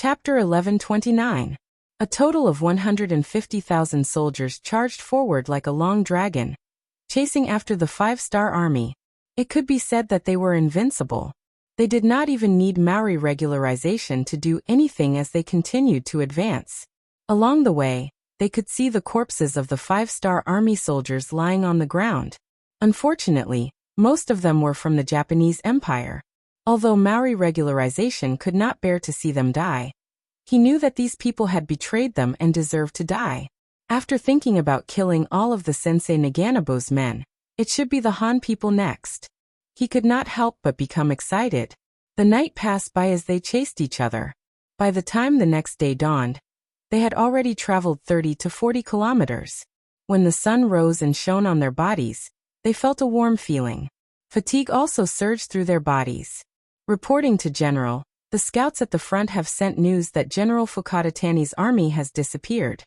Chapter 1129. A total of 150,000 soldiers charged forward like a long dragon, chasing after the five-star army. It could be said that they were invincible. They did not even need Maori regularization to do anything as they continued to advance. Along the way, they could see the corpses of the five-star army soldiers lying on the ground. Unfortunately, most of them were from the Japanese Empire. Although Maori regularization could not bear to see them die, he knew that these people had betrayed them and deserved to die. After thinking about killing all of the Sensei Naganabo's men, it should be the Han people next. He could not help but become excited. The night passed by as they chased each other. By the time the next day dawned, they had already traveled 30 to 40 kilometers. When the sun rose and shone on their bodies, they felt a warm feeling. Fatigue also surged through their bodies. Reporting to General, the scouts at the front have sent news that General Fukatatani's army has disappeared.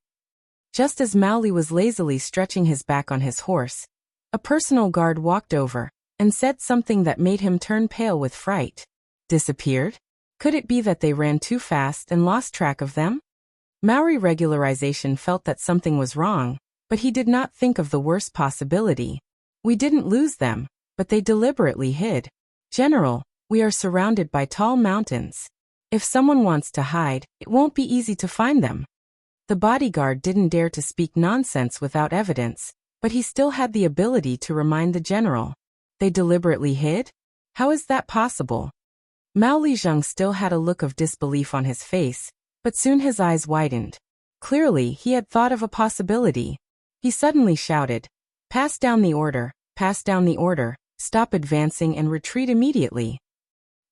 Just as Maoli was lazily stretching his back on his horse, a personal guard walked over and said something that made him turn pale with fright. Disappeared? Could it be that they ran too fast and lost track of them? Maori regularization felt that something was wrong, but he did not think of the worst possibility. We didn't lose them, but they deliberately hid. General, we are surrounded by tall mountains. If someone wants to hide, it won't be easy to find them. The bodyguard didn't dare to speak nonsense without evidence, but he still had the ability to remind the general. They deliberately hid? How is that possible? Mao Lijeng still had a look of disbelief on his face, but soon his eyes widened. Clearly, he had thought of a possibility. He suddenly shouted, "Pass down the order, pass down the order, stop advancing and retreat immediately."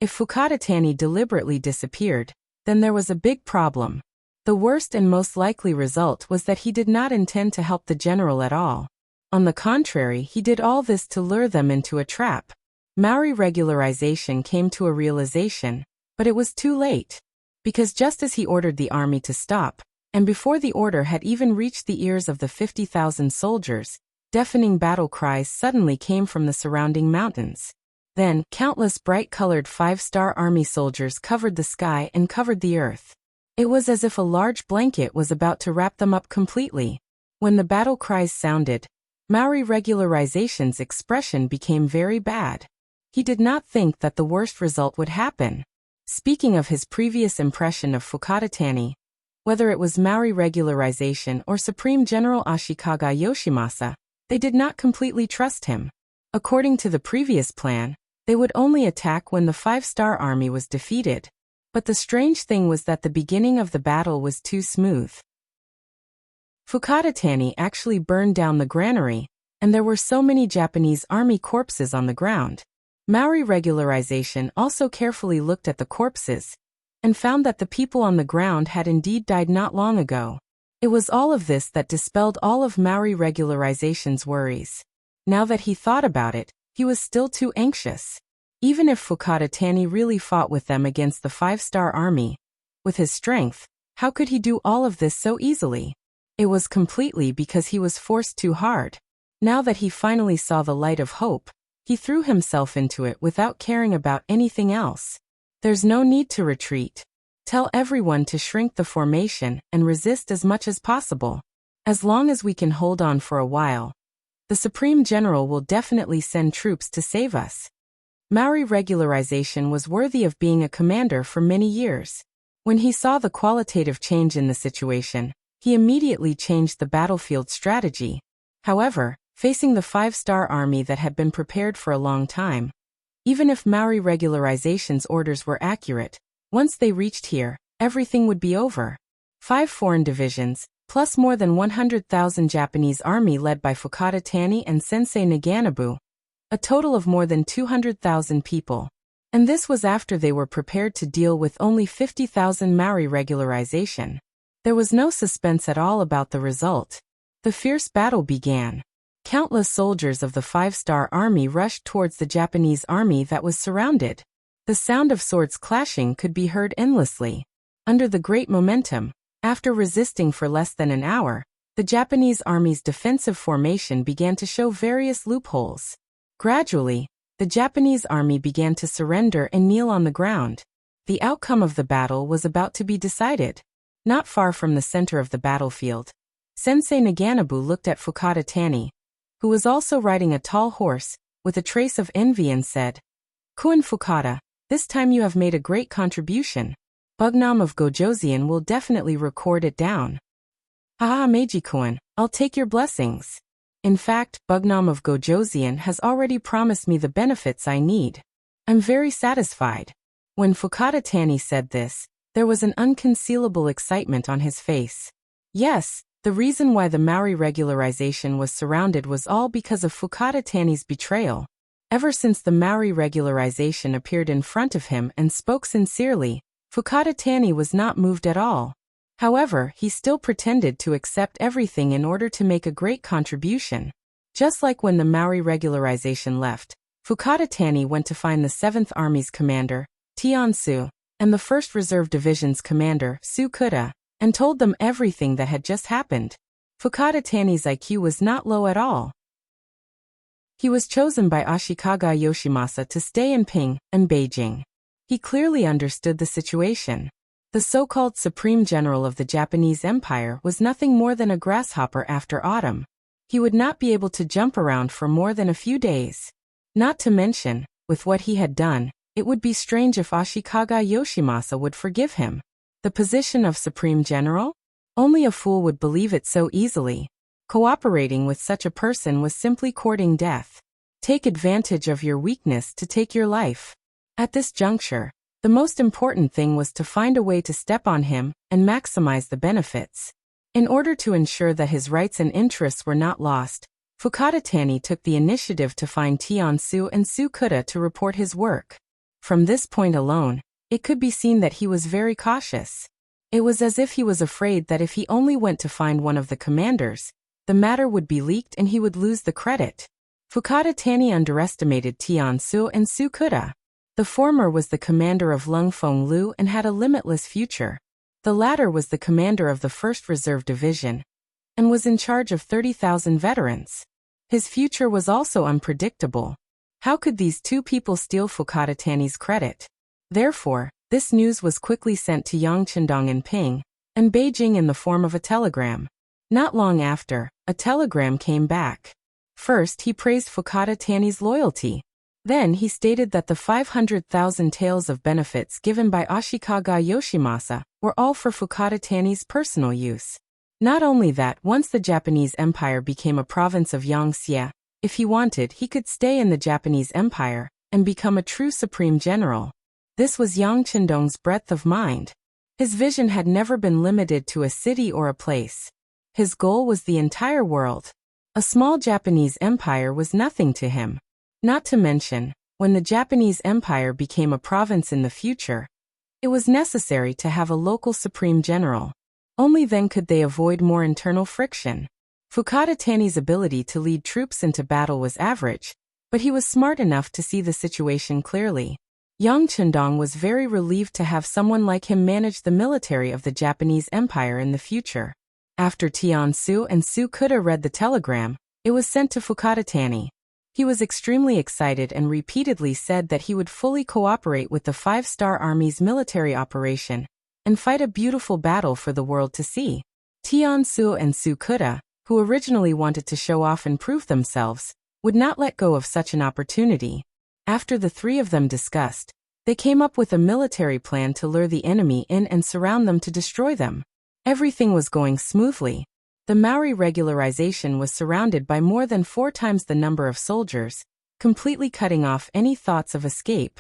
If Fukatatani deliberately disappeared, then there was a big problem. The worst and most likely result was that he did not intend to help the general at all. On the contrary, he did all this to lure them into a trap. Maori regularization came to a realization, but it was too late. Because just as he ordered the army to stop, and before the order had even reached the ears of the 50,000 soldiers, deafening battle cries suddenly came from the surrounding mountains. Then, countless bright-colored five-star army soldiers covered the sky and covered the earth. It was as if a large blanket was about to wrap them up completely. When the battle cries sounded, Maori regularization's expression became very bad. He did not think that the worst result would happen. Speaking of his previous impression of Fukatatani, whether it was Maori regularization or Supreme General Ashikaga Yoshimasa, they did not completely trust him. According to the previous plan, they would only attack when the five-star army was defeated. But the strange thing was that the beginning of the battle was too smooth. Fukatatani actually burned down the granary, and there were so many Japanese army corpses on the ground. Maori regularization also carefully looked at the corpses, and found that the people on the ground had indeed died not long ago. It was all of this that dispelled all of Maori regularization's worries. Now that he thought about it, he was still too anxious. Even if Fukatatani really fought with them against the five-star army, with his strength, how could he do all of this so easily? It was completely because he was forced too hard. Now that he finally saw the light of hope, he threw himself into it without caring about anything else. There's no need to retreat. Tell everyone to shrink the formation and resist as much as possible. As long as we can hold on for a while, the Supreme General will definitely send troops to save us. Maori regularization was worthy of being a commander for many years. When he saw the qualitative change in the situation, he immediately changed the battlefield strategy. However, facing the five-star army that had been prepared for a long time, even if Maori regularization's orders were accurate, once they reached here, everything would be over. 5 foreign divisions, plus more than 100,000 Japanese army led by Fukatatani and Sensei Naganabu, a total of more than 200,000 people. And this was after they were prepared to deal with only 50,000 Maori regularization. There was no suspense at all about the result. The fierce battle began. Countless soldiers of the five-star army rushed towards the Japanese army that was surrounded. The sound of swords clashing could be heard endlessly. Under the great momentum, after resisting for less than an hour, the Japanese army's defensive formation began to show various loopholes. Gradually, the Japanese army began to surrender and kneel on the ground. The outcome of the battle was about to be decided. Not far from the center of the battlefield, Sensei Naganabu looked at Fukada Tani, who was also riding a tall horse, with a trace of envy and said, "Kuin Fukada, this time you have made a great contribution. Bugnam of Gojoseon will definitely record it down." "Ah, Meiji-kun, I'll take your blessings. In fact, Bugnam of Gojoseon has already promised me the benefits I need. I'm very satisfied." When Fukada Tani said this, there was an unconcealable excitement on his face. Yes, the reason why the Maori regularization was surrounded was all because of Fukada Tani's betrayal. Ever since the Maori regularization appeared in front of him and spoke sincerely, Fukada Tani was not moved at all. However, he still pretended to accept everything in order to make a great contribution. Just like when the Maori regularization left, Fukada Tani went to find the 7th Army's commander, Tiansu, and the 1st Reserve Division's commander, Sukuda, and told them everything that had just happened. Fukada Tani's IQ was not low at all. He was chosen by Ashikaga Yoshimasa to stay in Ping and Beijing. He clearly understood the situation. The so-called Supreme General of the Japanese Empire was nothing more than a grasshopper after autumn. He would not be able to jump around for more than a few days. Not to mention, with what he had done, it would be strange if Ashikaga Yoshimasa would forgive him. The position of Supreme General? Only a fool would believe it so easily. Cooperating with such a person was simply courting death. Take advantage of your weakness to take your life. At this juncture, the most important thing was to find a way to step on him and maximize the benefits. In order to ensure that his rights and interests were not lost, Fukada Tani took the initiative to find Tiansu and Sukuda to report his work. From this point alone, it could be seen that he was very cautious. It was as if he was afraid that if he only went to find one of the commanders, the matter would be leaked and he would lose the credit. Fukada Tani underestimated Tiansu and Sukuda. The former was the commander of Lungfeng Lu and had a limitless future. The latter was the commander of the 1st Reserve Division and was in charge of 30,000 veterans. His future was also unpredictable. How could these two people steal Fukada Tani's credit? Therefore, this news was quickly sent to Yangchendong in Ping and Beijing in the form of a telegram. Not long after, a telegram came back. First, he praised Fukada Tani's loyalty. Then he stated that the 500,000 taels of benefits given by Ashikaga Yoshimasa were all for Fukada Tani's personal use. Not only that, once the Japanese Empire became a province of Yangtze, if he wanted, he could stay in the Japanese Empire and become a true supreme general. This was Yang Chendong's breadth of mind. His vision had never been limited to a city or a place. His goal was the entire world. A small Japanese empire was nothing to him. Not to mention, when the Japanese Empire became a province in the future, it was necessary to have a local supreme general. Only then could they avoid more internal friction. Fukada Tani's ability to lead troops into battle was average, but he was smart enough to see the situation clearly. Yang Chendong was very relieved to have someone like him manage the military of the Japanese Empire in the future. After Tiansu and Sukuda read the telegram, it was sent to Fukada Tani. He was extremely excited and repeatedly said that he would fully cooperate with the 5-Star Army's military operation and fight a beautiful battle for the world to see. Tiansu and Sukuda, who originally wanted to show off and prove themselves, would not let go of such an opportunity. After the three of them discussed, they came up with a military plan to lure the enemy in and surround them to destroy them. Everything was going smoothly. The Maori regularization was surrounded by more than 4 times the number of soldiers, completely cutting off any thoughts of escape.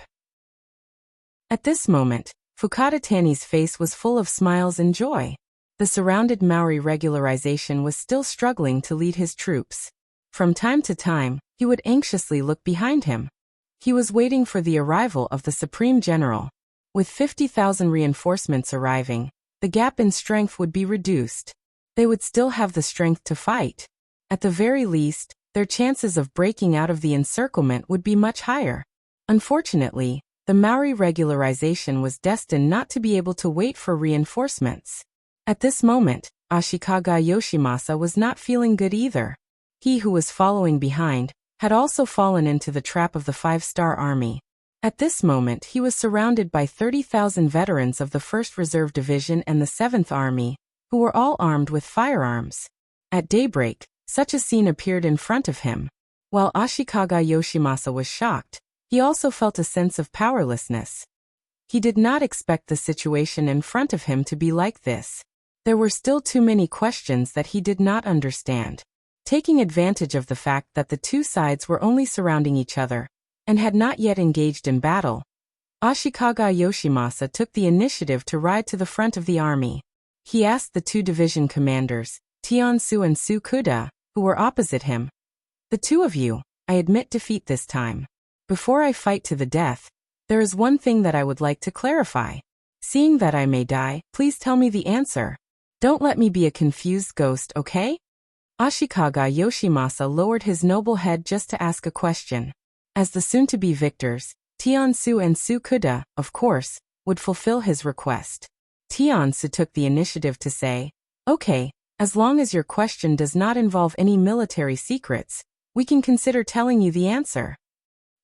At this moment, Fukada Tani's face was full of smiles and joy. The surrounded Maori regularization was still struggling to lead his troops. From time to time, he would anxiously look behind him. He was waiting for the arrival of the Supreme General. With 50,000 reinforcements arriving, the gap in strength would be reduced. They would still have the strength to fight. At the very least, their chances of breaking out of the encirclement would be much higher. Unfortunately, the Maori regularization was destined not to be able to wait for reinforcements. At this moment, Ashikaga Yoshimasa was not feeling good either. He who was following behind had also fallen into the trap of the 5-Star Army. At this moment he was surrounded by 30,000 veterans of the 1st Reserve Division and the 7th Army, who were all armed with firearms. At daybreak, such a scene appeared in front of him. While Ashikaga Yoshimasa was shocked, he also felt a sense of powerlessness. He did not expect the situation in front of him to be like this. There were still too many questions that he did not understand. Taking advantage of the fact that the two sides were only surrounding each other and had not yet engaged in battle, Ashikaga Yoshimasa took the initiative to ride to the front of the army. He asked the two division commanders, Tiansu and Sukuda, who were opposite him, "The two of you, I admit defeat this time. Before I fight to the death, there is one thing that I would like to clarify. Seeing that I may die, please tell me the answer. Don't let me be a confused ghost, okay?" Ashikaga Yoshimasa lowered his noble head just to ask a question. As the soon-to-be victors, Tiansu and Sukuda, of course, would fulfill his request. Tiansu took the initiative to say, "Okay, as long as your question does not involve any military secrets, we can consider telling you the answer."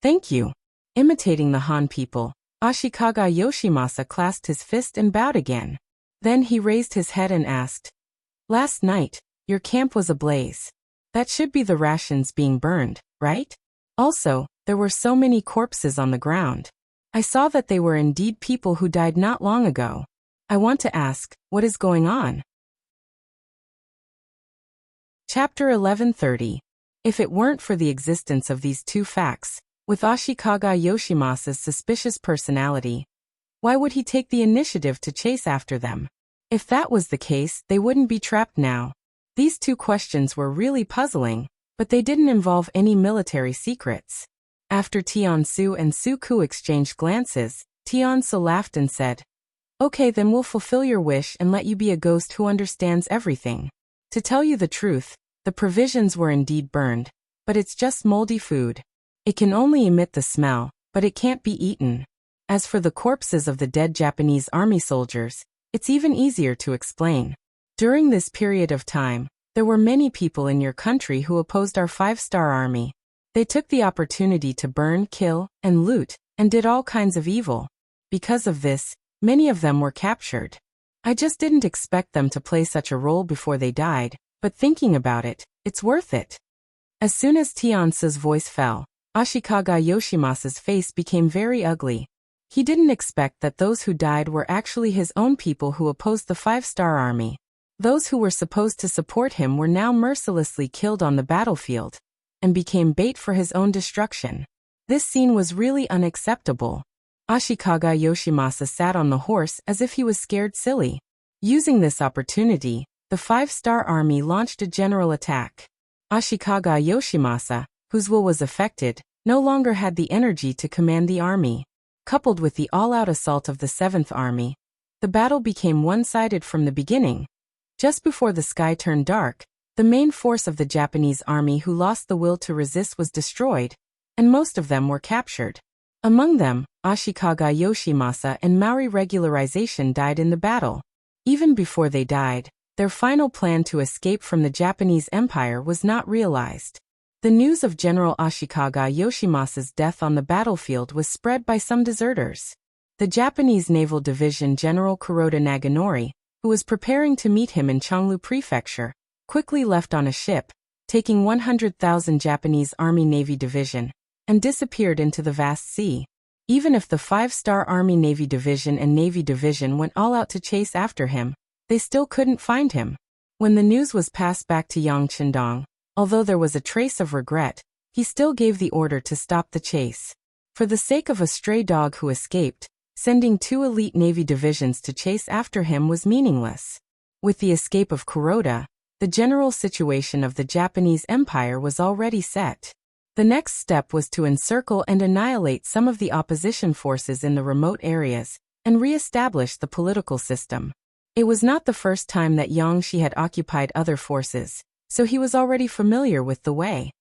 "Thank you." Imitating the Han people, Ashikaga Yoshimasa clasped his fist and bowed again. Then he raised his head and asked, "Last night, your camp was ablaze. That should be the rations being burned, right? Also, there were so many corpses on the ground. I saw that they were indeed people who died not long ago. I want to ask, what is going on?" Chapter 1130. If it weren't for the existence of these two facts, with Ashikaga Yoshimasa's suspicious personality, why would he take the initiative to chase after them? If that was the case, they wouldn't be trapped now. These two questions were really puzzling, but they didn't involve any military secrets. After Tiansu and Suku exchanged glances, Tiansu laughed and said, "Okay, then we'll fulfill your wish and let you be a ghost who understands everything. To tell you the truth, the provisions were indeed burned, but it's just moldy food. It can only emit the smell, but it can't be eaten. As for the corpses of the dead Japanese army soldiers, it's even easier to explain. During this period of time, there were many people in your country who opposed our 5-star army. They took the opportunity to burn, kill, and loot, and did all kinds of evil. Because of this, many of them were captured. I just didn't expect them to play such a role before they died, but thinking about it, it's worth it." As soon as Tiansu's voice fell, Ashikaga Yoshimasa's face became very ugly. He didn't expect that those who died were actually his own people who opposed the 5-star army. Those who were supposed to support him were now mercilessly killed on the battlefield, and became bait for his own destruction. This scene was really unacceptable. Ashikaga Yoshimasa sat on the horse as if he was scared silly. Using this opportunity, the 5-star army launched a general attack. Ashikaga Yoshimasa, whose will was affected, no longer had the energy to command the army. Coupled with the all-out assault of the 7th Army, the battle became one-sided from the beginning. Just before the sky turned dark, the main force of the Japanese army who lost the will to resist was destroyed, and most of them were captured. Among them, Ashikaga Yoshimasa and Maori regularization died in the battle. Even before they died, their final plan to escape from the Japanese Empire was not realized. The news of General Ashikaga Yoshimasa's death on the battlefield was spread by some deserters. The Japanese Naval Division General Kuroda Naganori, who was preparing to meet him in Changlu Prefecture, quickly left on a ship, taking 100,000 Japanese Army Navy Division, and disappeared into the vast sea. Even if the 5-star Army Navy Division and Navy Division went all out to chase after him, they still couldn't find him. When the news was passed back to Yang Qindong, although there was a trace of regret, he still gave the order to stop the chase. For the sake of a stray dog who escaped, sending 2 elite Navy divisions to chase after him was meaningless. With the escape of Kuroda, the general situation of the Japanese Empire was already set. The next step was to encircle and annihilate some of the opposition forces in the remote areas, and re-establish the political system. It was not the first time that Yang Shi had occupied other forces, so he was already familiar with the way.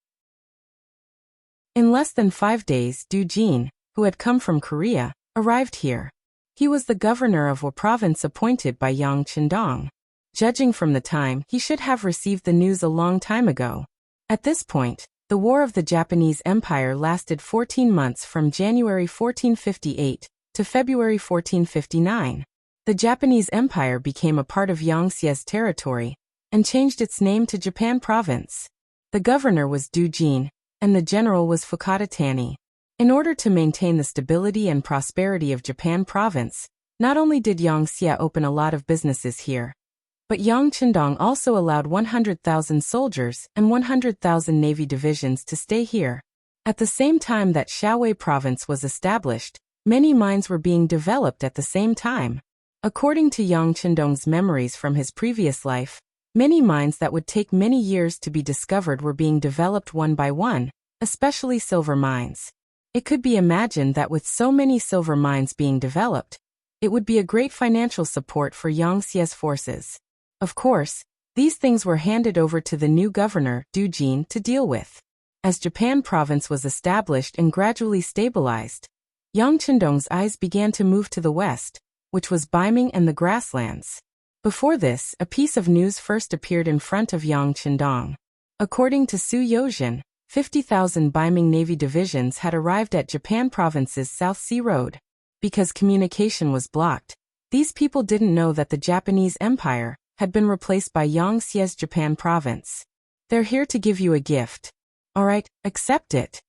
In less than 5 days, Du Jin, who had come from Korea, arrived here. He was the governor of a province appointed by Yang Qindong. Judging from the time, he should have received the news a long time ago. At this point, The War of the Japanese Empire lasted 14 months from January 1458 to February 1459. The Japanese Empire became a part of Yangtze's territory and changed its name to Japan Province. The governor was Dujin, and the general was Fukada Tani. In order to maintain the stability and prosperity of Japan Province, not only did Yangtze open a lot of businesses here, but Yangchendong also allowed 100,000 soldiers and 100,000 navy divisions to stay here. At the same time that Shaowei Province was established, many mines were being developed at the same time. According to Yangchendong's memories from his previous life, many mines that would take many years to be discovered were being developed one by one, especially silver mines. It could be imagined that with so many silver mines being developed, it would be a great financial support for Yangtze's forces. Of course, these things were handed over to the new governor, Dujin, to deal with. As Japan Province was established and gradually stabilized, Yangchendong's eyes began to move to the west, which was Baiming and the grasslands. Before this, a piece of news first appeared in front of Yangchendong. According to Su Yojin, 50,000 Baiming Navy divisions had arrived at Japan Province's South Sea Road. Because communication was blocked, these people didn't know that the Japanese Empire had been replaced by Yangtze's Japan Province. They're here to give you a gift. Alright, accept it.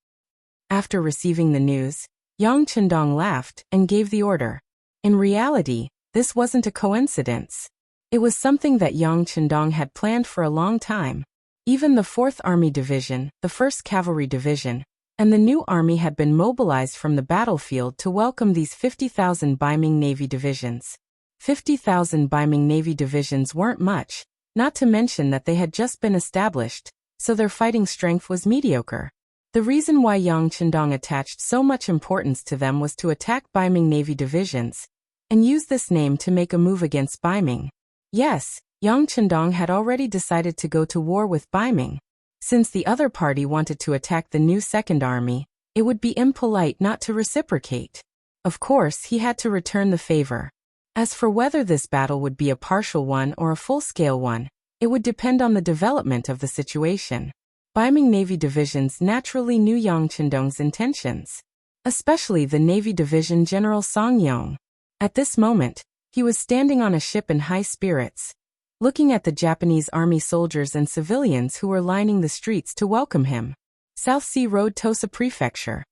After receiving the news, Yangchendong laughed and gave the order. In reality, this wasn't a coincidence. It was something that Yangchendong had planned for a long time. Even the 4th Army Division, the 1st Cavalry Division, and the new army had been mobilized from the battlefield to welcome these 50,000 Baiming Navy divisions. 50,000 Baiming Navy divisions weren't much, not to mention that they had just been established, so their fighting strength was mediocre. The reason why Yangchendong attached so much importance to them was to attack Baiming Navy divisions, and use this name to make a move against Baiming. Yes, Yangchendong had already decided to go to war with Baiming. Since the other party wanted to attack the new 2nd Army, it would be impolite not to reciprocate. Of course, he had to return the favor. As for whether this battle would be a partial one or a full-scale one, it would depend on the development of the situation. Baiming Navy divisions naturally knew Yangchendong's intentions, especially the Navy Division General Song Yong. At this moment, he was standing on a ship in high spirits, looking at the Japanese army soldiers and civilians who were lining the streets to welcome him. South Sea Road, Tosa Prefecture.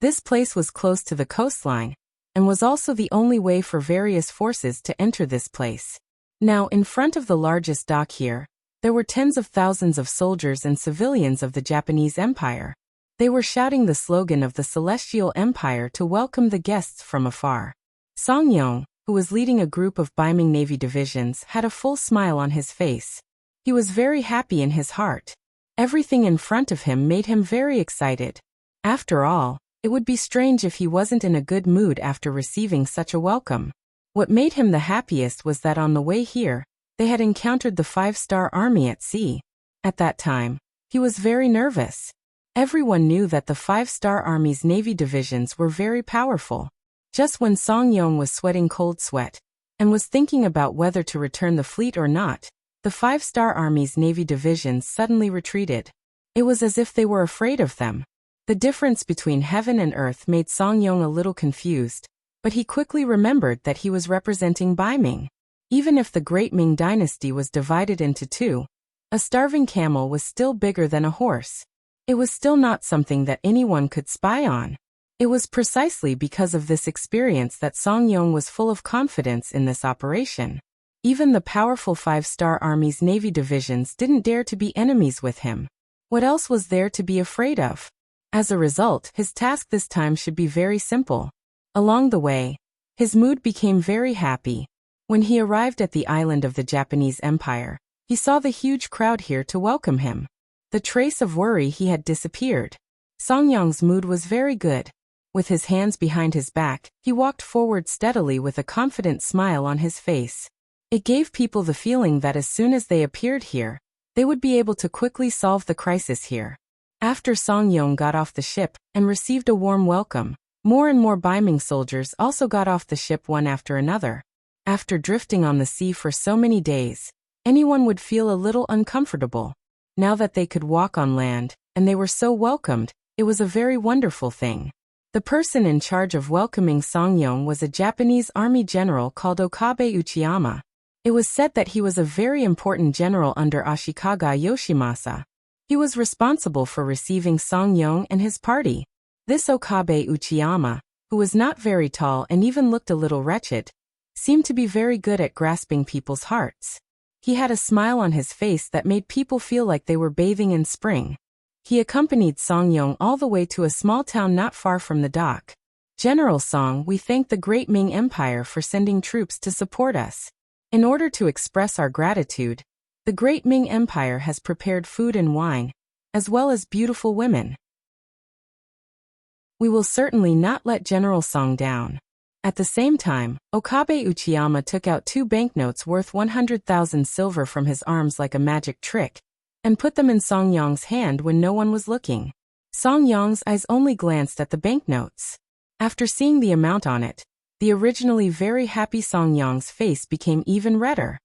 This place was close to the coastline, and was also the only way for various forces to enter this place. Now, in front of the largest dock here, there were tens of thousands of soldiers and civilians of the Japanese Empire. They were shouting the slogan of the Celestial Empire to welcome the guests from afar. Song Yong, who was leading a group of Baiming Navy divisions, had a full smile on his face. He was very happy in his heart. Everything in front of him made him very excited. After all, it would be strange if he wasn't in a good mood after receiving such a welcome. What made him the happiest was that on the way here, they had encountered the 5-star Army at sea. At that time, he was very nervous. Everyone knew that the 5-star Army's Navy divisions were very powerful. Just when Song Yong was sweating cold sweat, and was thinking about whether to return the fleet or not, the 5-star Army's Navy divisions suddenly retreated. It was as if they were afraid of them. The difference between heaven and earth made Song Yong a little confused, but he quickly remembered that he was representing Baiming. Even if the Great Ming Dynasty was divided into two, a starving camel was still bigger than a horse. It was still not something that anyone could spy on. It was precisely because of this experience that Song Yong was full of confidence in this operation. Even the powerful 5-star Army's Navy divisions didn't dare to be enemies with him. What else was there to be afraid of? As a result, his task this time should be very simple. Along the way, his mood became very happy. When he arrived at the island of the Japanese Empire, he saw the huge crowd here to welcome him. The trace of worry he had disappeared. Song Yong's mood was very good. With his hands behind his back, he walked forward steadily with a confident smile on his face. It gave people the feeling that as soon as they appeared here, they would be able to quickly solve the crisis here. After Song Yong got off the ship and received a warm welcome, more and more Baiming soldiers also got off the ship one after another. After drifting on the sea for so many days, anyone would feel a little uncomfortable. Now that they could walk on land, and they were so welcomed, it was a very wonderful thing. The person in charge of welcoming Songyong was a Japanese army general called Okabe Uchiyama. It was said that he was a very important general under Ashikaga Yoshimasa. He was responsible for receiving Songyong and his party. This Okabe Uchiyama, who was not very tall and even looked a little wretched, seemed to be very good at grasping people's hearts. He had a smile on his face that made people feel like they were bathing in spring. He accompanied Songyong all the way to a small town not far from the dock. General Song, we thank the great Ming Empire for sending troops to support us. In order to express our gratitude, the great Ming Empire has prepared food and wine, as well as beautiful women. We will certainly not let General Song down. At the same time, Okabe Uchiyama took out 2 banknotes worth 100,000 silver from his arms like a magic trick, and put them in Songyong's hand when no one was looking. Songyong's eyes only glanced at the banknotes. After seeing the amount on it, the originally very happy Songyong's face became even redder.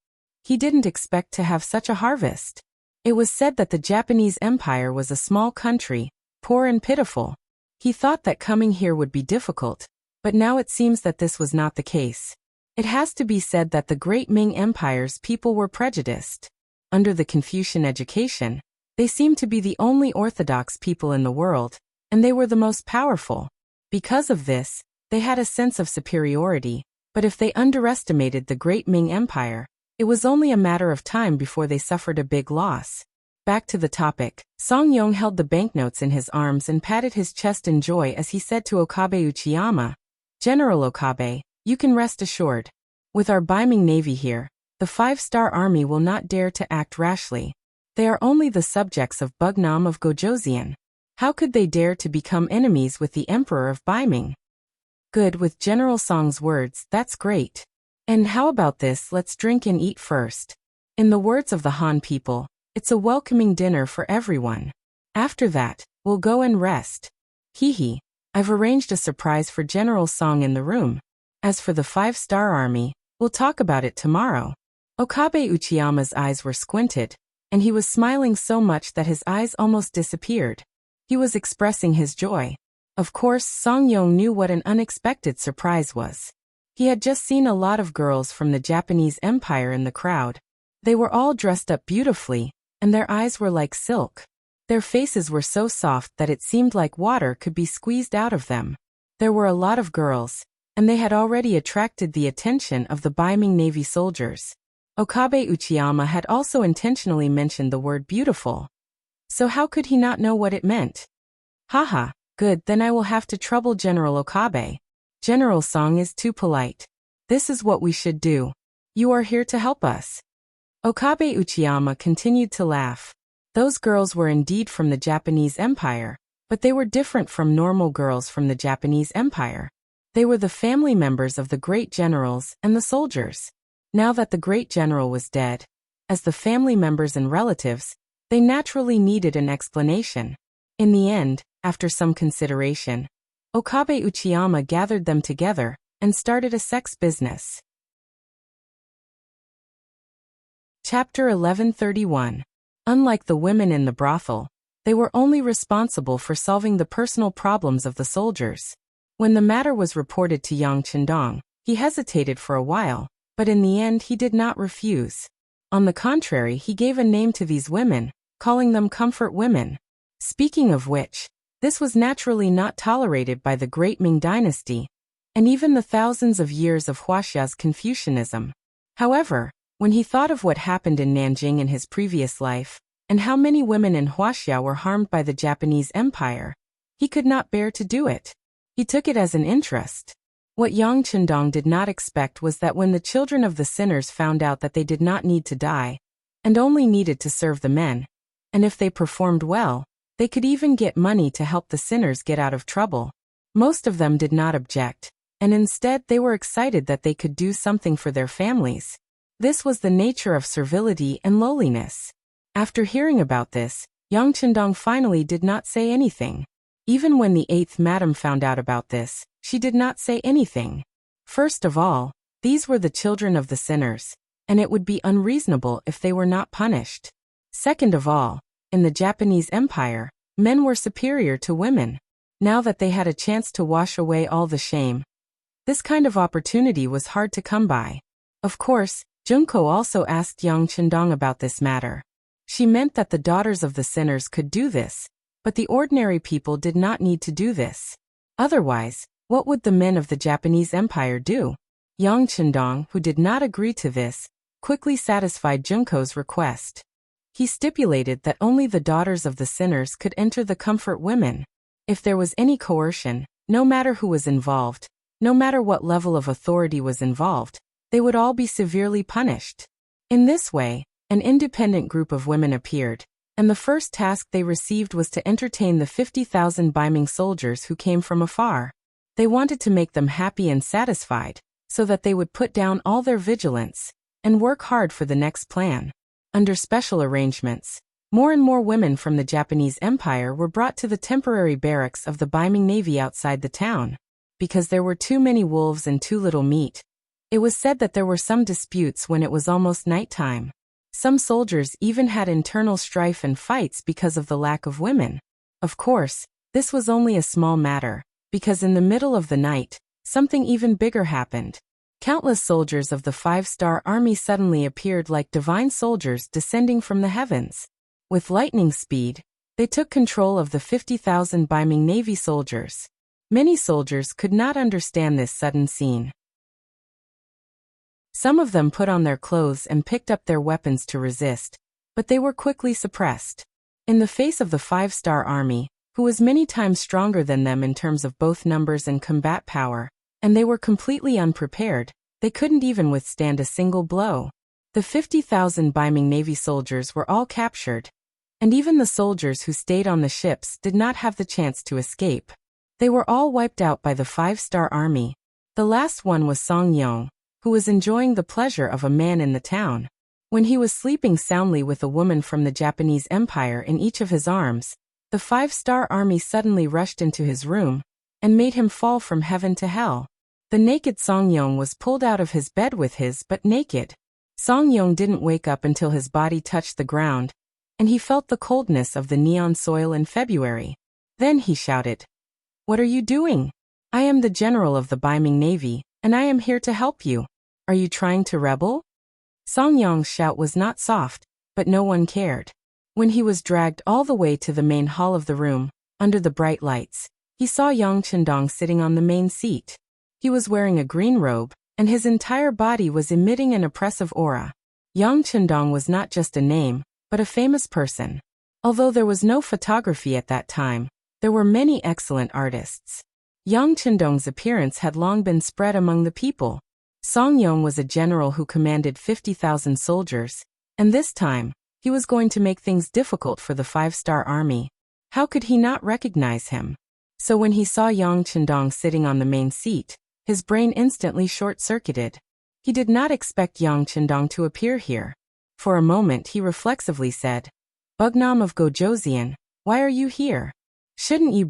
He didn't expect to have such a harvest. It was said that the Japanese Empire was a small country, poor and pitiful. He thought that coming here would be difficult, but now it seems that this was not the case. It has to be said that the great Ming Empire's people were prejudiced. Under the Confucian education, they seemed to be the only orthodox people in the world, and they were the most powerful. Because of this, they had a sense of superiority, but if they underestimated the great Ming Empire, it was only a matter of time before they suffered a big loss. Back to the topic, Songyong held the banknotes in his arms and patted his chest in joy as he said to Okabe Uchiyama, "General Okabe, you can rest assured. With our Beiming Navy here, the 5-star army will not dare to act rashly. They are only the subjects of Bugnam of Gojoseon. How could they dare to become enemies with the Emperor of Beiming?" Good, with General Song's words, that's great. And how about this, let's drink and eat first. In the words of the Han people, it's a welcoming dinner for everyone. After that, we'll go and rest. Hee. I've arranged a surprise for General Song in the room. As for the 5-star army, we'll talk about it tomorrow. Okabe Uchiyama's eyes were squinted, and he was smiling so much that his eyes almost disappeared. He was expressing his joy. Of course, Songyong knew what an unexpected surprise was. He had just seen a lot of girls from the Japanese Empire in the crowd. They were all dressed up beautifully, and their eyes were like silk. Their faces were so soft that it seemed like water could be squeezed out of them. There were a lot of girls, and they had already attracted the attention of the Beiming Navy soldiers. Okabe Uchiyama had also intentionally mentioned the word beautiful. So how could he not know what it meant? Haha, good, then I will have to trouble General Okabe. General Song is too polite. This is what we should do. You are here to help us. Okabe Uchiyama continued to laugh. Those girls were indeed from the Japanese Empire, but they were different from normal girls from the Japanese Empire. They were the family members of the great generals and the soldiers. Now that the great general was dead, as the family members and relatives, they naturally needed an explanation. In the end, after some consideration, Okabe Uchiyama gathered them together and started a sex business. Chapter 1131. Unlike the women in the brothel, they were only responsible for solving the personal problems of the soldiers. When the matter was reported to Yang Chendong, he hesitated for a while, but in the end he did not refuse. On the contrary, he gave a name to these women, calling them comfort women. Speaking of which, this was naturally not tolerated by the great Ming Dynasty, and even the thousands of years of Huaxia's Confucianism. However, when he thought of what happened in Nanjing in his previous life, and how many women in Huaxia were harmed by the Japanese Empire, he could not bear to do it. He took it as an interest. What Yang Chendong did not expect was that when the children of the sinners found out that they did not need to die, and only needed to serve the men, and if they performed well, they could even get money to help the sinners get out of trouble. Most of them did not object, and instead they were excited that they could do something for their families. This was the nature of servility and lowliness. After hearing about this, Yang Chendong finally did not say anything. Even when the 8th madam found out about this, she did not say anything. First of all, these were the children of the sinners, and it would be unreasonable if they were not punished. Second of all, In the Japanese Empire, men were superior to women. Now that they had a chance to wash away all the shame, this kind of opportunity was hard to come by. Of course, Junko also asked Yang Chendong about this matter. She meant that the daughters of the sinners could do this, but the ordinary people did not need to do this. Otherwise, what would the men of the Japanese Empire do? Yang Chendong, who did not agree to this, quickly satisfied Junko's request. He stipulated that only the daughters of the sinners could enter the comfort women. If there was any coercion, no matter who was involved, no matter what level of authority was involved, they would all be severely punished. In this way, an independent group of women appeared, and the first task they received was to entertain the 50,000 Baiming soldiers who came from afar. They wanted to make them happy and satisfied, so that they would put down all their vigilance and work hard for the next plan. Under special arrangements, more and more women from the Japanese Empire were brought to the temporary barracks of the Baiming Navy outside the town. Because there were too many wolves and too little meat, it was said that there were some disputes when it was almost nighttime. Some soldiers even had internal strife and fights because of the lack of women. Of course, this was only a small matter, because in the middle of the night, something even bigger happened. Countless soldiers of the 5-star army suddenly appeared like divine soldiers descending from the heavens. With lightning speed, they took control of the 50,000 Baiming Navy soldiers. Many soldiers could not understand this sudden scene. Some of them put on their clothes and picked up their weapons to resist, but they were quickly suppressed. In the face of the 5-star army, who was many times stronger than them in terms of both numbers and combat power, and they were completely unprepared, they couldn't even withstand a single blow. The 50,000 Baiming Navy soldiers were all captured, and even the soldiers who stayed on the ships did not have the chance to escape. They were all wiped out by the 5-star army. The last one was Song Yong, who was enjoying the pleasure of a man in the town. When he was sleeping soundly with a woman from the Japanese Empire in each of his arms, the 5-star army suddenly rushed into his room and made him fall from heaven to hell. The naked Song Yong was pulled out of his bed with his but naked. Song Yong didn't wake up until his body touched the ground, and he felt the coldness of the neon soil in February. Then he shouted, "What are you doing? I am the general of the Baiming Navy, and I am here to help you. Are you trying to rebel?" Song Yong's shout was not soft, but no one cared. When he was dragged all the way to the main hall of the room, under the bright lights, he saw Yang Chendong sitting on the main seat. He was wearing a green robe, and his entire body was emitting an oppressive aura. Yang Chendong was not just a name, but a famous person. Although there was no photography at that time, there were many excellent artists. Yang Chendong's appearance had long been spread among the people. Song Yong was a general who commanded 50,000 soldiers, and this time, he was going to make things difficult for the 5-star army. How could he not recognize him? So when he saw Yang Chendong sitting on the main seat, his brain instantly short-circuited. He did not expect Yang Chendong to appear here. For a moment he reflexively said, "Bugnam of Gojoseon, why are you here? Shouldn't you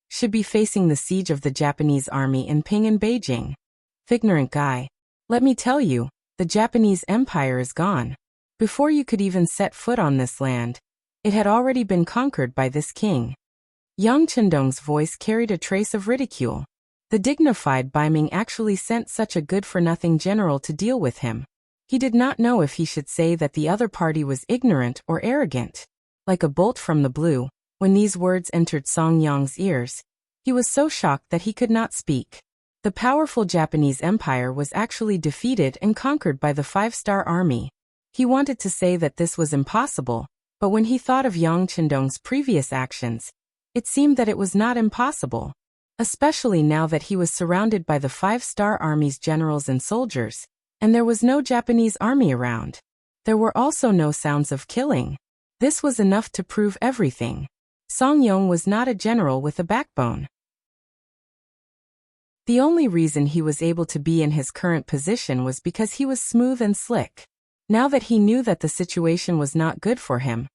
should be facing the siege of the Japanese army in Ping and Beijing? Ignorant guy. Let me tell you, the Japanese Empire is gone. Before you could even set foot on this land, it had already been conquered by this king." Yang Chendong's voice carried a trace of ridicule. The dignified Baiming actually sent such a good-for-nothing general to deal with him. He did not know if he should say that the other party was ignorant or arrogant. Like a bolt from the blue, when these words entered Song Yong's ears, he was so shocked that he could not speak. The powerful Japanese Empire was actually defeated and conquered by the 5-star army. He wanted to say that this was impossible, but when he thought of Yang Chendong's previous actions, it seemed that it was not impossible. Especially now that he was surrounded by the 5-star army's generals and soldiers, and there was no Japanese army around. There were also no sounds of killing. This was enough to prove everything. Song Yong was not a general with a backbone. The only reason he was able to be in his current position was because he was smooth and slick. Now that he knew that the situation was not good for him,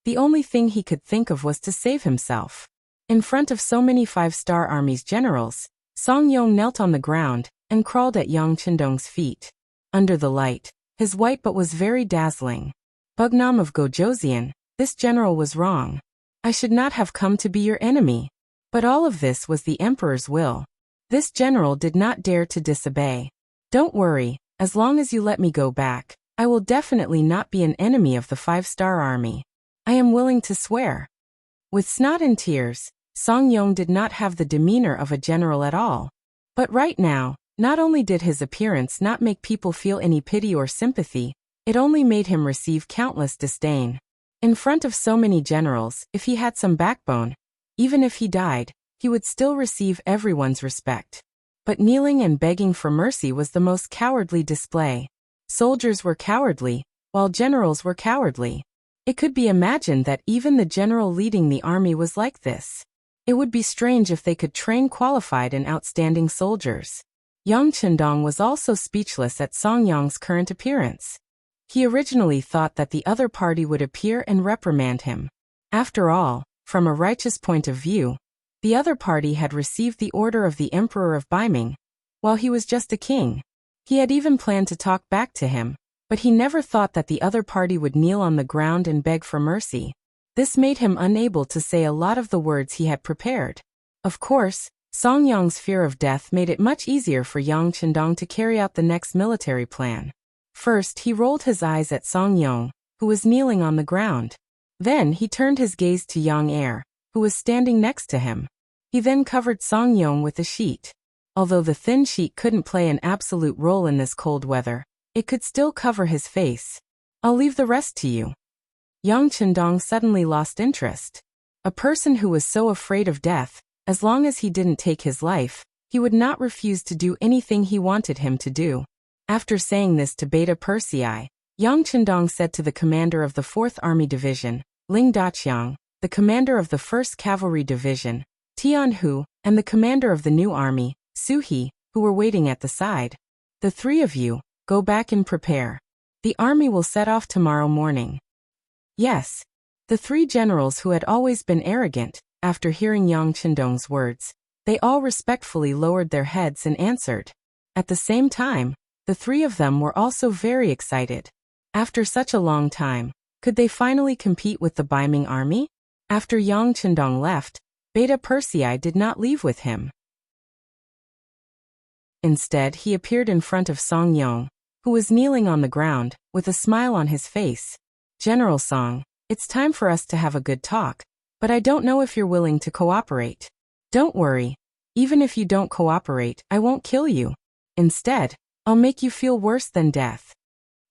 the only thing he could think of was to save himself. In front of so many 5-star army's generals, Song Yong knelt on the ground and crawled at Yang Chendong's feet. Under the light, his white butt was very dazzling. "Bugnam of Gojoseon, This general was wrong. I should not have come to be your enemy. But all of this was the emperor's will. This general did not dare to disobey. Don't worry, as long as you let me go back, I will definitely not be an enemy of the 5-star army. I am willing to swear. With snot and tears, Song Yong did not have the demeanor of a general at all. But right now, not only did his appearance not make people feel any pity or sympathy, it only made him receive countless disdain. In front of so many generals, if he had some backbone, even if he died, he would still receive everyone's respect. But kneeling and begging for mercy was the most cowardly display. Soldiers were cowardly, while generals were cowardly. It could be imagined that even the general leading the army was like this. It would be strange if they could train qualified and outstanding soldiers. Yang Chendong was also speechless at Song Yong's current appearance. He originally thought that the other party would appear and reprimand him. After all, from a righteous point of view, the other party had received the order of the Emperor of Beiming, while he was just a king. He had even planned to talk back to him, but he never thought that the other party would kneel on the ground and beg for mercy. This made him unable to say a lot of the words he had prepared. Of course, Song Yong's fear of death made it much easier for Yang Chendong to carry out the next military plan. First, he rolled his eyes at Song Yong, who was kneeling on the ground. Then he turned his gaze to Yang Er, who was standing next to him. He then covered Song Yong with a sheet. Although the thin sheet couldn't play an absolute role in this cold weather, it could still cover his face. I'll leave the rest to you. Yang Chendong suddenly lost interest. A person who was so afraid of death, as long as he didn't take his life, he would not refuse to do anything he wanted him to do. After saying this to Beta Persei, Yang Chendong said to the commander of the 4th Army Division, Ling Daqiang, the commander of the 1st Cavalry Division, Tian Hu, and the commander of the new army, Su He, who were waiting at the side. The 3 of you, go back and prepare. The army will set off tomorrow morning. Yes. The 3 generals who had always been arrogant, after hearing Yang Chendong's words, they all respectfully lowered their heads and answered. At the same time, the 3 of them were also very excited. After such a long time, could they finally compete with the Beiming army? After Yang Chendong left, Beta Persei did not leave with him. Instead, he appeared in front of Song Yong, who was kneeling on the ground, with a smile on his face. General Song, it's time for us to have a good talk, but I don't know if you're willing to cooperate. Don't worry. Even if you don't cooperate, I won't kill you. Instead, I'll make you feel worse than death.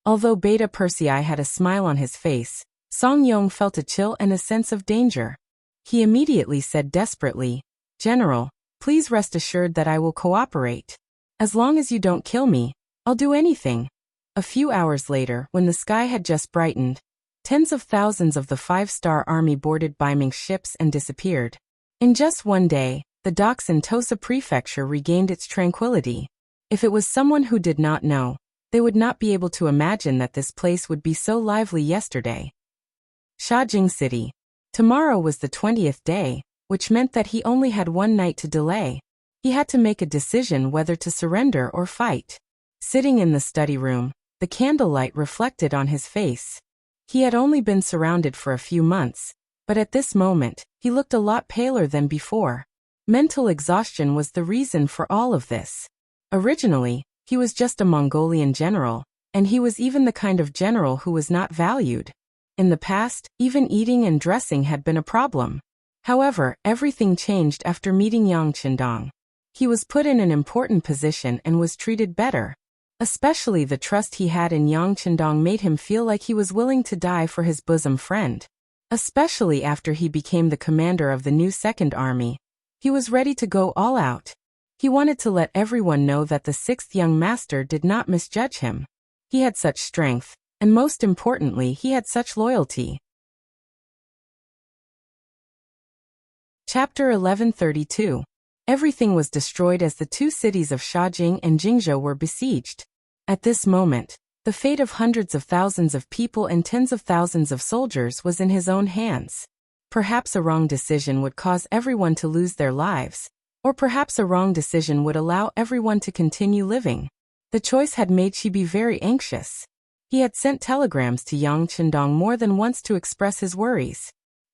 Although Beta Persei had a smile on his face, Song Yong felt a chill and a sense of danger. He immediately said desperately, General, please rest assured that I will cooperate. As long as you don't kill me, I'll do anything. A few hours later, when the sky had just brightened, tens of thousands of the 5-star army boarded Beiming's ships and disappeared. In just one day, the docks in Tosa Prefecture regained its tranquility. If it was someone who did not know, they would not be able to imagine that this place would be so lively yesterday. Shajing City. Tomorrow was the 20th day, which meant that he only had one night to delay. He had to make a decision whether to surrender or fight. Sitting in the study room, the candlelight reflected on his face. He had only been surrounded for a few months, but at this moment, he looked a lot paler than before. Mental exhaustion was the reason for all of this. Originally, he was just a Mongolian general, and he was even the kind of general who was not valued. In the past, even eating and dressing had been a problem. However, everything changed after meeting Yang Chendong. He was put in an important position and was treated better. Especially the trust he had in Yang Chendong made him feel like he was willing to die for his bosom friend. Especially after he became the commander of the new 2nd Army. He was ready to go all out. He wanted to let everyone know that the 6th young master did not misjudge him. He had such strength, and most importantly, he had such loyalty. Chapter 1132. Everything was destroyed as the 2 cities of Shajing and Jingzhou were besieged. At this moment, the fate of hundreds of thousands of people and tens of thousands of soldiers was in his own hands. Perhaps a wrong decision would cause everyone to lose their lives, or perhaps a wrong decision would allow everyone to continue living. The choice had made Shibi very anxious. He had sent telegrams to Yang Chendong more than once to express his worries.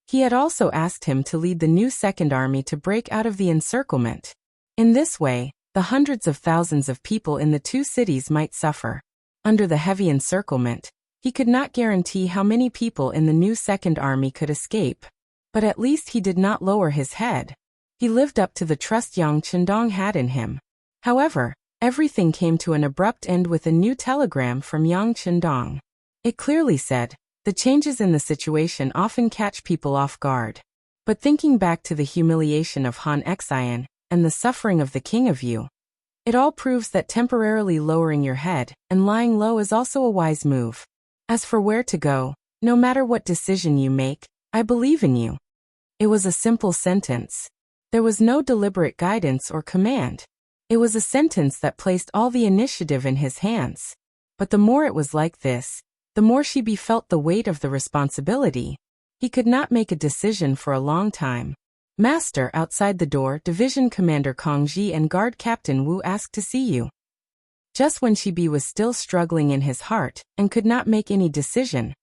He had also asked him to lead the new Second Army to break out of the encirclement. In this way, the hundreds of thousands of people in the two cities might suffer. Under the heavy encirclement, he could not guarantee how many people in the new Second Army could escape. But at least he did not lower his head. He lived up to the trust Yang Chendong had in him. However, everything came to an abrupt end with a new telegram from Yang Chendong. It clearly said, "The changes in the situation often catch people off guard. But thinking back to the humiliation of Han Xian and the suffering of the king of Yu, it all proves that temporarily lowering your head and lying low is also a wise move. As for where to go, no matter what decision you make, I believe in you." It was a simple sentence. There was no deliberate guidance or command. It was a sentence that placed all the initiative in his hands. But the more it was like this, the more Shibi felt the weight of the responsibility. He could not make a decision for a long time. "Master," outside the door, Division Commander Kong Ji and Guard Captain Wu asked to see you. Just when Shibi was still struggling in his heart and could not make any decision,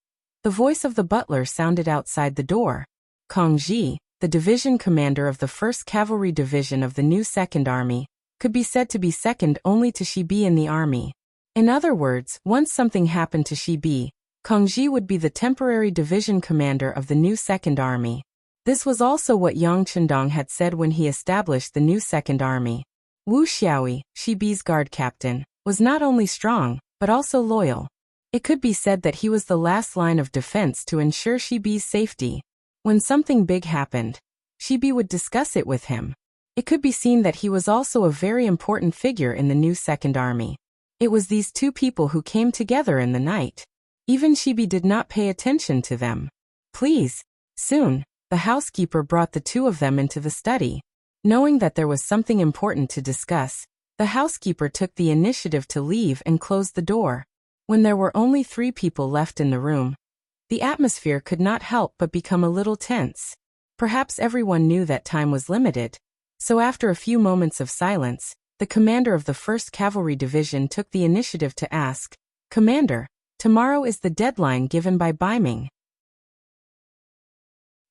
the voice of the butler sounded outside the door. Kong Ji, the division commander of the 1st Cavalry Division of the new Second Army, could be said to be second only to Shibi in the army. In other words, once something happened to Shibi, Kong Ji would be the temporary division commander of the new Second Army. This was also what Yang Chendong had said when he established the new Second Army. Wu Xiaoyi, Shibi's guard captain, was not only strong, but also loyal. It could be said that he was the last line of defense to ensure Shibi's safety. When something big happened, Shibi would discuss it with him. It could be seen that he was also a very important figure in the new Second Army. It was these two people who came together in the night. Even Shibi did not pay attention to them. "Please." Soon, the housekeeper brought the two of them into the study. Knowing that there was something important to discuss, the housekeeper took the initiative to leave and close the door. When there were only 3 people left in the room, the atmosphere could not help but become a little tense. Perhaps everyone knew that time was limited, so after a few moments of silence, the commander of the 1st Cavalry Division took the initiative to ask, "Commander, tomorrow is the deadline given by Baiming.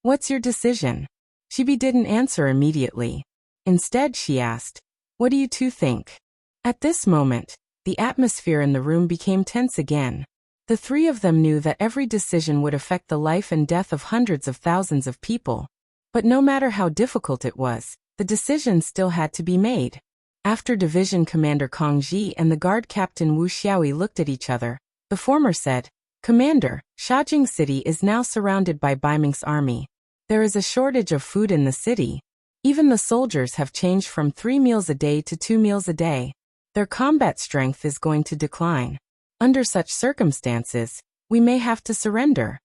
What's your decision?" Shibi didn't answer immediately. Instead, she asked, "What do you two think?" At this moment, the atmosphere in the room became tense again. The 3 of them knew that every decision would affect the life and death of hundreds of thousands of people. But no matter how difficult it was, the decision still had to be made. After Division Commander Kong Ji and the guard captain Wu Xiaoyi looked at each other, the former said, "Commander, Shajing City is now surrounded by Baiming's army. There is a shortage of food in the city. Even the soldiers have changed from 3 meals a day to 2 meals a day. Their combat strength is going to decline. Under such circumstances, we may have to surrender."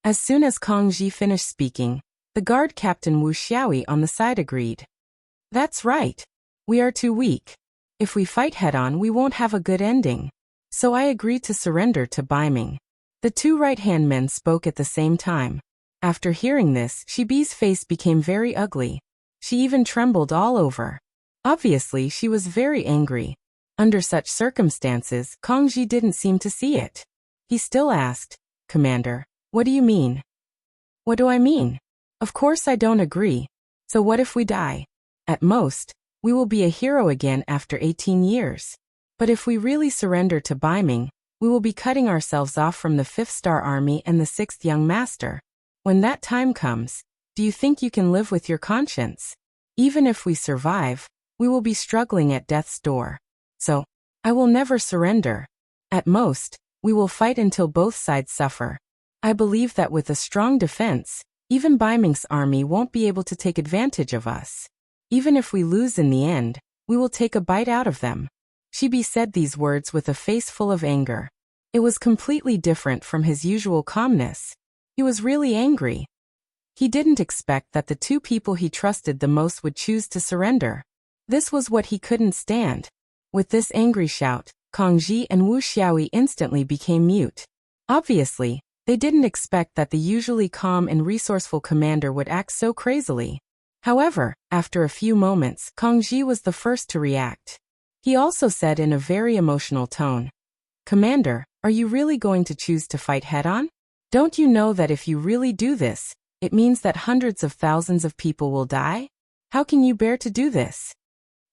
As soon as Kong Ji finished speaking, the guard captain Wu Xiaoyi on the side agreed. "That's right. We are too weak. If we fight head-on, we won't have a good ending. So I agree to surrender to Baiming." The 2 right-hand men spoke at the same time. After hearing this, Shibi's face became very ugly. She even trembled all over. Obviously, she was very angry. Under such circumstances, Kong Ji didn't seem to see it. He still asked, "Commander, what do you mean?" "What do I mean? Of course I don't agree. So what if we die? At most, we will be a hero again after 18 years. But if we really surrender to Baiming, we will be cutting ourselves off from the 5th Star Army and the 6th Young Master. When that time comes, do you think you can live with your conscience? Even if we survive, we will be struggling at death's door. So, I will never surrender. At most, we will fight until both sides suffer. I believe that with a strong defense, even Baiming's army won't be able to take advantage of us. Even if we lose in the end, we will take a bite out of them." Shibi said these words with a face full of anger. It was completely different from his usual calmness. He was really angry. He didn't expect that the 2 people he trusted the most would choose to surrender. This was what he couldn't stand. With this angry shout, Kong Ji and Wu Xiaoyi instantly became mute. Obviously, they didn't expect that the usually calm and resourceful commander would act so crazily. However, after a few moments, Kong Ji was the first to react. He also said in a very emotional tone, "Commander, Are you really going to choose to fight head-on? Don't you know that if you really do this, it means that hundreds of thousands of people will die? How can you bear to do this?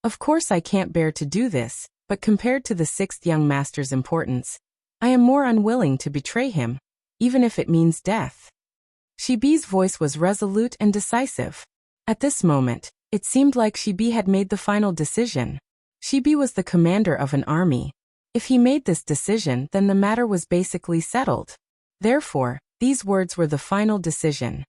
Of course I can't bear to do this, but compared to the sixth young master's importance, I am more unwilling to betray him, even if it means death. Shibi's voice was resolute and decisive. At this moment, it seemed like Shibi had made the final decision. Shibi was the commander of an army. If he made this decision, then the matter was basically settled. Therefore, these words were the final decision.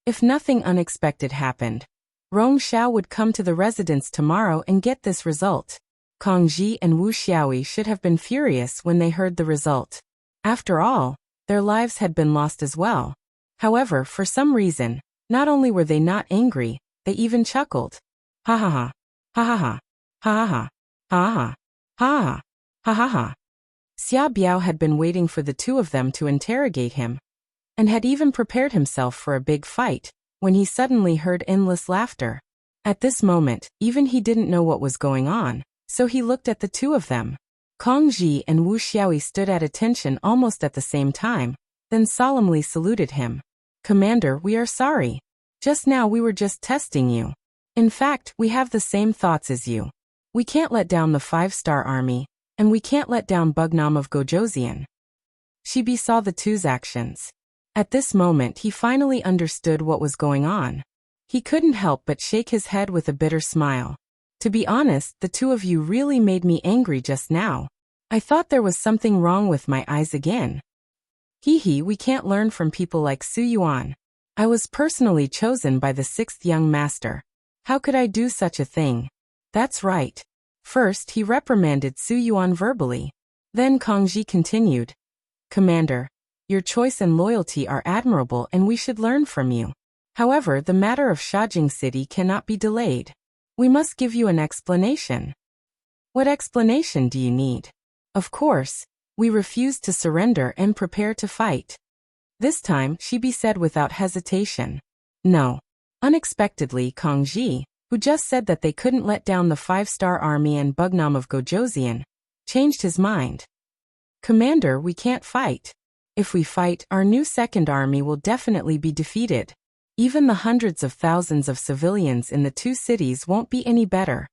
If nothing unexpected happened, Rong Xiao would come to the residence tomorrow and get this result. Kang Ji and Wu Xiaoyi should have been furious when they heard the result. After all, their lives had been lost as well. However, for some reason, not only were they not angry, they even chuckled. Ha ha ha. Ha ha ha. Ha ha ha. Ha ha. Ha ha ha. Xia Biao had been waiting for the two of them to interrogate him, and had even prepared himself for a big fight, when he suddenly heard endless laughter. At this moment, even he didn't know what was going on, so he looked at the two of them. Kang Ji and Wu Xiaoyi stood at attention almost at the same time, then solemnly saluted him. Commander, we are sorry. Just now we were just testing you. In fact, we have the same thoughts as you. We can't let down the 5-star army, and we can't let down Bugnam of Gojoseon. Shibi saw the two's actions. At this moment he finally understood what was going on. He couldn't help but shake his head with a bitter smile. To be honest, the two of you really made me angry just now. I thought there was something wrong with my eyes again. Hee, we can't learn from people like Su Yuan. I was personally chosen by the sixth young master. How could I do such a thing? That's right. First he reprimanded Su Yuan verbally. Then Kang Ji continued. Commander, your choice and loyalty are admirable and we should learn from you. However, the matter of Shajing City cannot be delayed. We must give you an explanation. What explanation do you need? Of course, we refuse to surrender and prepare to fight. This time, Shibi said without hesitation. No. Unexpectedly, Kang Ji, who just said that they couldn't let down the 5-star army and Bugnam of Gojoseon, changed his mind. Commander, we can't fight. If we fight, our new second army will definitely be defeated. Even the hundreds of thousands of civilians in the two cities won't be any better.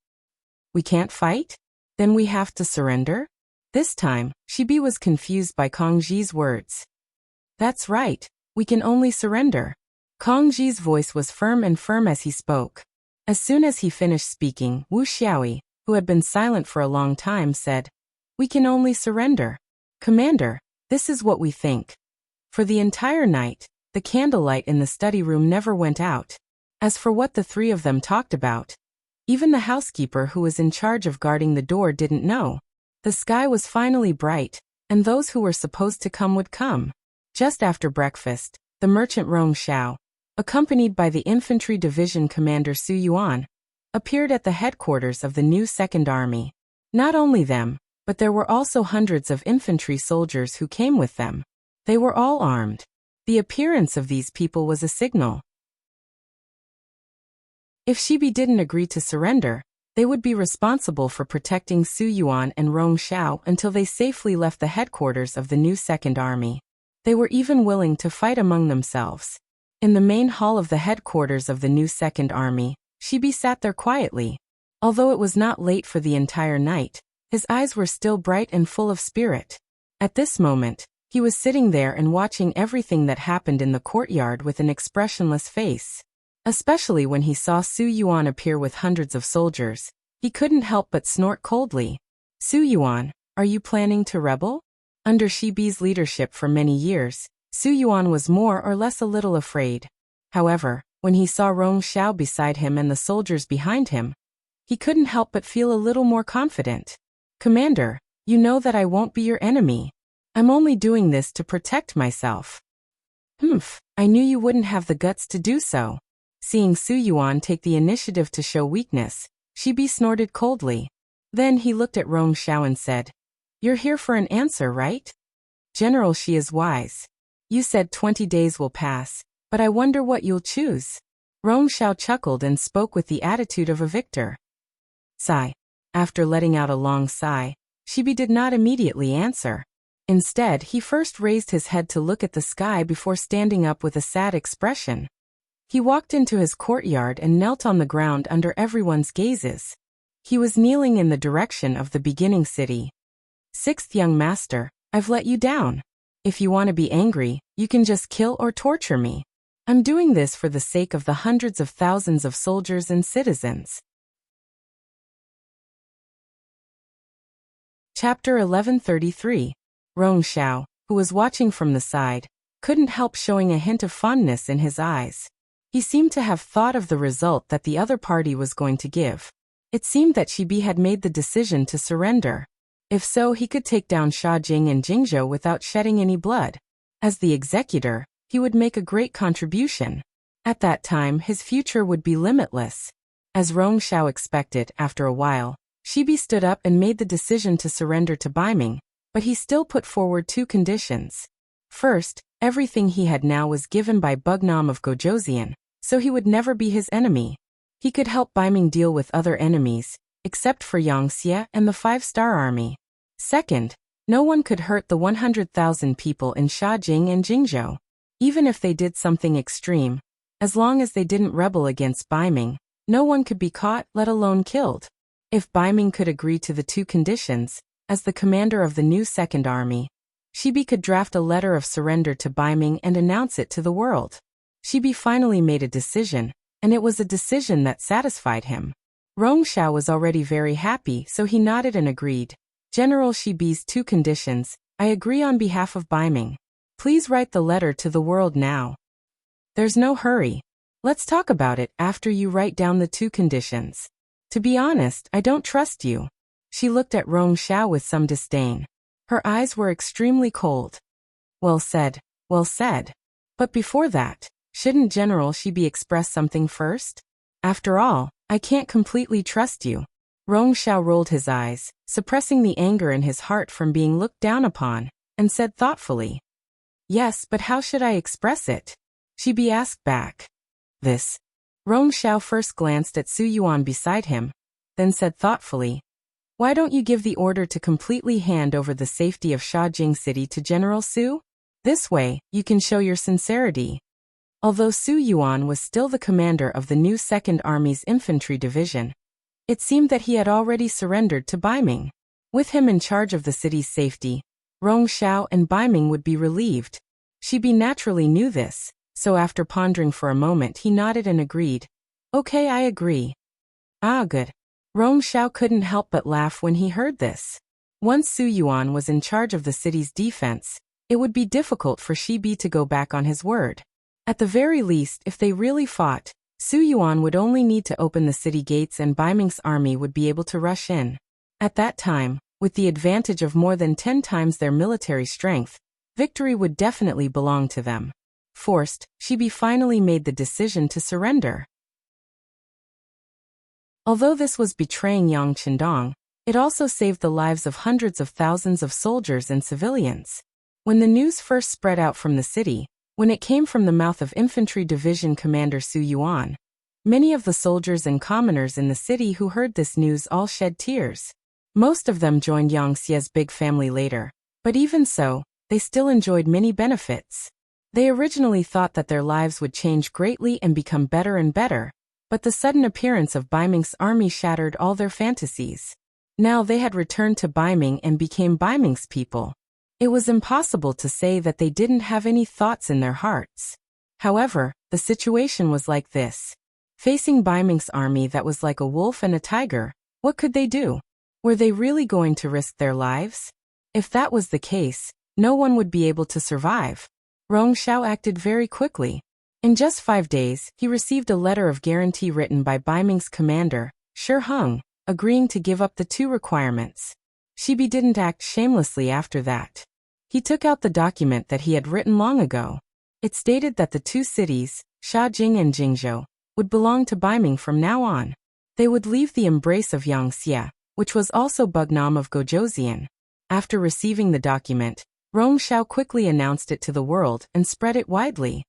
We can't fight? Then we have to surrender? This time, Shibi was confused by Kang Ji's words. That's right, we can only surrender. Kang Ji's voice was firm as he spoke. As soon as he finished speaking, Wu Xiaoyi, who had been silent for a long time, said, We can only surrender. Commander, this is what we think. For the entire night, the candlelight in the study room never went out. As for what the three of them talked about, even the housekeeper who was in charge of guarding the door didn't know. The sky was finally bright, and those who were supposed to come would come. Just after breakfast, the merchant Rong Xiao, accompanied by the infantry division commander Su Yuan, appeared at the headquarters of the new Second Army. Not only them, but there were also hundreds of infantry soldiers who came with them. They were all armed. The appearance of these people was a signal. If Shibi didn't agree to surrender, they would be responsible for protecting Su Yuan and Rong Xiao until they safely left the headquarters of the new Second Army. They were even willing to fight among themselves. In the main hall of the headquarters of the new Second Army, Shibi sat there quietly. Although it was not late for the entire night, his eyes were still bright and full of spirit. At this moment, he was sitting there and watching everything that happened in the courtyard with an expressionless face. Especially when he saw Su Yuan appear with hundreds of soldiers, he couldn't help but snort coldly. Su Yuan, are you planning to rebel? Under Shibi's leadership for many years, Su Yuan was more or less a little afraid. However, when he saw Rong Xiao beside him and the soldiers behind him, he couldn't help but feel a little more confident. Commander, you know that I won't be your enemy. I'm only doing this to protect myself. I knew you wouldn't have the guts to do so. Seeing Su Yuan take the initiative to show weakness, Shibi snorted coldly. Then he looked at Rong Xiao and said, You're here for an answer, right? General, she is wise. You said 20 days will pass, but I wonder what you'll choose. Rong Xiao chuckled and spoke with the attitude of a victor. Sigh. After letting out a long sigh, Shibi did not immediately answer. Instead, he first raised his head to look at the sky before standing up with a sad expression. He walked into his courtyard and knelt on the ground under everyone's gazes. He was kneeling in the direction of the beginning city. Sixth young master, I've let you down. If you want to be angry, you can just kill or torture me. I'm doing this for the sake of the hundreds of thousands of soldiers and citizens. Chapter 1133. Rong Xiao, who was watching from the side, couldn't help showing a hint of fondness in his eyes. He seemed to have thought of the result that the other party was going to give. It seemed that Shibi had made the decision to surrender. If so, he could take down Sha Jing and Jingzhou without shedding any blood. As the executor, he would make a great contribution. At that time, his future would be limitless. As Rong Xiao expected, after a while, Shibi stood up and made the decision to surrender to Baiming, but he still put forward two conditions. First, everything he had now was given by Bugnam of Gojoseon, so he would never be his enemy. He could help Baiming deal with other enemies, except for Yangxia and the 5-star army. Second, no one could hurt the 100,000 people in Shajing and Jingzhou. Even if they did something extreme, as long as they didn't rebel against Baiming, no one could be caught, let alone killed. If Baiming could agree to the two conditions, as the commander of the new Second Army, Shibi could draft a letter of surrender to Baiming and announce it to the world. Shibi finally made a decision, and it was a decision that satisfied him. Rong Xiao was already very happy, so he nodded and agreed. General Shibi's two conditions, I agree on behalf of Baiming. Please write the letter to the world now. There's no hurry. Let's talk about it after you write down the two conditions. To be honest, I don't trust you. She looked at Rong Xiao with some disdain. Her eyes were extremely cold. Well said, well said. But before that, shouldn't General Shibi express something first? After all, I can't completely trust you. Rong Xiao rolled his eyes, suppressing the anger in his heart from being looked down upon, and said thoughtfully, Yes, but how should I express it? Shibi asked back. This. Rong Xiao first glanced at Su Yuan beside him, then said thoughtfully, Why don't you give the order to completely hand over the safety of Shajing City to General Su? This way, you can show your sincerity. Although Su Yuan was still the commander of the new Second Army's infantry division, it seemed that he had already surrendered to Baiming. With him in charge of the city's safety, Rong Xiao and Baiming would be relieved. Shibi naturally knew this, so after pondering for a moment he nodded and agreed. Okay, I agree. Ah, good. Rong Xiao couldn't help but laugh when he heard this. Once Su Yuan was in charge of the city's defense, it would be difficult for Shibi to go back on his word. At the very least, if they really fought, Su Yuan would only need to open the city gates and Baiming's army would be able to rush in. At that time, with the advantage of more than 10 times their military strength, victory would definitely belong to them. Forced, Shibi finally made the decision to surrender. Although this was betraying Yang Qindong, it also saved the lives of hundreds of thousands of soldiers and civilians. When the news first spread out from the city, when it came from the mouth of Infantry Division Commander Su Yuan, many of the soldiers and commoners in the city who heard this news all shed tears. Most of them joined Yang Xie's big family later, but even so, they still enjoyed many benefits. They originally thought that their lives would change greatly and become better and better, but the sudden appearance of Baiming's army shattered all their fantasies. Now they had returned to Baiming and became Baiming's people. It was impossible to say that they didn't have any thoughts in their hearts. However, the situation was like this. Facing Baiming's army that was like a wolf and a tiger, what could they do? Were they really going to risk their lives? If that was the case, no one would be able to survive. Rong Xiao acted very quickly. In just 5 days, he received a letter of guarantee written by Baiming's commander, Shi Heng, agreeing to give up the two requirements. Shibi didn't act shamelessly after that. He took out the document that he had written long ago. It stated that the two cities, Shajing and Jingzhou, would belong to Baiming from now on. They would leave the embrace of Yangxia, which was also Bugnam of Gojoseon. After receiving the document, Rong Xiao quickly announced it to the world and spread it widely.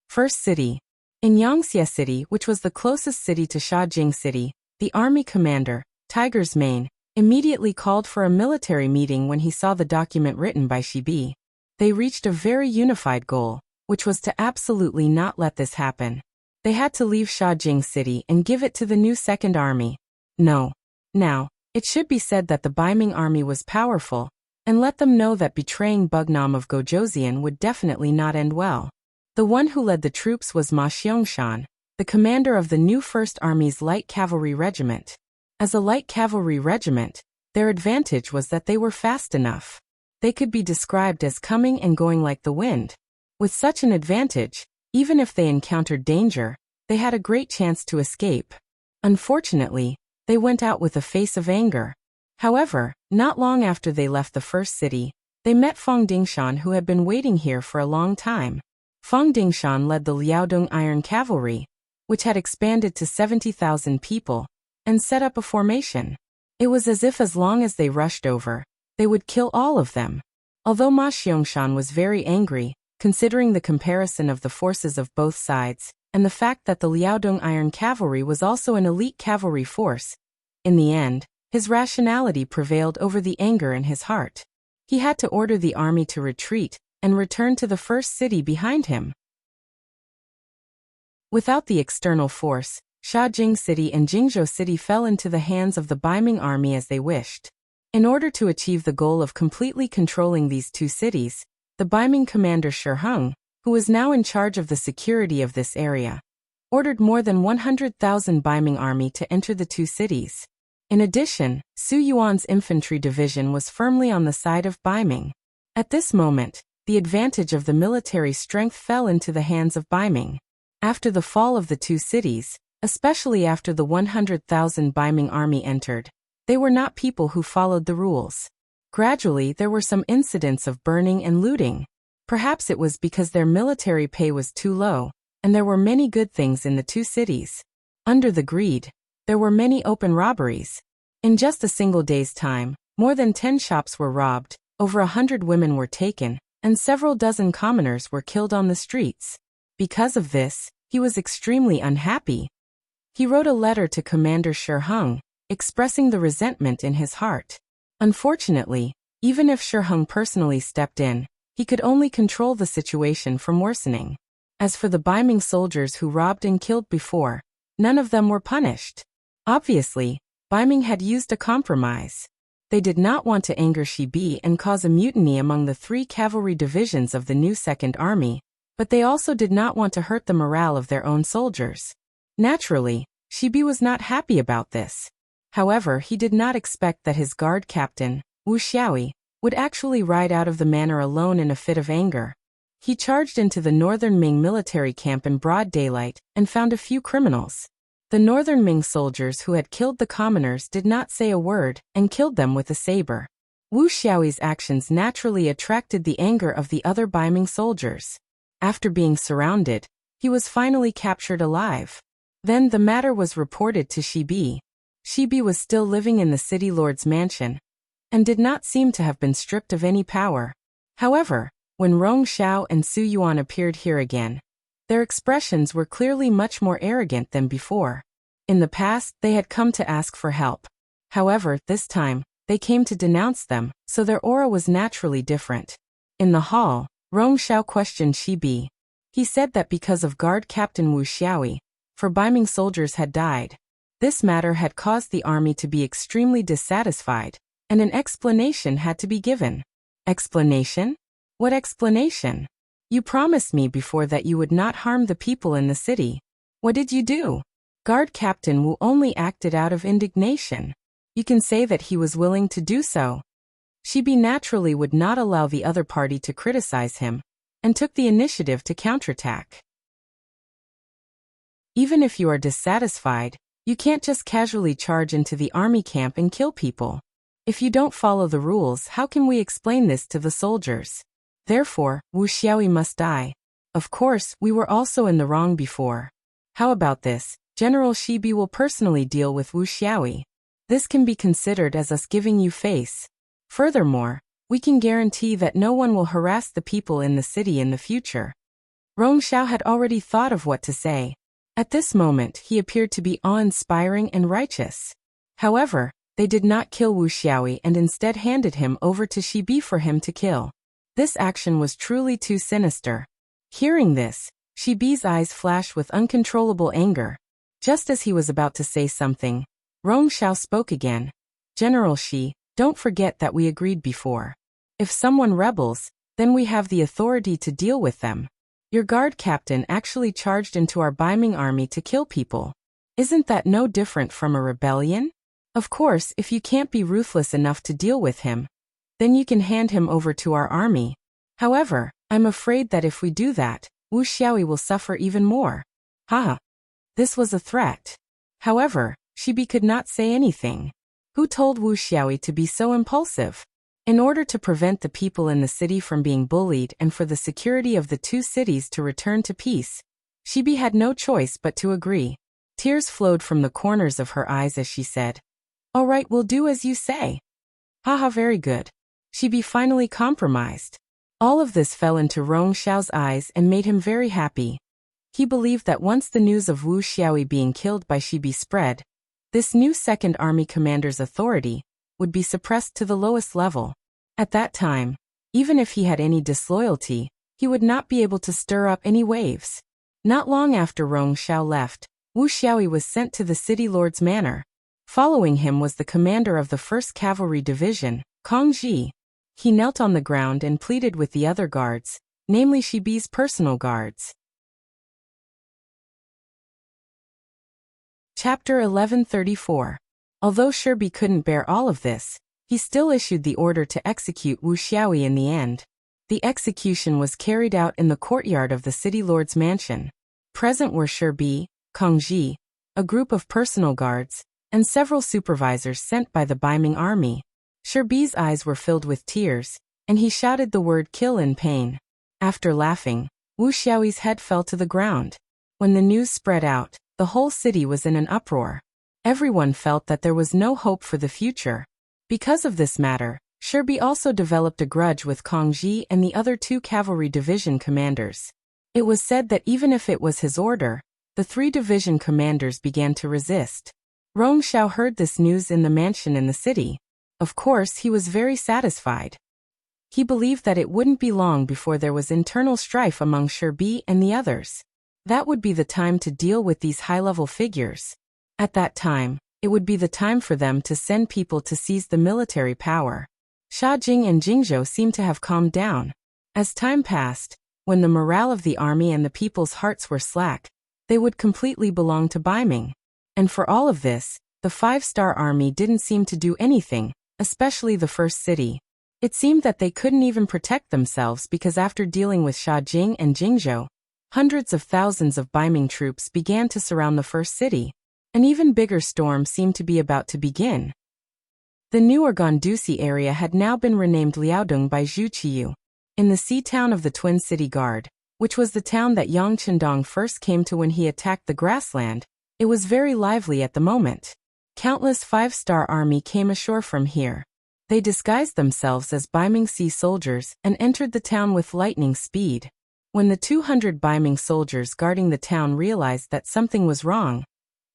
First city. In Yangxia City, which was the closest city to Shajing City, the army commander, Tiger's Mane, immediately called for a military meeting when he saw the document written by Shibi. They reached a very unified goal, which was to absolutely not let this happen. They had to leave Shajing City and give it to the new Second Army. No. Now, it should be said that the Baiming army was powerful, and let them know that betraying Bugnam of Gojoseon would definitely not end well. The one who led the troops was Ma Xiangshan, the commander of the new First Army's light cavalry regiment. As a light cavalry regiment, their advantage was that they were fast enough. They could be described as coming and going like the wind. With such an advantage, even if they encountered danger, they had a great chance to escape. Unfortunately, they went out with a face of anger. However, not long after they left the first city, they met Fong Dingshan, who had been waiting here for a long time. Fong Dingshan led the Liaodong Iron Cavalry, which had expanded to 70,000 people, and set up a formation. It was as if as long as they rushed over, they would kill all of them. Although Ma Xiangshan was very angry, considering the comparison of the forces of both sides, and the fact that the Liaodong Iron Cavalry was also an elite cavalry force, in the end, his rationality prevailed over the anger in his heart. He had to order the army to retreat and return to the first city behind him. Without the external force, Shajing City and Jingzhou City fell into the hands of the Baiming army as they wished. In order to achieve the goal of completely controlling these two cities, the Baiming commander Shi Heng, who was now in charge of the security of this area, ordered more than 100,000 Baiming army to enter the two cities. In addition, Su Yuan's infantry division was firmly on the side of Baiming. At this moment, the advantage of the military strength fell into the hands of Baiming. After the fall of the two cities, especially after the 100,000 Baiming army entered, they were not people who followed the rules. Gradually there were some incidents of burning and looting. Perhaps it was because their military pay was too low, and there were many good things in the two cities. Under the greed, there were many open robberies. In just a single day's time, more than 10 shops were robbed, over 100 women were taken, and several dozen commoners were killed on the streets. Because of this, he was extremely unhappy. He wrote a letter to Commander Shi Heng, expressing the resentment in his heart. Unfortunately, even if Shi Heng personally stepped in, he could only control the situation from worsening. As for the Baiming soldiers who robbed and killed before, none of them were punished. Obviously, Baiming had used a compromise. They did not want to anger Shibi and cause a mutiny among the 3 cavalry divisions of the new Second Army, but they also did not want to hurt the morale of their own soldiers. Naturally, Shibi was not happy about this. However, he did not expect that his guard captain, Wu Xiaoi, would actually ride out of the manor alone in a fit of anger. He charged into the Northern Ming military camp in broad daylight and found a few criminals. The Northern Ming soldiers who had killed the commoners did not say a word and killed them with a saber. Wu Xiaoi's actions naturally attracted the anger of the other Baiming soldiers. After being surrounded, he was finally captured alive. Then the matter was reported to Shibi. Shibi was still living in the city lord's mansion, and did not seem to have been stripped of any power. However, when Rong Xiao and Su Yuan appeared here again, their expressions were clearly much more arrogant than before. In the past, they had come to ask for help. However, this time, they came to denounce them, so their aura was naturally different. In the hall, Rong Xiao questioned Shibi. He said that because of guard captain Wu Xiaoi, 4 Baiming soldiers had died. This matter had caused the army to be extremely dissatisfied, and an explanation had to be given. Explanation? What explanation? You promised me before that you would not harm the people in the city. What did you do? Guard Captain Wu only acted out of indignation. You can say that he was willing to do so. Shibi naturally would not allow the other party to criticize him, and took the initiative to counterattack. Even if you are dissatisfied, you can't just casually charge into the army camp and kill people. If you don't follow the rules, how can we explain this to the soldiers? Therefore, Wu Xiaoi must die. Of course, we were also in the wrong before. How about this? General Shibi will personally deal with Wu Xiaoi. This can be considered as us giving you face. Furthermore, we can guarantee that no one will harass the people in the city in the future. Rong Xiao had already thought of what to say. At this moment, he appeared to be awe-inspiring and righteous. However, They did not kill Wu Xiaoyi and instead handed him over to Shibi for him to kill. This action was truly too sinister. Hearing this, Shibi's eyes flashed with uncontrollable anger. Just as he was about to say something, Rong Xiao spoke again. General Shi, don't forget that we agreed before. If someone rebels, then we have the authority to deal with them. Your guard captain actually charged into our Baiming army to kill people. Isn't that no different from a rebellion? Of course, if you can't be ruthless enough to deal with him, then you can hand him over to our army. However, I'm afraid that if we do that, Wu Xiaoyi will suffer even more. Haha. This was a threat. However, Shibi could not say anything. Who told Wu Xiaoyi to be so impulsive? In order to prevent the people in the city from being bullied and for the security of the two cities to return to peace, Shibi had no choice but to agree. Tears flowed from the corners of her eyes as she said, "All right, we'll do as you say." Haha, very good. Shibi finally compromised. All of this fell into Rong Xiao's eyes and made him very happy. He believed that once the news of Wu Xiaoyi being killed by Shibi spread, this new Second Army commander's authority would be suppressed to the lowest level. At that time, even if he had any disloyalty, he would not be able to stir up any waves. Not long after Rong Xiao left, Wu Xiaoyi was sent to the city lord's manor. Following him was the commander of the 1st Cavalry Division, Kong Ji. He knelt on the ground and pleaded with the other guards, namely Shibi's personal guards. Chapter 1134. Although Shibi couldn't bear all of this, he still issued the order to execute Wu Xiaoyi in the end. The execution was carried out in the courtyard of the city lord's mansion. Present were Shibi, Kong Ji, a group of personal guards, and several supervisors sent by the Baiming army. Shibi's eyes were filled with tears, and he shouted the word kill in pain. After laughing, Wu Xiaoyi's head fell to the ground. When the news spread out, the whole city was in an uproar. Everyone felt that there was no hope for the future. Because of this matter, Shibi also developed a grudge with Kong Ji and the other 2 cavalry division commanders. It was said that even if it was his order, the 3 division commanders began to resist. Rong Xiao heard this news in the mansion in the city. Of course, he was very satisfied. He believed that it wouldn't be long before there was internal strife among Shibi and the others. That would be the time to deal with these high-level figures. At that time, it would be the time for them to send people to seize the military power. Sha Jing and Jingzhou seemed to have calmed down. As time passed, when the morale of the army and the people's hearts were slack, they would completely belong to Baiming. And for all of this, the 5-star army didn't seem to do anything, especially the first city. It seemed that they couldn't even protect themselves because after dealing with Sha Jing and Jingzhou, hundreds of thousands of Baiming troops began to surround the first city. An even bigger storm seemed to be about to begin. The new Organdusi area had now been renamed Liaodong by Zhu Qiyu. In the sea town of the Twin City Guard, which was the town that Yang Chendong first came to when he attacked the grassland, it was very lively at the moment. Countless 5-star army came ashore from here. They disguised themselves as Baiming Sea soldiers and entered the town with lightning speed. When the 200 Baiming soldiers guarding the town realized that something was wrong,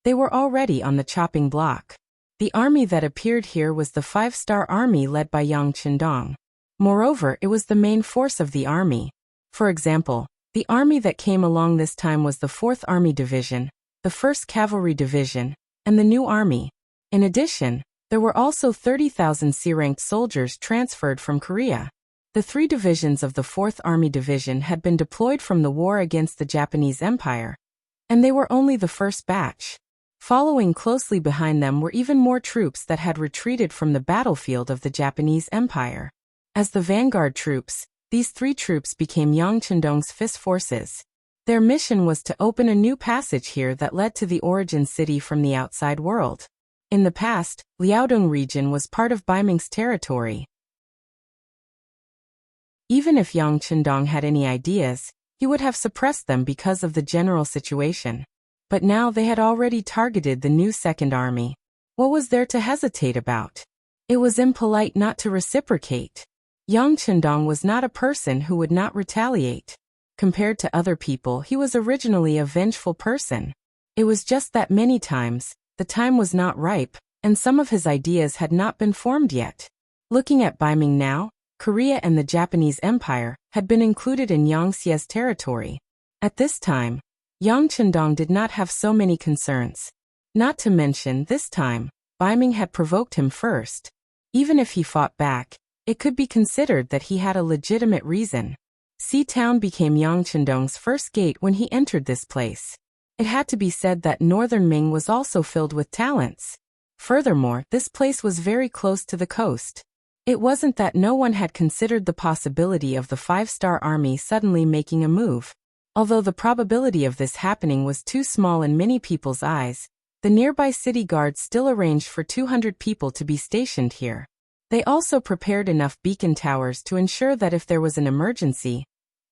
they were already on the chopping block. The army that appeared here was the 5-star army led by Yang Chendong. Moreover, it was the main force of the army. For example, the army that came along this time was the 4th Army Division, the 1st Cavalry Division, and the new army. In addition, there were also 30,000 C-ranked soldiers transferred from Korea. The 3 divisions of the 4th Army Division had been deployed from the war against the Japanese Empire, and they were only the first batch. Following closely behind them were even more troops that had retreated from the battlefield of the Japanese Empire. As the vanguard troops, these 3 troops became Yang Chendong's fifth forces. Their mission was to open a new passage here that led to the origin city from the outside world. In the past, Liaodong region was part of Baiming's territory. Even if Yang Chendong had any ideas, he would have suppressed them because of the general situation. But now they had already targeted the new Second Army. What was there to hesitate about? It was impolite not to reciprocate. Yang Chendong was not a person who would not retaliate. Compared to other people, he was originally a vengeful person. It was just that many times, the time was not ripe, and some of his ideas had not been formed yet. Looking at Baiming now, Korea and the Japanese Empire had been included in Yang Xie's territory. At this time, Yang Chendong did not have so many concerns. Not to mention, this time, Baiming had provoked him first. Even if he fought back, it could be considered that he had a legitimate reason. Sea-Town became Yang Chendong's first gate when he entered this place. It had to be said that Northern Ming was also filled with talents. Furthermore, this place was very close to the coast. It wasn't that no one had considered the possibility of the five-star army suddenly making a move. Although the probability of this happening was too small in many people's eyes, the nearby city guards still arranged for 200 people to be stationed here. They also prepared enough beacon towers to ensure that if there was an emergency,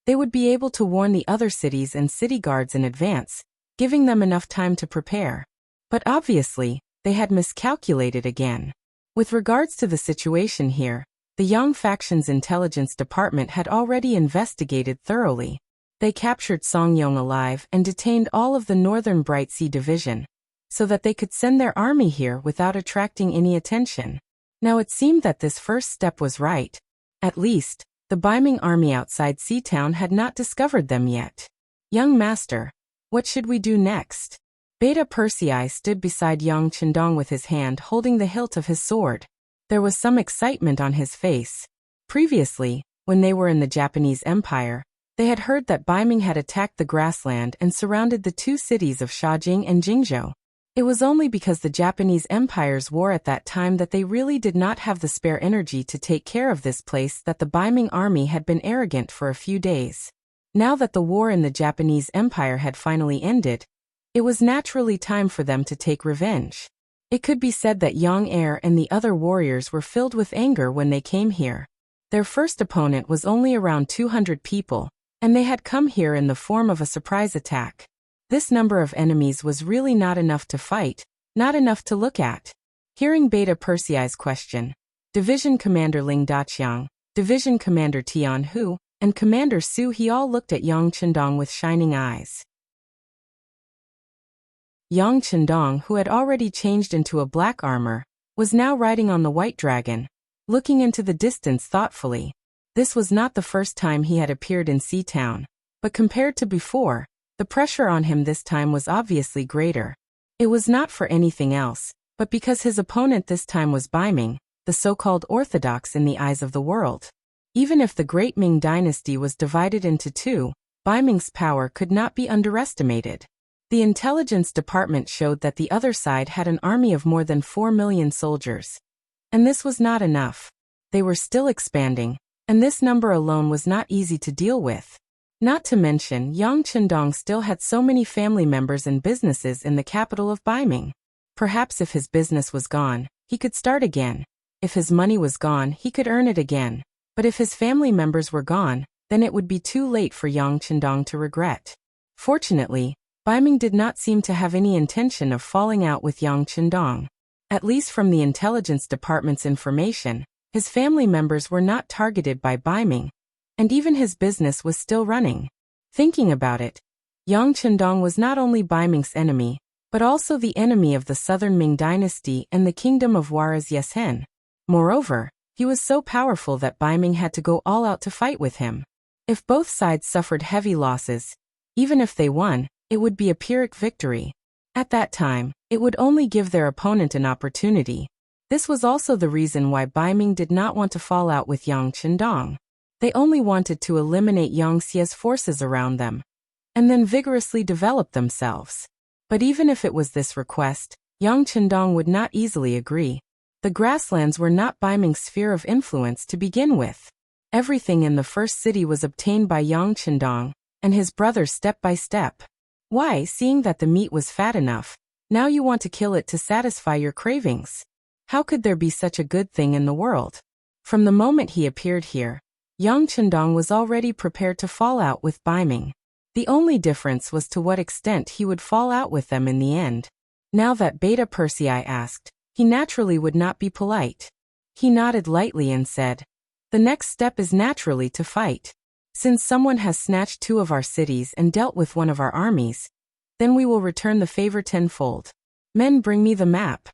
they would be able to warn the other cities and city guards in advance, giving them enough time to prepare. But obviously, they had miscalculated again. With regards to the situation here, the Yang faction's intelligence department had already investigated thoroughly. They captured Song Yong alive and detained all of the Northern Bright Sea Division, so that they could send their army here without attracting any attention. Now it seemed that this first step was right. At least, the Baiming army outside Sea-Town had not discovered them yet. Young master, what should we do next? Beta Persei stood beside Yang Chendong with his hand holding the hilt of his sword. There was some excitement on his face. Previously, when they were in the Japanese Empire, they had heard that Baiming had attacked the grassland and surrounded the two cities of Shaojing and Jingzhou. It was only because the Japanese Empire's war at that time that they really did not have the spare energy to take care of this place that the Baiming army had been arrogant for a few days. Now that the war in the Japanese Empire had finally ended, it was naturally time for them to take revenge. It could be said that Yang Er and the other warriors were filled with anger when they came here. Their first opponent was only around 200 people, and they had come here in the form of a surprise attack. This number of enemies was really not enough to fight, not enough to look at. Hearing Beta Persei's question, Division Commander Ling Daqiang, Division Commander Tian Hu, and Commander Su He all looked at Yang Chendong with shining eyes. Yang Chendong, who had already changed into a black armor, was now riding on the white dragon, looking into the distance thoughtfully. This was not the first time he had appeared in Sea-Town, but compared to before, the pressure on him this time was obviously greater. It was not for anything else, but because his opponent this time was Baiming, the so-called orthodox in the eyes of the world. Even if the Great Ming Dynasty was divided into two, Baiming's power could not be underestimated. The intelligence department showed that the other side had an army of more than 4 million soldiers. And this was not enough. They were still expanding, and this number alone was not easy to deal with. Not to mention, Yang Chendong still had so many family members and businesses in the capital of Baiming. Perhaps if his business was gone, he could start again. If his money was gone, he could earn it again. But if his family members were gone, then it would be too late for Yang Chendong to regret. Fortunately, Baiming did not seem to have any intention of falling out with Yang Chendong. At least from the intelligence department's information, his family members were not targeted by Baiming, and even his business was still running. Thinking about it, Yang Chendong was not only Baiming's enemy, but also the enemy of the Southern Ming Dynasty and the Kingdom of Huaraz Yesen. Moreover, he was so powerful that Baiming had to go all out to fight with him. If both sides suffered heavy losses, even if they won, it would be a Pyrrhic victory. At that time, it would only give their opponent an opportunity. This was also the reason why Baiming did not want to fall out with Yang Chendong. They only wanted to eliminate Yang Xie's forces around them, and then vigorously develop themselves. But even if it was this request, Yang Chendong would not easily agree. The grasslands were not Baiming's sphere of influence to begin with. Everything in the first city was obtained by Yang Chendong and his brothers step by step. Why, seeing that the meat was fat enough, now you want to kill it to satisfy your cravings? How could there be such a good thing in the world? From the moment he appeared here, Yang Chendong was already prepared to fall out with Baiming. The only difference was to what extent he would fall out with them in the end. Now that Beta Persei asked, he naturally would not be polite. He nodded lightly and said, "The next step is naturally to fight. Since someone has snatched 2 of our cities and dealt with 1 of our armies, then we will return the favor tenfold. Men, bring me the map."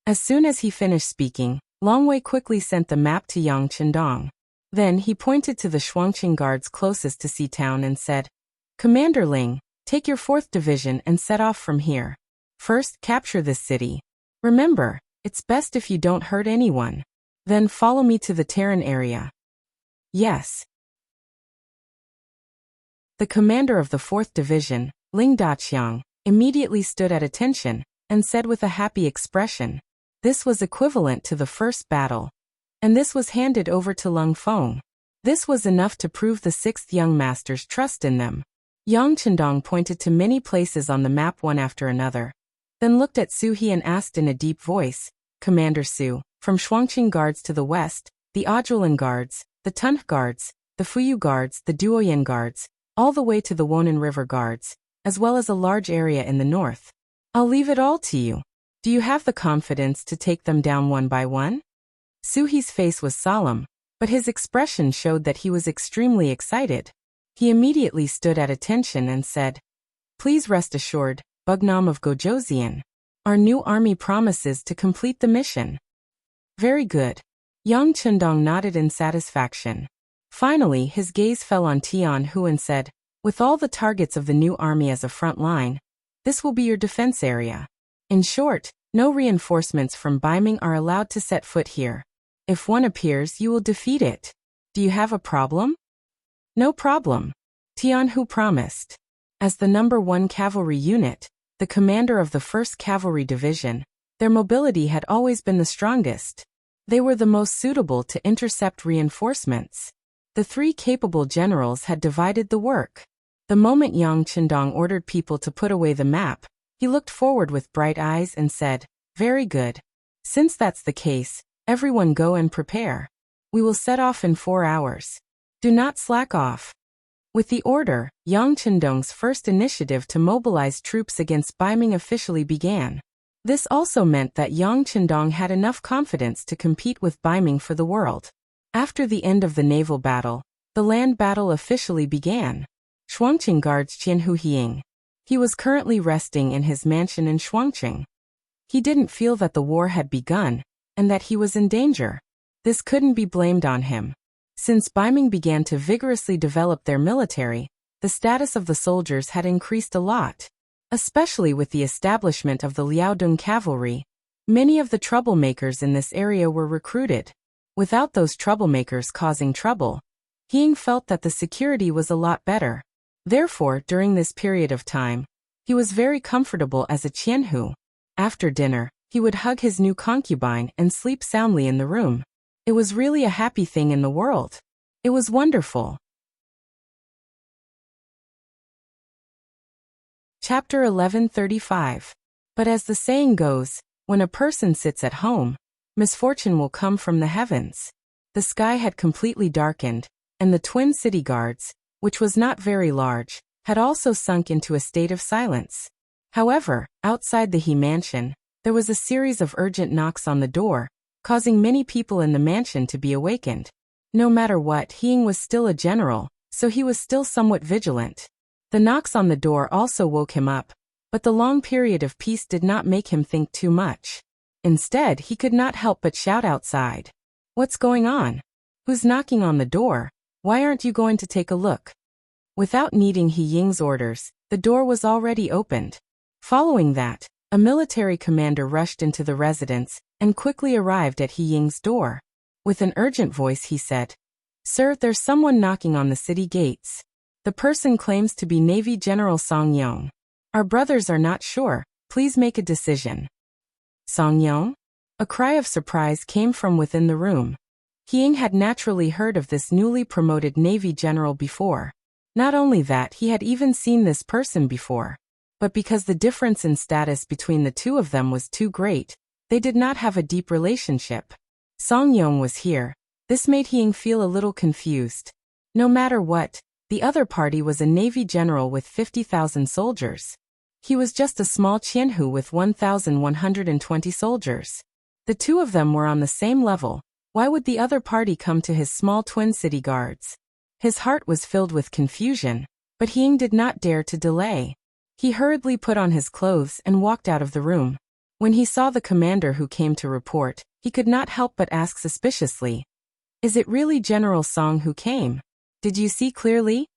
As soon as he finished speaking, Longwei quickly sent the map to Yang Chendong. Then he pointed to the Shuangqing guards closest to Sea Town and said, "Commander Ling, take your 4th Division and set off from here. First, capture this city. Remember, it's best if you don't hurt anyone. Then follow me to the Terran area." "Yes." The commander of the 4th Division, Ling Daqiang, immediately stood at attention and said with a happy expression, "This was equivalent to the first battle. And this was handed over to Lung Feng. This was enough to prove the 6th young master's trust in them." Yang Chendong pointed to many places on the map one after another, then looked at Su He and asked in a deep voice, "Commander Su, from Shuangqing guards to the west, the Ajulan guards, the Tunh guards, the Fuyu guards, the Duoyan guards, all the way to the Wonan River guards, as well as a large area in the north. I'll leave it all to you. Do you have the confidence to take them down one by one?" Su He's face was solemn, but his expression showed that he was extremely excited. He immediately stood at attention and said, "Please rest assured, Bugnam of Gojoseon. Our new army promises to complete the mission." "Very good." Yang Chendong nodded in satisfaction. Finally, his gaze fell on Tian Hu and said, "With all the targets of the new army as a front line, this will be your defense area. In short, no reinforcements from Beiming are allowed to set foot here. If one appears, you will defeat it. Do you have a problem?" "No problem," Tian Hu promised. As the number 1 cavalry unit, the commander of the 1st Cavalry Division, their mobility had always been the strongest. They were the most suitable to intercept reinforcements. The 3 capable generals had divided the work. The moment Yang Chendong ordered people to put away the map, he looked forward with bright eyes and said, "Very good. Since that's the case, everyone go and prepare. We will set off in 4 hours. Do not slack off." With the order, Yang Chendong's first initiative to mobilize troops against Beiming officially began. This also meant that Yang Chendong had enough confidence to compete with Beiming for the world. After the end of the naval battle, the land battle officially began. Shuangqing guards Qianhu Hiying. He was currently resting in his mansion in Shuangqing. He didn't feel that the war had begun, and that he was in danger. This couldn't be blamed on him. Since Beiming began to vigorously develop their military, the status of the soldiers had increased a lot. Especially with the establishment of the Liaodong cavalry, many of the troublemakers in this area were recruited. Without those troublemakers causing trouble, Hiying felt that the security was a lot better. Therefore, during this period of time, he was very comfortable as a Qianhu. After dinner, he would hug his new concubine and sleep soundly in the room. It was really a happy thing in the world. It was wonderful. Chapter 1135. But as the saying goes, when a person sits at home, misfortune will come from the heavens. The sky had completely darkened, and the twin city guards, which was not very large, had also sunk into a state of silence. However, outside the He mansion, there was a series of urgent knocks on the door, causing many people in the mansion to be awakened. No matter what, Hiying was still a general, so he was still somewhat vigilant. The knocks on the door also woke him up, but the long period of peace did not make him think too much. Instead, he could not help but shout outside, "What's going on? Who's knocking on the door? Why aren't you going to take a look?" Without needing He Ying's orders, the door was already opened. Following that, a military commander rushed into the residence and quickly arrived at He Ying's door. With an urgent voice he said, "Sir, there's someone knocking on the city gates. The person claims to be Navy General Song Yong. Our brothers are not sure. Please make a decision." "Song Yong?" A cry of surprise came from within the room. Hiying had naturally heard of this newly promoted Navy general before. Not only that, he had even seen this person before. But because the difference in status between the two of them was too great, they did not have a deep relationship. Song Yong was here. This made Hiying feel a little confused. No matter what, the other party was a Navy general with 50,000 soldiers. He was just a small Qianhu with 1,120 soldiers. The two of them were on the same level. Why would the other party come to his small twin city guards? His heart was filled with confusion, but Hiying did not dare to delay. He hurriedly put on his clothes and walked out of the room. When he saw the commander who came to report, he could not help but ask suspiciously, "Is it really General Song who came? Did you see clearly?"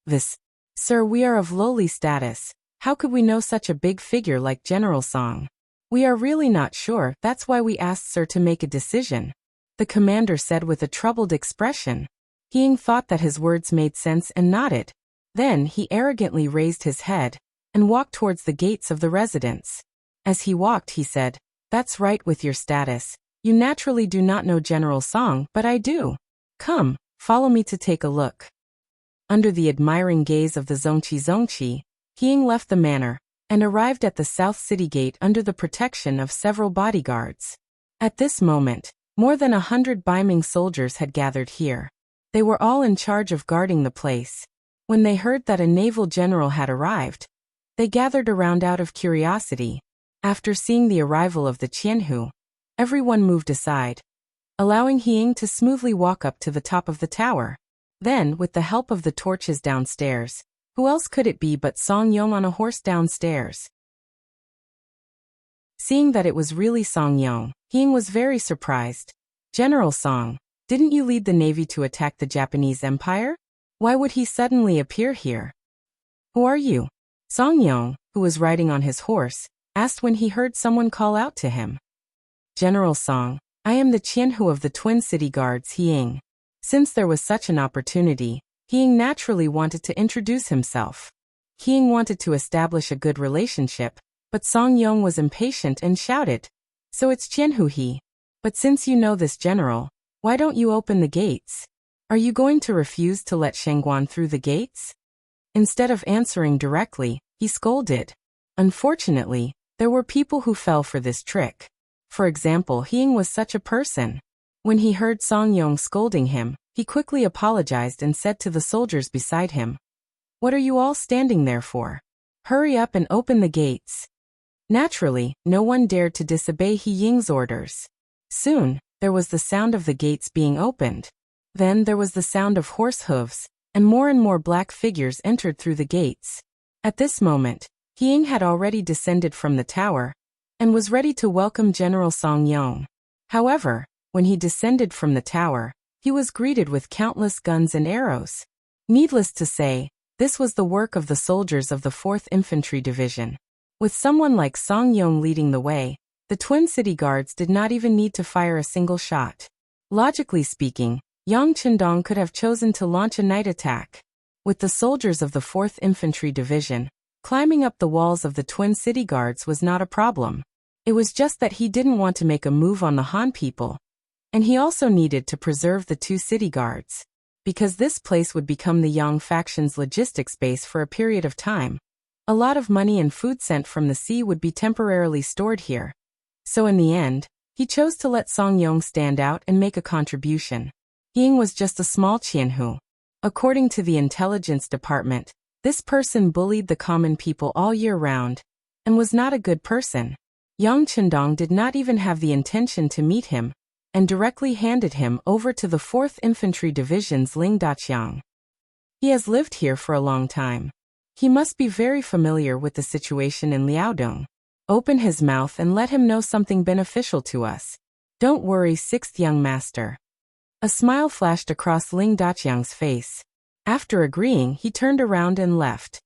"This, sir, we are of lowly status. How could we know such a big figure like General Song? We are really not sure, that's why we asked sir to make a decision," the commander said with a troubled expression. Ying thought that his words made sense and nodded. Then he arrogantly raised his head and walked towards the gates of the residence. As he walked, he said, "That's right with your status. You naturally do not know General Song, but I do. Come, follow me to take a look." Under the admiring gaze of the Zongchi, Ying left the manor and arrived at the South City Gate under the protection of several bodyguards. At this moment, more than 100 Baiming soldiers had gathered here. They were all in charge of guarding the place. When they heard that a naval general had arrived, they gathered around out of curiosity. After seeing the arrival of the Qianhu, everyone moved aside, allowing Ying to smoothly walk up to the top of the tower. Then, with the help of the torches downstairs, who else could it be but Song Yong on a horse downstairs? Seeing that it was really Song Yong, Ying was very surprised. "General Song, didn't you lead the navy to attack the Japanese Empire? Why would he suddenly appear here?" "Who are you?" Song Yong, who was riding on his horse, asked when he heard someone call out to him. "General Song, I am the Qianhu of the Twin City Guards, Ying." Since there was such an opportunity, Ying naturally wanted to introduce himself. Ying wanted to establish a good relationship, but Song Yong was impatient and shouted, "So it's Qianhu he. But since you know this general, why don't you open the gates? Are you going to refuse to let Shengguan through the gates?" Instead of answering directly, he scolded. Unfortunately, there were people who fell for this trick. For example, Ying was such a person. When he heard Song Yong scolding him, he quickly apologized and said to the soldiers beside him, "What are you all standing there for? Hurry up and open the gates." Naturally, no one dared to disobey Ying's orders. Soon, there was the sound of the gates being opened. Then there was the sound of horse hooves, and more black figures entered through the gates. At this moment, Ying had already descended from the tower and was ready to welcome General Song Yong. However, when he descended from the tower, he was greeted with countless guns and arrows. Needless to say, this was the work of the soldiers of the 4th Infantry Division. With someone like Song Yong leading the way, the Twin City Guards did not even need to fire a single shot. Logically speaking, Yang Chendong could have chosen to launch a night attack. With the soldiers of the 4th Infantry Division, climbing up the walls of the Twin City Guards was not a problem. It was just that he didn't want to make a move on the Han people. And he also needed to preserve the 2 city guards. Because this place would become the Yang faction's logistics base for a period of time. A lot of money and food sent from the sea would be temporarily stored here. So in the end, he chose to let Song Yong stand out and make a contribution. Ying was just a small Qianhu. According to the intelligence department, this person bullied the common people all year round, and was not a good person. Yang Chendong did not even have the intention to meet him, and directly handed him over to the 4th Infantry Division's Ling Daqiang. He has lived here for a long time. He must be very familiar with the situation in Liaodong. Open his mouth and let him know something beneficial to us. Don't worry, 6th young master. A smile flashed across Ling Daqiang's face. After agreeing, he turned around and left.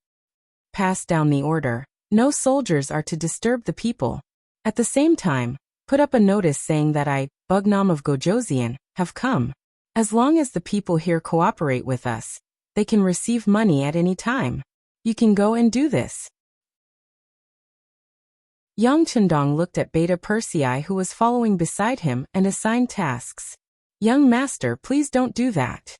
Pass down the order. No soldiers are to disturb the people. At the same time, put up a notice saying that I, Bugnam of Gojoseon, have come. As long as the people here cooperate with us, they can receive money at any time. You can go and do this. Yang Chendong looked at Beta Persei who was following beside him and assigned tasks. Young master, please don't do that.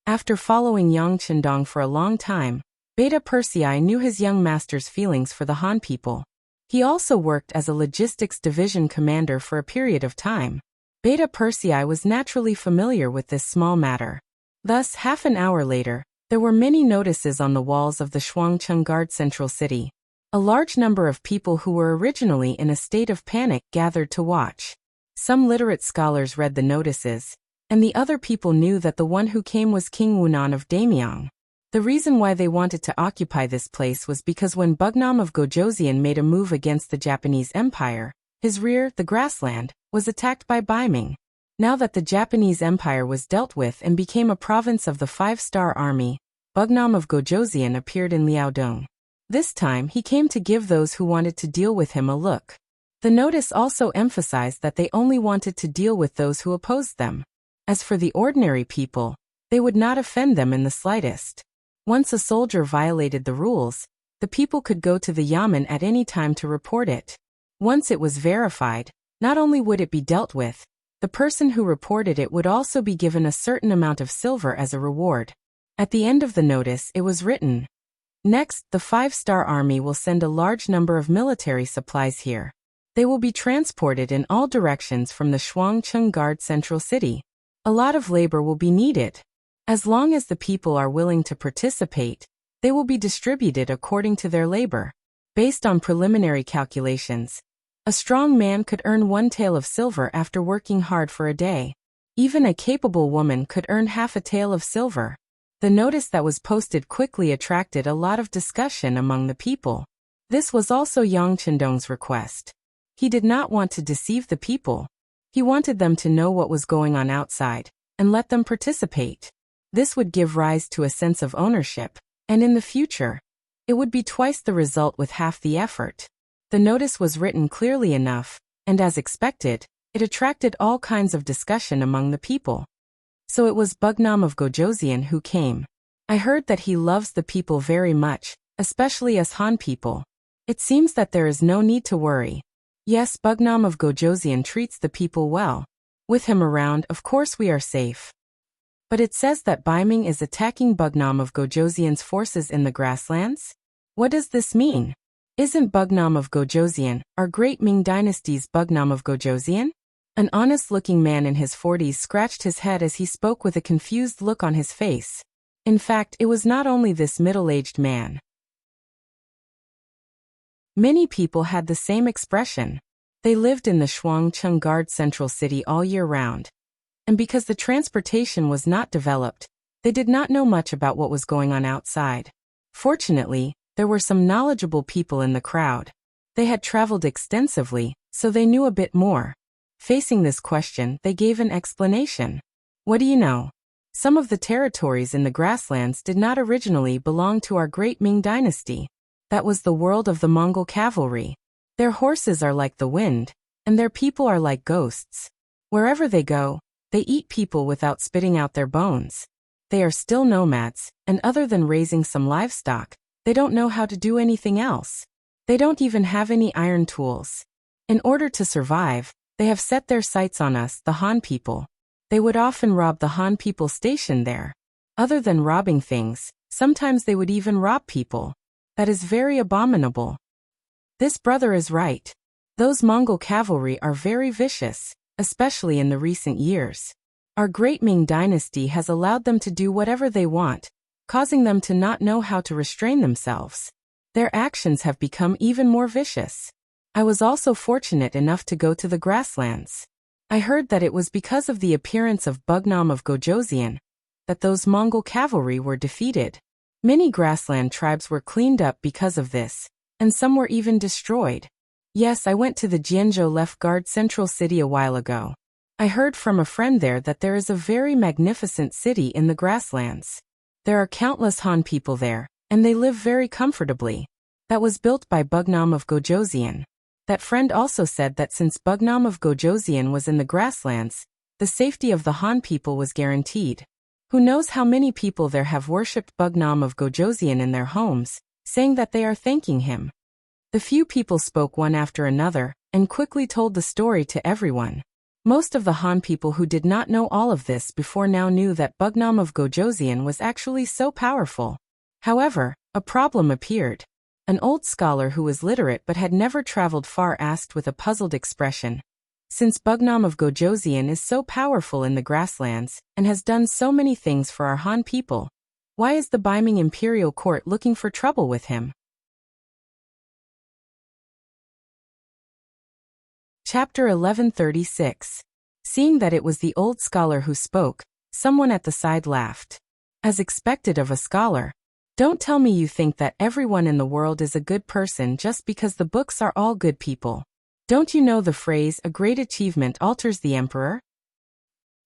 After following Yang Chendong for a long time, Beta Persei knew his young master's feelings for the Han people. He also worked as a logistics division commander for a period of time. Beta Persei was naturally familiar with this small matter. Thus, half an hour later, there were many notices on the walls of the Shuangcheng Guard Central City. A large number of people who were originally in a state of panic gathered to watch. Some literate scholars read the notices, and the other people knew that the one who came was King Wunan of Damyang. The reason why they wanted to occupy this place was because when Bugnam of Gojosian made a move against the Japanese Empire, his rear, the grassland, was attacked by Baiming. Now that the Japanese Empire was dealt with and became a province of the Five-Star Army, Bugnam of Gojosian appeared in Liaodong. This time he came to give those who wanted to deal with him a look. The notice also emphasized that they only wanted to deal with those who opposed them. As for the ordinary people, they would not offend them in the slightest. Once a soldier violated the rules, the people could go to the yamen at any time to report it. Once it was verified, not only would it be dealt with, the person who reported it would also be given a certain amount of silver as a reward. At the end of the notice it was written, "Next, the Five-Star Army will send a large number of military supplies here. They will be transported in all directions from the Shuangcheng Guard Central City. A lot of labor will be needed. As long as the people are willing to participate, they will be distributed according to their labor. Based on preliminary calculations, a strong man could earn 1 tael of silver after working hard for a day. Even a capable woman could earn half a tael of silver." The notice that was posted quickly attracted a lot of discussion among the people. This was also Yang Chendong's request. He did not want to deceive the people. He wanted them to know what was going on outside, and let them participate. This would give rise to a sense of ownership, and in the future, it would be twice the result with half the effort. The notice was written clearly enough, and as expected, it attracted all kinds of discussion among the people. So it was Bugnam of Gojosian who came. I heard that he loves the people very much, especially us Han people. It seems that there is no need to worry. Yes, Bugnam of Gojosian treats the people well. With him around, of course we are safe. But it says that Baiming is attacking Bugnam of Gojosian's forces in the grasslands? What does this mean? Isn't Bugnam of Gojosian, our great Ming dynasty's Bugnam of Gojosian? An honest-looking man in his 40s scratched his head as he spoke with a confused look on his face. In fact, it was not only this middle-aged man. Many people had the same expression. They lived in the Shuangcheng Guard Central City all year round. And because the transportation was not developed, they did not know much about what was going on outside. Fortunately, there were some knowledgeable people in the crowd. They had traveled extensively, so they knew a bit more. Facing this question, they gave an explanation. What do you know? Some of the territories in the grasslands did not originally belong to our great Ming dynasty. That was the world of the Mongol cavalry. Their horses are like the wind, and their people are like ghosts. Wherever they go, they eat people without spitting out their bones. They are still nomads, and other than raising some livestock, they don't know how to do anything else. They don't even have any iron tools. In order to survive, they have set their sights on us, the Han people. They would often rob the Han people stationed there. Other than robbing things, sometimes they would even rob people. That is very abominable. This brother is right. Those Mongol cavalry are very vicious, especially in the recent years. Our great Ming dynasty has allowed them to do whatever they want, causing them to not know how to restrain themselves. Their actions have become even more vicious. I was also fortunate enough to go to the grasslands. I heard that it was because of the appearance of Bugnam of Gojosian that those Mongol cavalry were defeated. Many grassland tribes were cleaned up because of this, and some were even destroyed. Yes, I went to the Jianzhou Left Guard Central City a while ago. I heard from a friend there that there is a very magnificent city in the grasslands. There are countless Han people there, and they live very comfortably. That was built by Bugnam of Gojosian. That friend also said that since Bugnam of Gojosian was in the grasslands, the safety of the Han people was guaranteed. Who knows how many people there have worshipped Bugnam of Gojosian in their homes, saying that they are thanking him. The few people spoke one after another, and quickly told the story to everyone. Most of the Han people who did not know all of this before now knew that Bugnam of Gojosian was actually so powerful. However, a problem appeared. An old scholar who was literate but had never traveled far asked with a puzzled expression, "Since Bugnam of Gojosian is so powerful in the grasslands, and has done so many things for our Han people, why is the Baiming imperial court looking for trouble with him?" Chapter 1136. Seeing that it was the old scholar who spoke, someone at the side laughed. as expected of a scholar. Don't tell me you think that everyone in the world is a good person just because the books are all good people. Don't you know the phrase, a great achievement alters the emperor?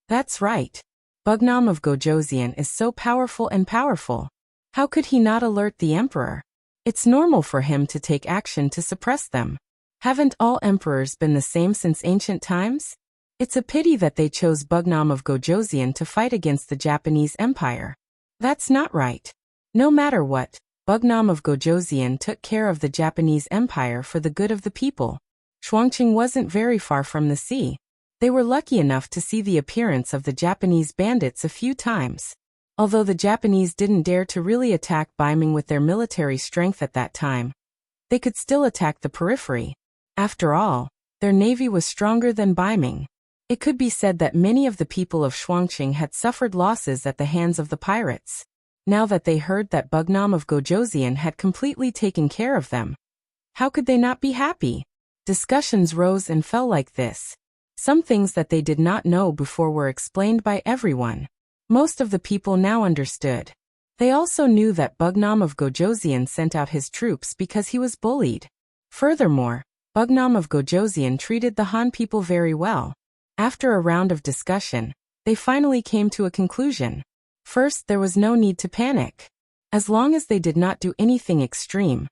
That's right. Bugnam of Gojoseon is so powerful and powerful. How could he not alert the emperor? It's normal for him to take action to suppress them. Haven't all emperors been the same since ancient times? It's a pity that they chose Bugnam of Gojoseon to fight against the Japanese Empire. That's not right. No matter what, Bugnam of Gojoseon took care of the Japanese Empire for the good of the people. Shuangqing wasn't very far from the sea. They were lucky enough to see the appearance of the Japanese bandits a few times. Although the Japanese didn't dare to really attack Beiming with their military strength at that time, they could still attack the periphery. After all, their navy was stronger than Beiming. It could be said that many of the people of Shuangqing had suffered losses at the hands of the pirates. Now that they heard that Bugnam of Gojoseon had completely taken care of them, how could they not be happy? Discussions rose and fell like this. Some things that they did not know before were explained by everyone. Most of the people now understood. They also knew that Bugnam of Gojoseon sent out his troops because he was bullied. Furthermore, Bugnam of Gojoseon treated the Han people very well. After a round of discussion, they finally came to a conclusion. First, there was no need to panic. As long as they did not do anything extreme,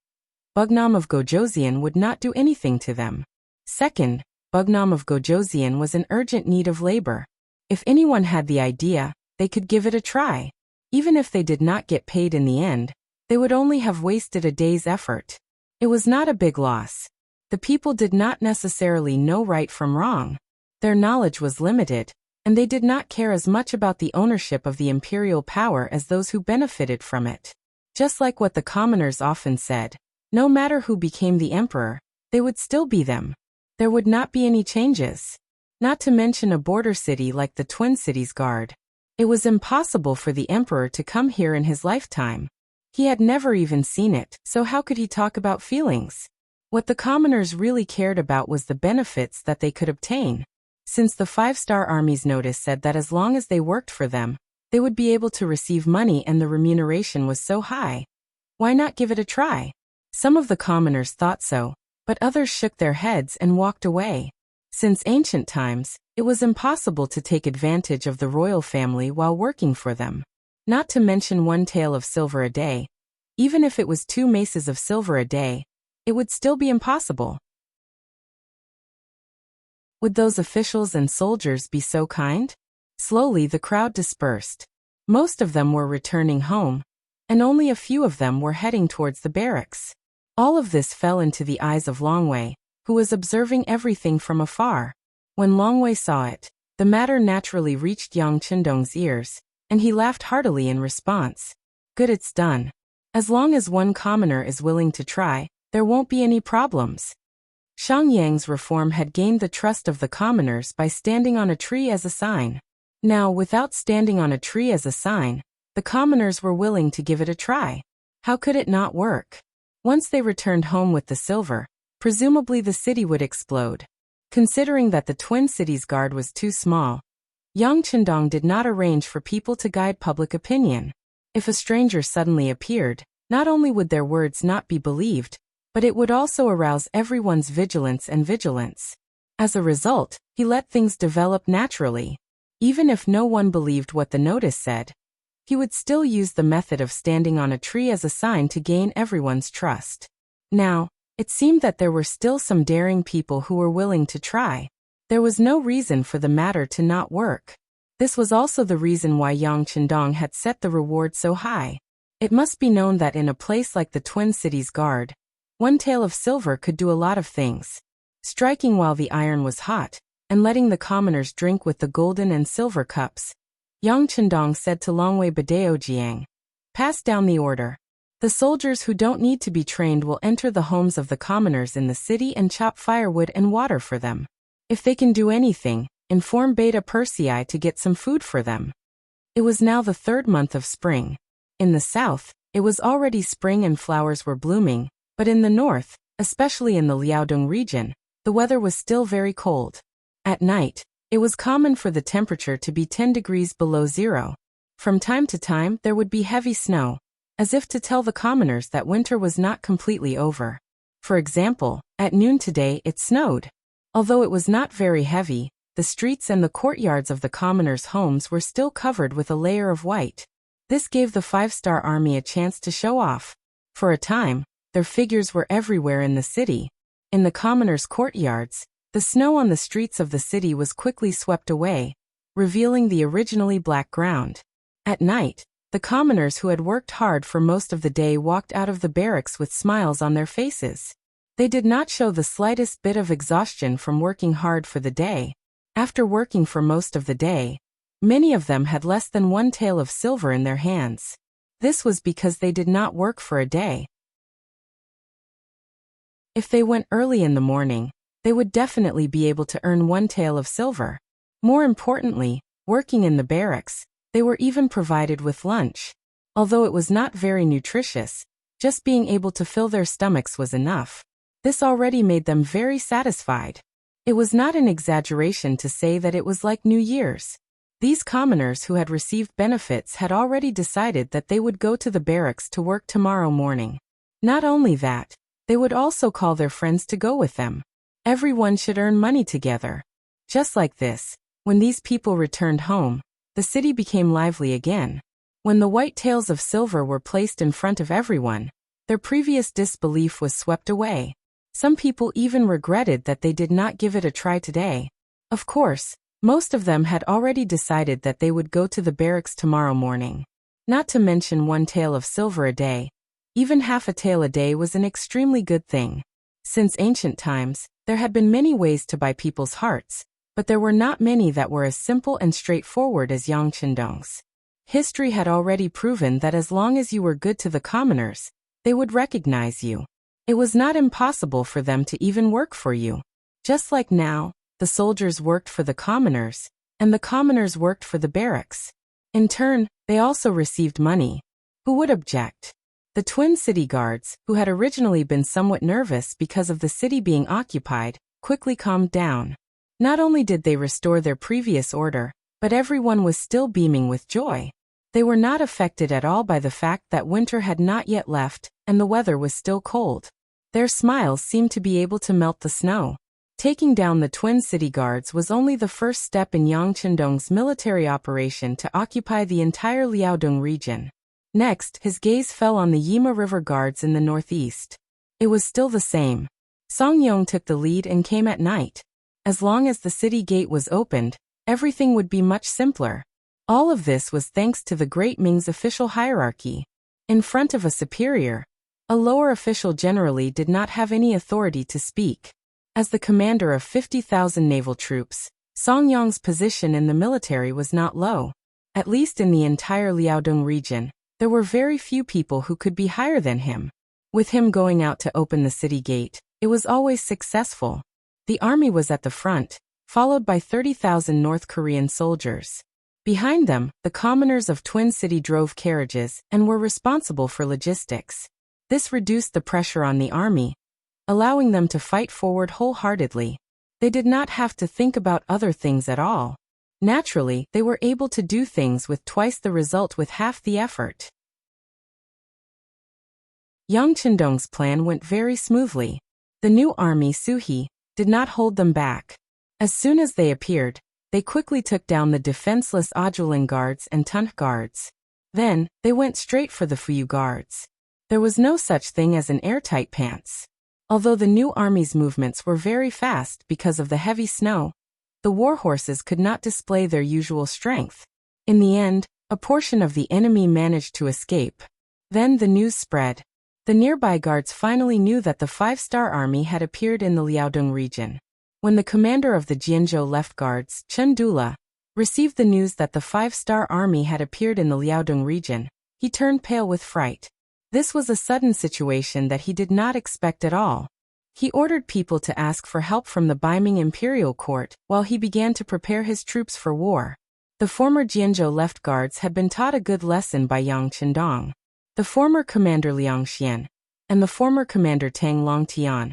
Bugnam of Gojoseon would not do anything to them. Second, Bugnam of Gojoseon was in urgent need of labor. If anyone had the idea, they could give it a try. Even if they did not get paid in the end, they would only have wasted a day's effort. It was not a big loss. The people did not necessarily know right from wrong. Their knowledge was limited, and they did not care as much about the ownership of the imperial power as those who benefited from it. Just like what the commoners often said, no matter who became the emperor, they would still be them. There would not be any changes. Not to mention a border city like the Twin Cities Guard. It was impossible for the emperor to come here in his lifetime. He had never even seen it, so how could he talk about feelings? What the commoners really cared about was the benefits that they could obtain. Since the 5-star Army's notice said that as long as they worked for them, they would be able to receive money and the remuneration was so high. Why not give it a try? Some of the commoners thought so, but others shook their heads and walked away. Since ancient times, it was impossible to take advantage of the royal family while working for them. Not to mention 1 tael of silver a day. Even if it was 2 maces of silver a day, it would still be impossible. Would those officials and soldiers be so kind? Slowly the crowd dispersed. Most of them were returning home, and only a few of them were heading towards the barracks. All of this fell into the eyes of Longwei, who was observing everything from afar. When Longwei saw it, the matter naturally reached Yang Qindong's ears, and he laughed heartily in response. Good, it's done. As long as one commoner is willing to try, there won't be any problems. Shang Yang's reform had gained the trust of the commoners by standing on a tree as a sign. Now, without standing on a tree as a sign, the commoners were willing to give it a try. How could it not work? Once they returned home with the silver, presumably the city would explode. Considering that the Twin Cities Guard was too small, Yang Qindong did not arrange for people to guide public opinion. If a stranger suddenly appeared, not only would their words not be believed, but it would also arouse everyone's vigilance. As a result, he let things develop naturally. Even if no one believed what the notice said, he would still use the method of standing on a tree as a sign to gain everyone's trust. Now, it seemed that there were still some daring people who were willing to try. There was no reason for the matter to not work. This was also the reason why Yang Qindong had set the reward so high. It must be known that in a place like the Twin Cities Guard, 1 tael of silver could do a lot of things. Striking while the iron was hot, and letting the commoners drink with the golden and silver cups, Yang Qindong said to Longwei Badaojiang, "Pass down the order. The soldiers who don't need to be trained will enter the homes of the commoners in the city and chop firewood and water for them. If they can do anything, inform Beta Persei to get some food for them." It was now the 3rd month of spring. In the south, it was already spring and flowers were blooming, but in the north, especially in the Liaodong region, the weather was still very cold. At night, it was common for the temperature to be 10 degrees below zero. From time to time, there would be heavy snow, as if to tell the commoners that winter was not completely over. For example, at noon today it snowed. Although it was not very heavy, the streets and the courtyards of the commoners' homes were still covered with a layer of white. This gave the five-star army a chance to show off. For a time, their figures were everywhere in the city. In the commoners' courtyards, the snow on the streets of the city was quickly swept away, revealing the originally black ground. At night, the commoners who had worked hard for most of the day walked out of the barracks with smiles on their faces. They did not show the slightest bit of exhaustion from working hard for the day. After working for most of the day, many of them had less than one tael of silver in their hands. This was because they did not work for a day. If they went early in the morning, they would definitely be able to earn one tael of silver. More importantly, working in the barracks, they were even provided with lunch. Although it was not very nutritious, just being able to fill their stomachs was enough. This already made them very satisfied. It was not an exaggeration to say that it was like New Year's. These commoners who had received benefits had already decided that they would go to the barracks to work tomorrow morning. Not only that, they would also call their friends to go with them. Everyone should earn money together. Just like this, when these people returned home, the city became lively again. When the white tails of silver were placed in front of everyone, their previous disbelief was swept away. Some people even regretted that they did not give it a try today. Of course, most of them had already decided that they would go to the barracks tomorrow morning. Not to mention one tael of silver a day. Even half a tael a day was an extremely good thing. Since ancient times, there had been many ways to buy people's hearts, but there were not many that were as simple and straightforward as Yang Chendong's. History had already proven that as long as you were good to the commoners, they would recognize you. It was not impossible for them to even work for you. Just like now, the soldiers worked for the commoners, and the commoners worked for the barracks. In turn, they also received money. Who would object? The twin city guards, who had originally been somewhat nervous because of the city being occupied, quickly calmed down. Not only did they restore their previous order, but everyone was still beaming with joy. They were not affected at all by the fact that winter had not yet left, and the weather was still cold. Their smiles seemed to be able to melt the snow. Taking down the twin city guards was only the first step in Yang Chendong's military operation to occupy the entire Liaodong region. Next, his gaze fell on the Yima River guards in the northeast. It was still the same. Song Yong took the lead and came at night. As long as the city gate was opened, everything would be much simpler. All of this was thanks to the Great Ming's official hierarchy. In front of a superior, a lower official generally did not have any authority to speak. As the commander of 50,000 naval troops, Song Yong's position in the military was not low. At least in the entire Liaodong region, there were very few people who could be higher than him. With him going out to open the city gate, it was always successful. The army was at the front, followed by 30,000 North Korean soldiers. Behind them, the commoners of Twin City drove carriages and were responsible for logistics. This reduced the pressure on the army, allowing them to fight forward wholeheartedly. They did not have to think about other things at all. Naturally, they were able to do things with twice the result with half the effort. Yang Chendong's plan went very smoothly. The new army Suhi did not hold them back. As soon as they appeared, they quickly took down the defenseless Ajuling guards and Tunh guards. Then, they went straight for the Fuyu guards. There was no such thing as an airtight pants. Although the new army's movements were very fast because of the heavy snow, the war horses could not display their usual strength. In the end, a portion of the enemy managed to escape. Then the news spread. The nearby guards finally knew that the five-star army had appeared in the Liaodong region. When the commander of the Jianzhou Left Guards, Chen Dula, received the news that the five-star army had appeared in the Liaodong region, he turned pale with fright. This was a sudden situation that he did not expect at all. He ordered people to ask for help from the Beiming imperial court while he began to prepare his troops for war. The former Jianzhou Left Guards had been taught a good lesson by Yang Chendong. The former commander Liang Xian and the former commander Tang Longtian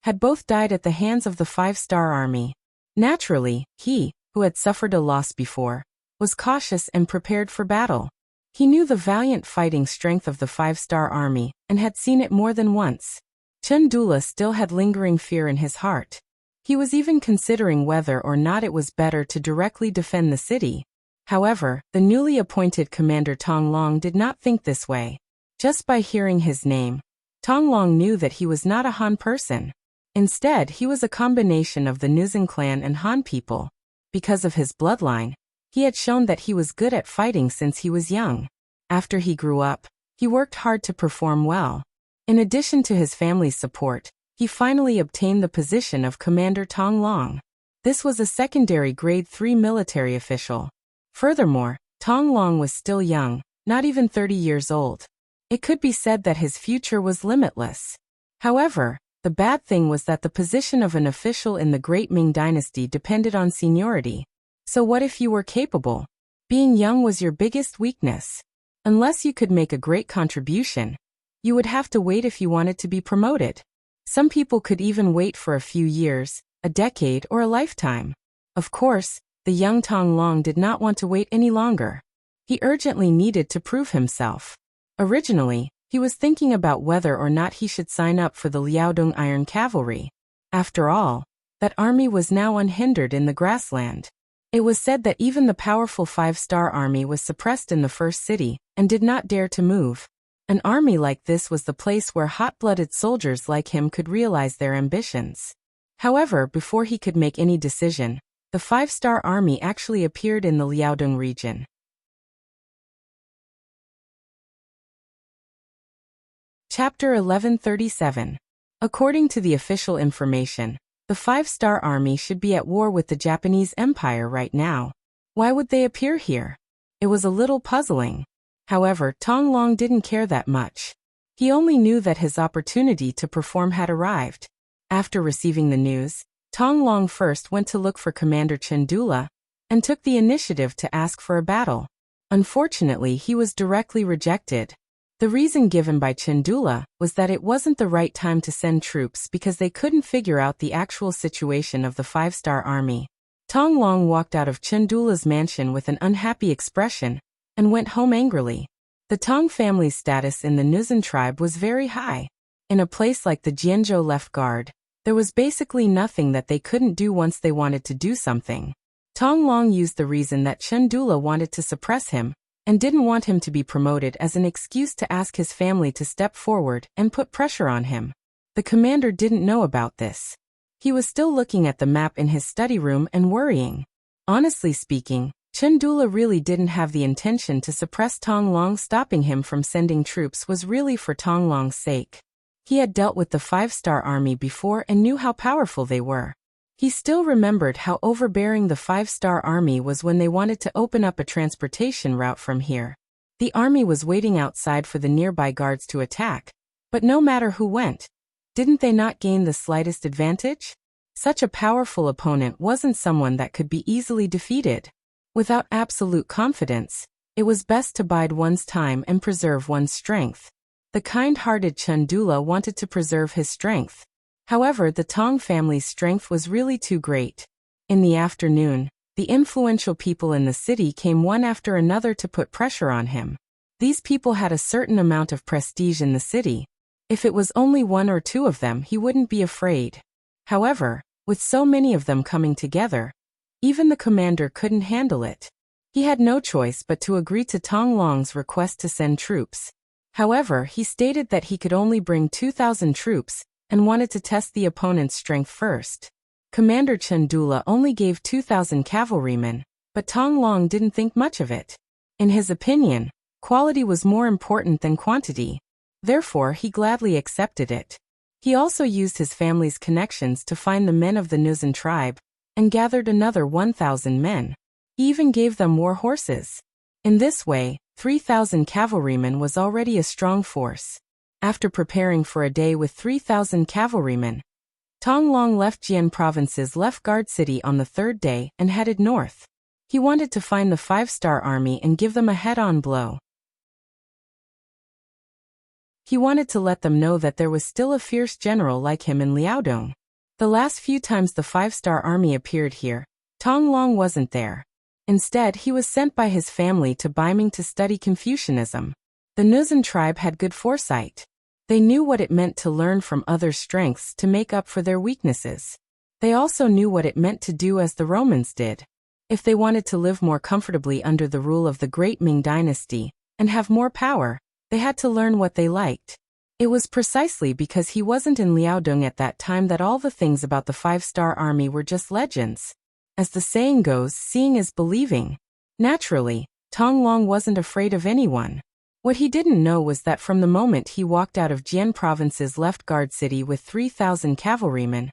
had both died at the hands of the five-star army. Naturally, he, who had suffered a loss before, was cautious and prepared for battle. He knew the valiant fighting strength of the five-star army and had seen it more than once. Chundula still had lingering fear in his heart. He was even considering whether or not it was better to directly defend the city. However, the newly appointed Commander Tong Long did not think this way. Just by hearing his name, Tong Long knew that he was not a Han person. Instead, he was a combination of the Nuzan clan and Han people. Because of his bloodline, he had shown that he was good at fighting since he was young. After he grew up, he worked hard to perform well. In addition to his family's support, he finally obtained the position of Commander Tong Long. This was a secondary grade 3 military official. Furthermore, Tong Long was still young, not even 30 years old. It could be said that his future was limitless. However, the bad thing was that the position of an official in the Great Ming Dynasty depended on seniority. So what if you were capable? Being young was your biggest weakness. Unless you could make a great contribution, you would have to wait if you wanted to be promoted. Some people could even wait for a few years, a decade, or a lifetime. Of course, the young Tong Long did not want to wait any longer. He urgently needed to prove himself. Originally, he was thinking about whether or not he should sign up for the Liaodong Iron Cavalry. After all, that army was now unhindered in the grassland. It was said that even the powerful five-star army was suppressed in the first city and did not dare to move. An army like this was the place where hot-blooded soldiers like him could realize their ambitions. However, before he could make any decision, the five-star army actually appeared in the Liaodong region. Chapter 1137. According to the official information, the five-star army should be at war with the Japanese Empire right now. Why would they appear here? It was a little puzzling. However, Tong Long didn't care that much. He only knew that his opportunity to perform had arrived. After receiving the news, Tong Long first went to look for Commander Chundula and took the initiative to ask for a battle. Unfortunately, he was directly rejected. The reason given by Chundula was that it wasn't the right time to send troops because they couldn't figure out the actual situation of the five-star army. Tong Long walked out of Chundula's mansion with an unhappy expression and went home angrily. The Tong family's status in the Nuzan tribe was very high. In a place like the Jianzhou Left Guard, there was basically nothing that they couldn't do once they wanted to do something. Tong Long used the reason that Chundula wanted to suppress him and didn't want him to be promoted as an excuse to ask his family to step forward and put pressure on him. The commander didn't know about this. He was still looking at the map in his study room and worrying. Honestly speaking, Chundula really didn't have the intention to suppress Tong Long. Stopping him from sending troops was really for Tong Long's sake. He had dealt with the five-star army before and knew how powerful they were. He still remembered how overbearing the five-star army was when they wanted to open up a transportation route from here. The army was waiting outside for the nearby guards to attack. But no matter who went, didn't they not gain the slightest advantage? Such a powerful opponent wasn't someone that could be easily defeated. Without absolute confidence, it was best to bide one's time and preserve one's strength. The kind-hearted Chundula wanted to preserve his strength. However, the Tong family's strength was really too great. In the afternoon, the influential people in the city came one after another to put pressure on him. These people had a certain amount of prestige in the city. If it was only one or two of them, he wouldn't be afraid. However, with so many of them coming together, even the commander couldn't handle it. He had no choice but to agree to Tong Long's request to send troops. However, he stated that he could only bring 2,000 troops and wanted to test the opponent's strength first. Commander Chundula only gave 2,000 cavalrymen, but Tong Long didn't think much of it. In his opinion, quality was more important than quantity. Therefore, he gladly accepted it. He also used his family's connections to find the men of the Nuzan tribe and gathered another 1,000 men. He even gave them war horses. In this way, 3,000 cavalrymen was already a strong force. After preparing for a day with 3,000 cavalrymen, Tong Long left Jian Province's left guard city on the third day and headed north. He wanted to find the five-star army and give them a head-on blow. He wanted to let them know that there was still a fierce general like him in Liaodong. The last few times the five-star army appeared here, Tong Long wasn't there. Instead, he was sent by his family to Beiming to study Confucianism. The Nuzan tribe had good foresight. They knew what it meant to learn from others' strengths to make up for their weaknesses. They also knew what it meant to do as the Romans did. If they wanted to live more comfortably under the rule of the great Ming Dynasty and have more power, they had to learn what they liked. It was precisely because he wasn't in Liaodong at that time that all the things about the five-star army were just legends. As the saying goes, seeing is believing. Naturally, Tong Long wasn't afraid of anyone. What he didn't know was that from the moment he walked out of Jian Province's left guard city with 3,000 cavalrymen,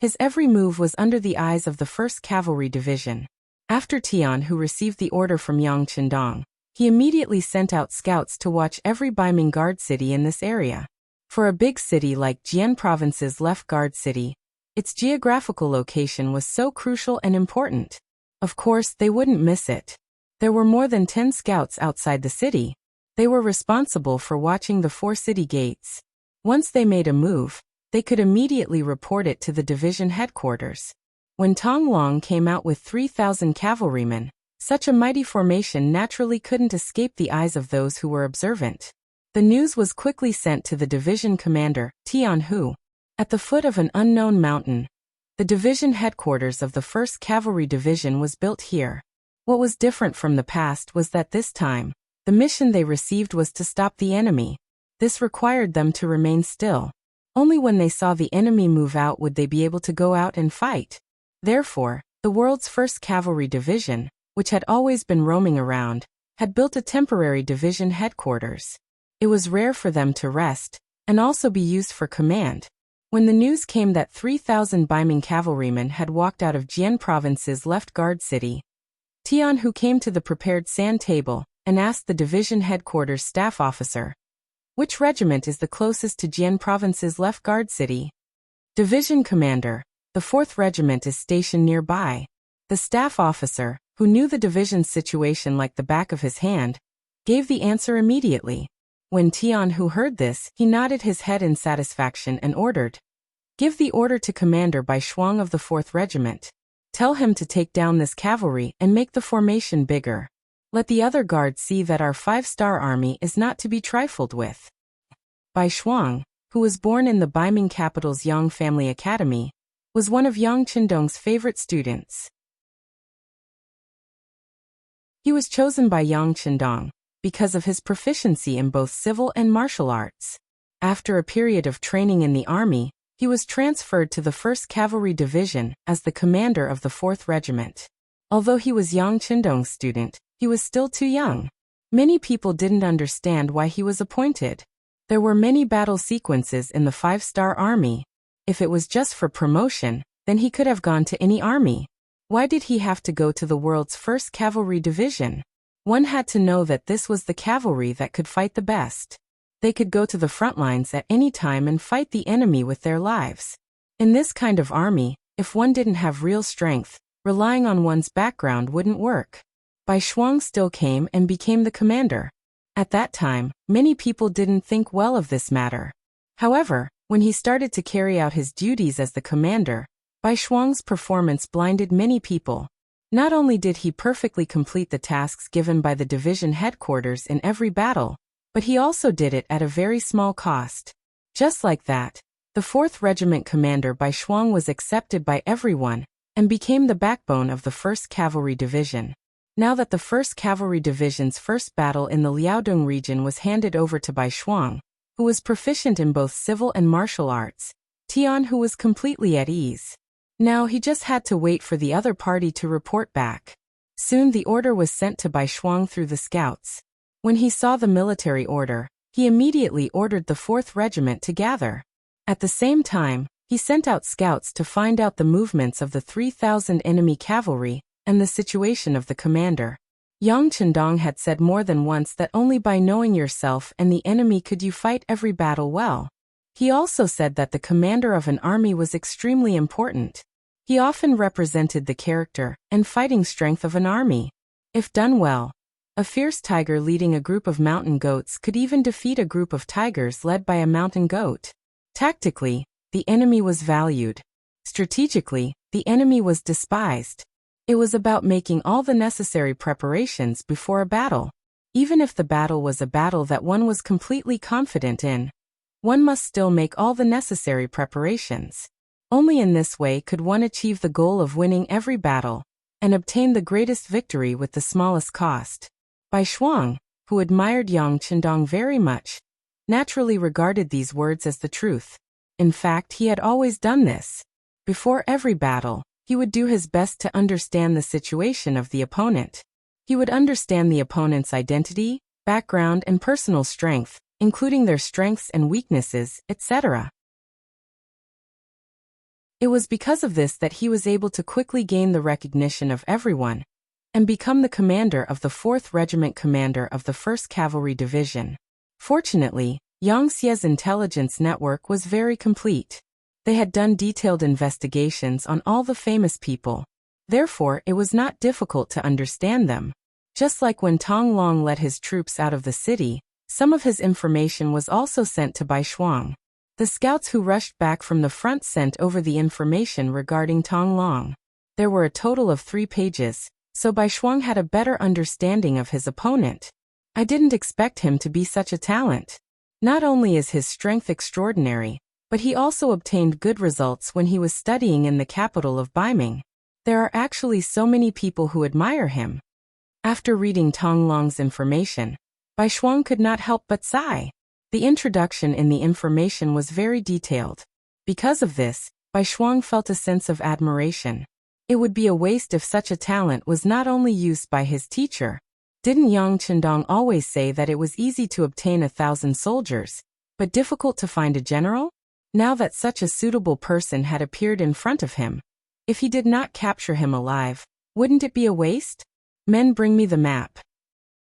his every move was under the eyes of the 1st Cavalry Division. After Tian, who received the order from Yang Qindong, he immediately sent out scouts to watch every Beiming guard city in this area. For a big city like Jian Province's left guard city, its geographical location was so crucial and important. Of course, they wouldn't miss it. There were more than 10 scouts outside the city. They were responsible for watching the 4 city gates. Once they made a move, they could immediately report it to the division headquarters. When Tong Long came out with 3,000 cavalrymen, such a mighty formation naturally couldn't escape the eyes of those who were observant. The news was quickly sent to the division commander, Tian Hu. At the foot of an unknown mountain, the division headquarters of the 1st Cavalry Division was built here. What was different from the past was that this time, the mission they received was to stop the enemy. This required them to remain still. Only when they saw the enemy move out would they be able to go out and fight. Therefore, the world's 1st Cavalry Division, which had always been roaming around, had built a temporary division headquarters. It was rare for them to rest, and also be used for command. When the news came that 3,000 Beiming cavalrymen had walked out of Jian Province's left guard city, Tian Hu came to the prepared sand table and asked the division headquarters staff officer, "Which regiment is the closest to Jian Province's left guard city?" "Division commander, the 4th regiment is stationed nearby." The staff officer, who knew the division's situation like the back of his hand, gave the answer immediately. When Tian Hu heard this, he nodded his head in satisfaction and ordered, "Give the order to Commander Bai Shuang of the 4th Regiment. Tell him to take down this cavalry and make the formation bigger. Let the other guards see that our 5-star army is not to be trifled with." Bai Shuang, who was born in the Beiming capital's Yang Family Academy, was one of Yang Qindong's favorite students. He was chosen by Yang Qindong because of his proficiency in both civil and martial arts. After a period of training in the army, he was transferred to the 1st Cavalry Division as the commander of the 4th Regiment. Although he was Yang Qindong's student, he was still too young. Many people didn't understand why he was appointed. There were many battle sequences in the 5-star army. If it was just for promotion, then he could have gone to any army. Why did he have to go to the world's 1st Cavalry Division? One had to know that this was the cavalry that could fight the best. They could go to the front lines at any time and fight the enemy with their lives. In this kind of army, if one didn't have real strength, relying on one's background wouldn't work. Bai Shuang still came and became the commander. At that time, many people didn't think well of this matter. However, when he started to carry out his duties as the commander, Bai Shuang's performance blinded many people. Not only did he perfectly complete the tasks given by the division headquarters in every battle, but he also did it at a very small cost. Just like that, the 4th Regiment commander Bai Shuang was accepted by everyone and became the backbone of the 1st Cavalry Division. Now that the 1st Cavalry Division's first battle in the Liaodong region was handed over to Bai Shuang, who was proficient in both civil and martial arts, Tian Hu was completely at ease. Now he just had to wait for the other party to report back. Soon the order was sent to Bai Shuang through the scouts. When he saw the military order, he immediately ordered the 4th Regiment to gather. At the same time, he sent out scouts to find out the movements of the 3,000 enemy cavalry and the situation of the commander. Yang Qindong had said more than once that only by knowing yourself and the enemy could you fight every battle well. He also said that the commander of an army was extremely important. He often represented the character and fighting strength of an army. If done well, a fierce tiger leading a group of mountain goats could even defeat a group of tigers led by a mountain goat. Tactically, the enemy was valued. Strategically, the enemy was despised. It was about making all the necessary preparations before a battle. Even if the battle was a battle that one was completely confident in, one must still make all the necessary preparations. Only in this way could one achieve the goal of winning every battle and obtain the greatest victory with the smallest cost. Bai Shuang, who admired Yang Qindong very much, naturally regarded these words as the truth. In fact, he had always done this. Before every battle, he would do his best to understand the situation of the opponent. He would understand the opponent's identity, background, and personal strength, including their strengths and weaknesses, etc. It was because of this that he was able to quickly gain the recognition of everyone and become the commander of the 4th Regiment, commander of the 1st Cavalry Division. Fortunately, Yang Xie's intelligence network was very complete. They had done detailed investigations on all the famous people. Therefore, it was not difficult to understand them. Just like when Tong Long led his troops out of the city, some of his information was also sent to Bai Shuang. The scouts who rushed back from the front sent over the information regarding Tong Long. There were a total of 3 pages, so Bai Shuang had a better understanding of his opponent. I didn't expect him to be such a talent. Not only is his strength extraordinary, but he also obtained good results when he was studying in the capital of Baiming. There are actually so many people who admire him. After reading Tong Long's information, Bai Shuang could not help but sigh. The introduction in the information was very detailed. Because of this, Bai Shuang felt a sense of admiration. It would be a waste if such a talent was not only used by his teacher. Didn't Yang Qindong always say that it was easy to obtain 1,000 soldiers, but difficult to find a general? Now that such a suitable person had appeared in front of him, if he did not capture him alive, wouldn't it be a waste? Men, bring me the map.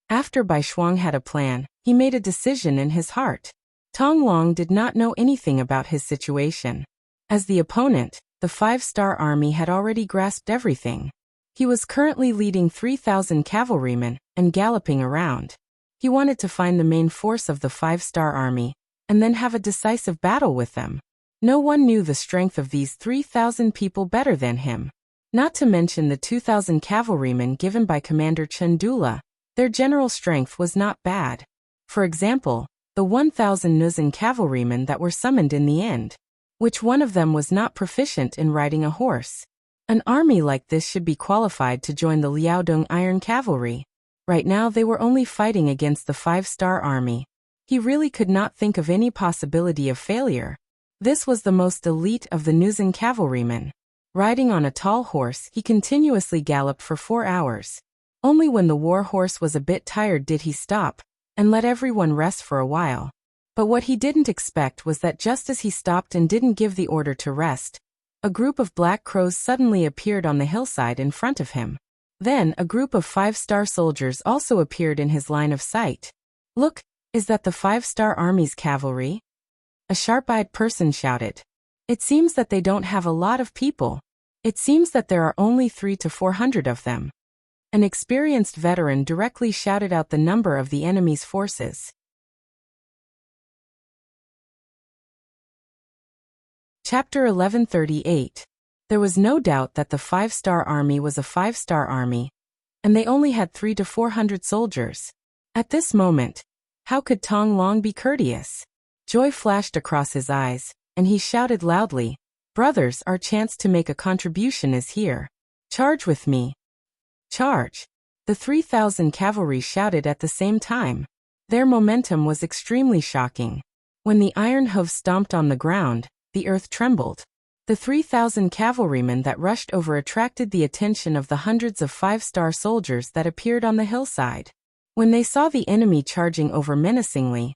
After Bai Shuang had a plan, he made a decision in his heart. Tong Long did not know anything about his situation. As the opponent, the 5-star army had already grasped everything. He was currently leading 3,000 cavalrymen and galloping around. He wanted to find the main force of the 5-star army and then have a decisive battle with them. No one knew the strength of these 3,000 people better than him. Not to mention the 2,000 cavalrymen given by Commander Chen Dula. Their general strength was not bad. For example, the 1,000 Nuzan cavalrymen that were summoned in the end. Which one of them was not proficient in riding a horse? An army like this should be qualified to join the Liaodong Iron Cavalry. Right now they were only fighting against the 5-star army. He really could not think of any possibility of failure. This was the most elite of the Nuzan cavalrymen. Riding on a tall horse, he continuously galloped for 4 hours. Only when the war horse was a bit tired did he stop and let everyone rest for a while. But what he didn't expect was that just as he stopped and didn't give the order to rest, a group of black crows suddenly appeared on the hillside in front of him. Then a group of 5-star soldiers also appeared in his line of sight. Look, is that the 5-star army's cavalry? A sharp-eyed person shouted. It seems that they don't have a lot of people. It seems that there are only 300 to 400 of them. An experienced veteran directly shouted out the number of the enemy's forces. Chapter 1138. There was no doubt that the 5-star army was a 5-star army, and they only had 300 to 400 soldiers. At this moment, how could Tong Long be courteous? Joy flashed across his eyes, and he shouted loudly, "Brothers, our chance to make a contribution is here. Charge with me." Charge! The 3,000 cavalry shouted at the same time. Their momentum was extremely shocking. When the iron hooves stomped on the ground, the earth trembled. The 3,000 cavalrymen that rushed over attracted the attention of the hundreds of 5-star soldiers that appeared on the hillside. When they saw the enemy charging over menacingly,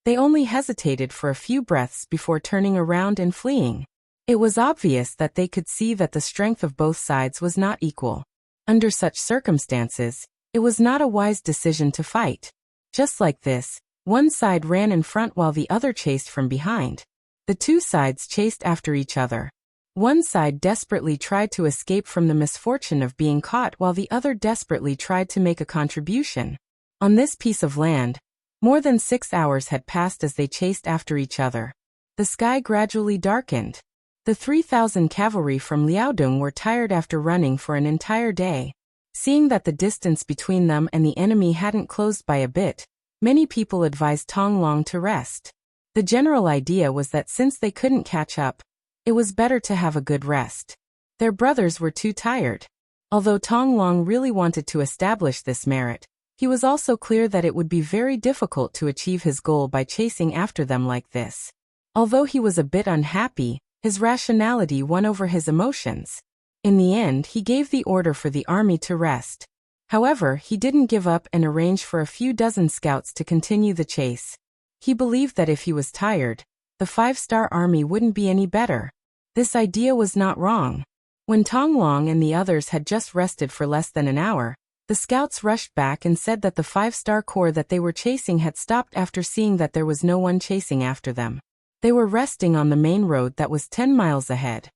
they only hesitated for a few breaths before turning around and fleeing. It was obvious that they could see that the strength of both sides was not equal. Under such circumstances, it was not a wise decision to fight. Just like this, one side ran in front while the other chased from behind. The two sides chased after each other. One side desperately tried to escape from the misfortune of being caught while the other desperately tried to make a contribution. On this piece of land, more than 6 hours had passed as they chased after each other. The sky gradually darkened. The 3,000 cavalry from Liaodong were tired after running for an entire day. Seeing that the distance between them and the enemy hadn't closed by a bit, many people advised Tong Long to rest. The general idea was that since they couldn't catch up, it was better to have a good rest. Their brothers were too tired. Although Tong Long really wanted to establish this merit, he was also clear that it would be very difficult to achieve his goal by chasing after them like this. Although he was a bit unhappy, his rationality won over his emotions. In the end, he gave the order for the army to rest. However, he didn't give up and arranged for a few dozen scouts to continue the chase. He believed that if he was tired, the 5-star army wouldn't be any better. This idea was not wrong. When Tong Long and the others had just rested for less than an hour, the scouts rushed back and said that the 5-star corps that they were chasing had stopped after seeing that there was no one chasing after them. They were resting on the main road that was 10 miles ahead.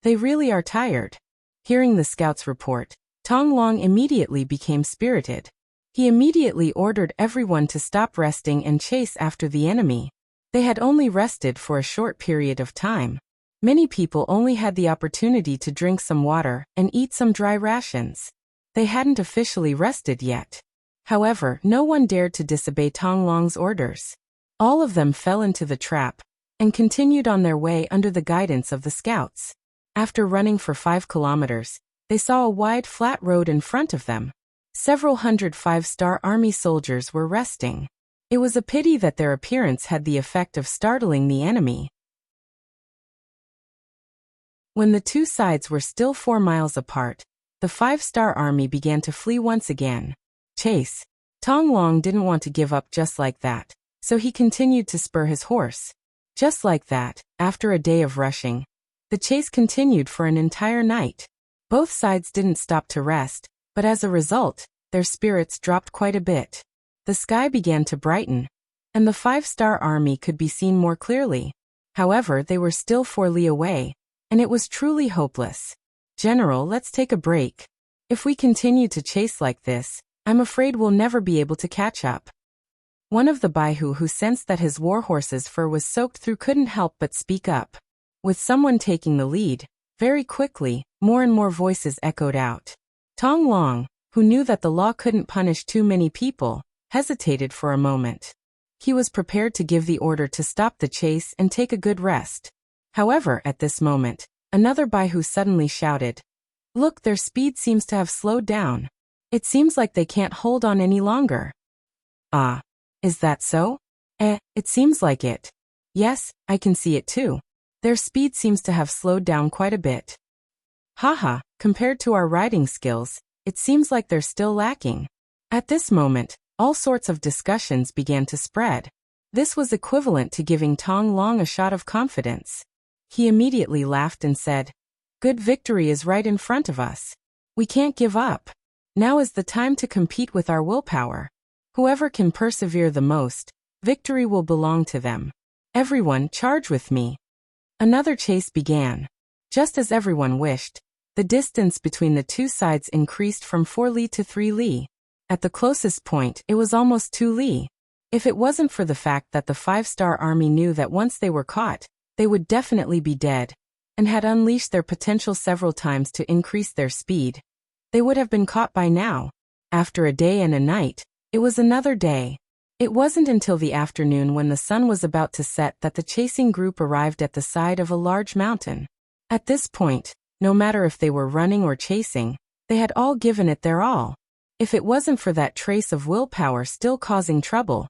They really are tired. Hearing the scouts' report, Tong Long immediately became spirited. He immediately ordered everyone to stop resting and chase after the enemy. They had only rested for a short period of time. Many people only had the opportunity to drink some water and eat some dry rations. They hadn't officially rested yet. However, no one dared to disobey Tong Long's orders. All of them fell into the trap and continued on their way under the guidance of the scouts. After running for 5 kilometers, they saw a wide flat road in front of them. Several hundred 5-star army soldiers were resting. It was a pity that their appearance had the effect of startling the enemy. When the two sides were still 4 miles apart, the 5-star army began to flee once again. Chase. Tong Long didn't want to give up just like that, so he continued to spur his horse. Just like that, after a day of rushing, the chase continued for an entire night. Both sides didn't stop to rest, but as a result, their spirits dropped quite a bit. The sky began to brighten, and the 5-star army could be seen more clearly. However, they were still 4 li away, and it was truly hopeless. General, let's take a break. If we continue to chase like this, I'm afraid we'll never be able to catch up. One of the Baihu who sensed that his warhorse's fur was soaked through couldn't help but speak up. With someone taking the lead, very quickly, more and more voices echoed out. Tong Long, who knew that the law couldn't punish too many people, hesitated for a moment. He was prepared to give the order to stop the chase and take a good rest. However, at this moment, another Baihu suddenly shouted, "Look, their speed seems to have slowed down. It seems like they can't hold on any longer." "Ah, is that so?" It seems like it." "Yes, I can see it too. Their speed seems to have slowed down quite a bit." "Haha, compared to our riding skills, it seems like they're still lacking." At this moment, all sorts of discussions began to spread. This was equivalent to giving Tong Long a shot of confidence. He immediately laughed and said, "Good, victory is right in front of us. We can't give up. Now is the time to compete with our willpower. Whoever can persevere the most, victory will belong to them. Everyone, charge with me." Another chase began. Just as everyone wished, the distance between the two sides increased from 4 li to 3 li. At the closest point, it was almost 2 li. If it wasn't for the fact that the 5-star army knew that once they were caught, they would definitely be dead, and had unleashed their potential several times to increase their speed, they would have been caught by now. After a day and a night, it was another day. It wasn't until the afternoon when the sun was about to set that the chasing group arrived at the side of a large mountain. At this point, no matter if they were running or chasing, they had all given it their all. If it wasn't for that trace of willpower still causing trouble,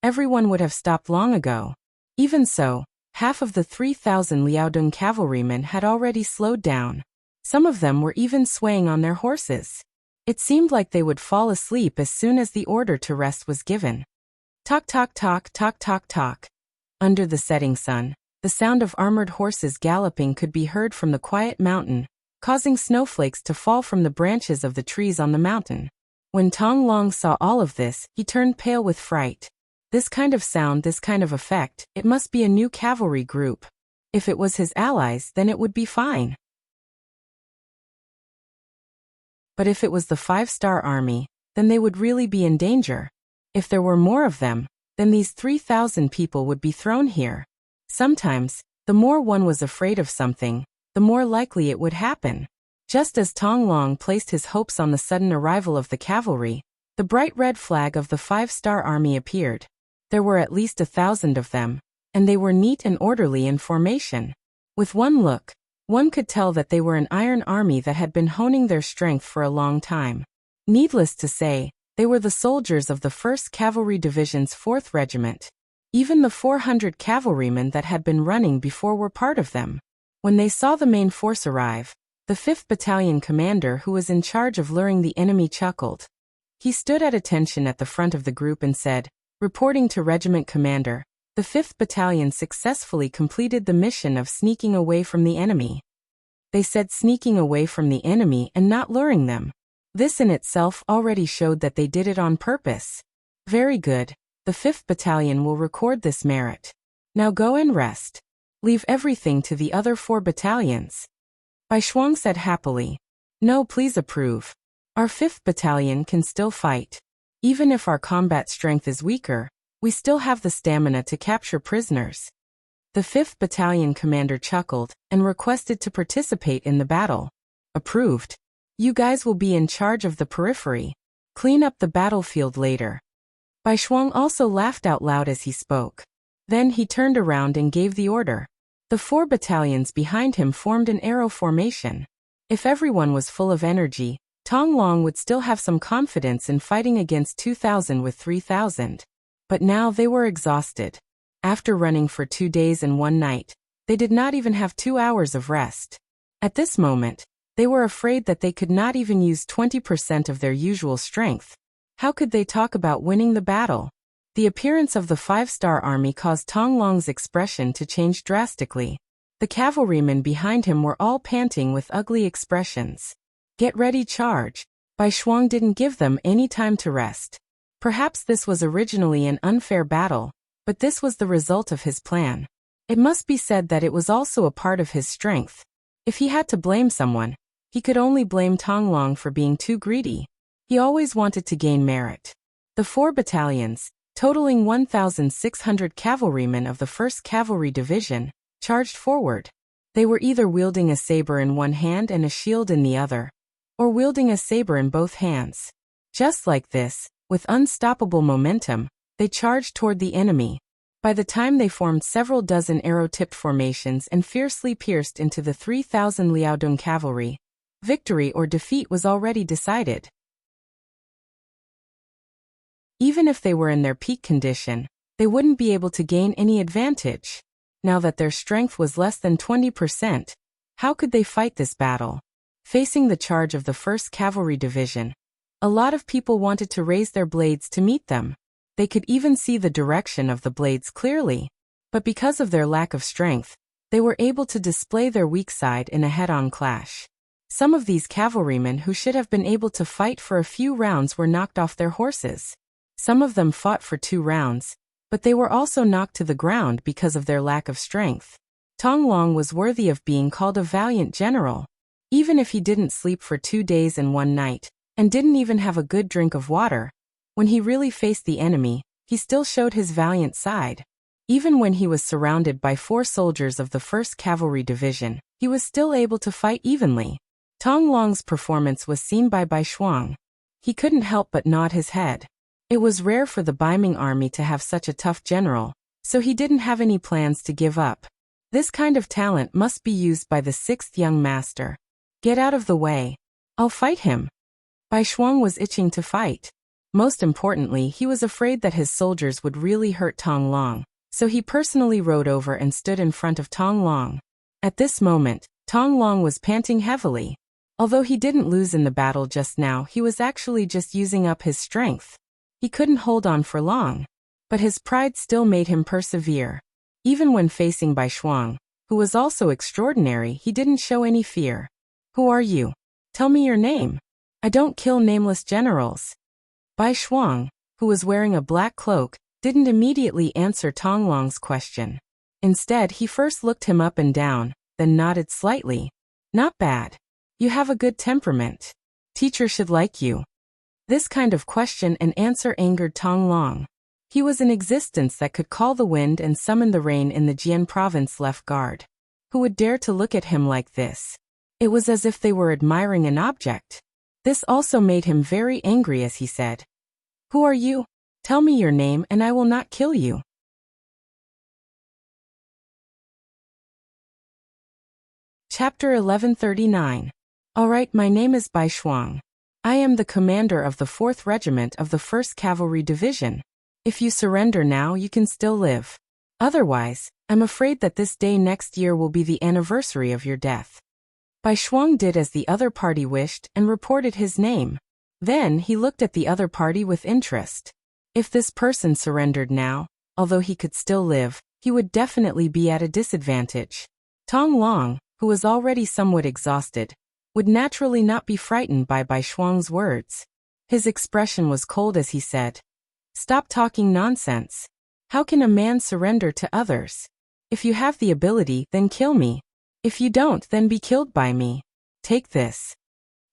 everyone would have stopped long ago. Even so, half of the 3,000 Liaodong cavalrymen had already slowed down. Some of them were even swaying on their horses. It seemed like they would fall asleep as soon as the order to rest was given. Talk, talk, talk, talk, talk, talk. Under the setting sun, the sound of armored horses galloping could be heard from the quiet mountain, causing snowflakes to fall from the branches of the trees on the mountain. When Tong Long saw all of this, he turned pale with fright. This kind of sound, this kind of effect, it must be a new cavalry group. If it was his allies, then it would be fine. But if it was the 5-star army, then they would really be in danger. If there were more of them, then these 3,000 people would be thrown here. Sometimes, The more one was afraid of something, the more likely it would happen. Just as Tong Long placed his hopes on the sudden arrival of the cavalry, the bright red flag of the 5-star army appeared. There were at least 1,000 of them, and they were neat and orderly in formation. With one look, one could tell that they were an iron army that had been honing their strength for a long time. Needless to say, they were the soldiers of the 1st Cavalry Division's 4th Regiment. Even the 400 cavalrymen that had been running before were part of them. When they saw the main force arrive, the 5th Battalion commander who was in charge of luring the enemy chuckled. He stood at attention at the front of the group and said, reporting to regiment commander, the 5th Battalion successfully completed the mission of sneaking away from the enemy. They said sneaking away from the enemy and not luring them. This in itself already showed that they did it on purpose. Very good, the 5th Battalion will record this merit. Now go and rest. Leave everything to the other 4 battalions. Bai Shuang said happily. No, please approve. Our 5th Battalion can still fight. Even if our combat strength is weaker, we still have the stamina to capture prisoners. The 5th Battalion commander chuckled and requested to participate in the battle. Approved. You guys will be in charge of the periphery. Clean up the battlefield later. Bai Shuang also laughed out loud as he spoke. Then he turned around and gave the order. The 4 battalions behind him formed an arrow formation. If everyone was full of energy, Tong Long would still have some confidence in fighting against 2,000 with 3,000. But now they were exhausted. After running for 2 days and 1 night, they did not even have 2 hours of rest. At this moment, they were afraid that they could not even use 20% of their usual strength. How could they talk about winning the battle? The appearance of the 5-star army caused Tong Long's expression to change drastically. The cavalrymen behind him were all panting with ugly expressions. Get ready, charge. Bai Shuang didn't give them any time to rest. Perhaps this was originally an unfair battle, but this was the result of his plan. It must be said that it was also a part of his strength. If he had to blame someone, he could only blame Tong Long for being too greedy. He always wanted to gain merit. The 4 battalions, totaling 1,600 cavalrymen of the 1st Cavalry Division, charged forward. They were either wielding a saber in one hand and a shield in the other, or wielding a saber in both hands. Just like this, with unstoppable momentum, they charged toward the enemy. By the time they formed several dozen arrow-tipped formations and fiercely pierced into the 3,000 Liaodong cavalry, victory or defeat was already decided. Even if they were in their peak condition, they wouldn't be able to gain any advantage. Now that their strength was less than 20%, how could they fight this battle? Facing the charge of the 1st Cavalry Division, a lot of people wanted to raise their blades to meet them. They could even see the direction of the blades clearly. But because of their lack of strength, they were able to display their weak side in a head-on clash. Some of these cavalrymen who should have been able to fight for a few rounds were knocked off their horses. Some of them fought for 2 rounds, but they were also knocked to the ground because of their lack of strength. Tong Long was worthy of being called a valiant general. Even if he didn't sleep for 2 days and 1 night, and didn't even have a good drink of water, when he really faced the enemy, he still showed his valiant side. Even when he was surrounded by 4 soldiers of the 1st Cavalry Division, he was still able to fight evenly. Tong Long's performance was seen by Bai Shuang. He couldn't help but nod his head. It was rare for the Baiming army to have such a tough general, so he didn't have any plans to give up. This kind of talent must be used by the 6th young master. Get out of the way. I'll fight him. Bai Shuang was itching to fight. Most importantly, he was afraid that his soldiers would really hurt Tong Long, so he personally rode over and stood in front of Tong Long. At this moment, Tong Long was panting heavily. Although he didn't lose in the battle just now, he was actually just using up his strength. He couldn't hold on for long, but his pride still made him persevere. Even when facing Bai Shuang, who was also extraordinary, he didn't show any fear. Who are you? Tell me your name. I don't kill nameless generals. Bai Shuang, who was wearing a black cloak, didn't immediately answer Tong Long's question. Instead, he first looked him up and down, then nodded slightly. Not bad. You have a good temperament. Teacher should like you. This kind of question and answer angered Tong Long. He was an existence that could call the wind and summon the rain in the Jian province left guard. Who would dare to look at him like this? It was as if they were admiring an object. This also made him very angry as he said, "Who are you? Tell me your name and I will not kill you." Chapter 1139. Alright, my name is Bai Shuang. I am the commander of the 4th Regiment of the 1st Cavalry Division. If you surrender now, you can still live. Otherwise, I'm afraid that this day next year will be the anniversary of your death. Bai Shuang did as the other party wished and reported his name. Then he looked at the other party with interest. If this person surrendered now, although he could still live, he would definitely be at a disadvantage. Tong Long, who was already somewhat exhausted, would naturally not be frightened by Bai Shuang's words. His expression was cold as he said, "Stop talking nonsense. How can a man surrender to others? If you have the ability, then kill me. If you don't, then be killed by me. Take this."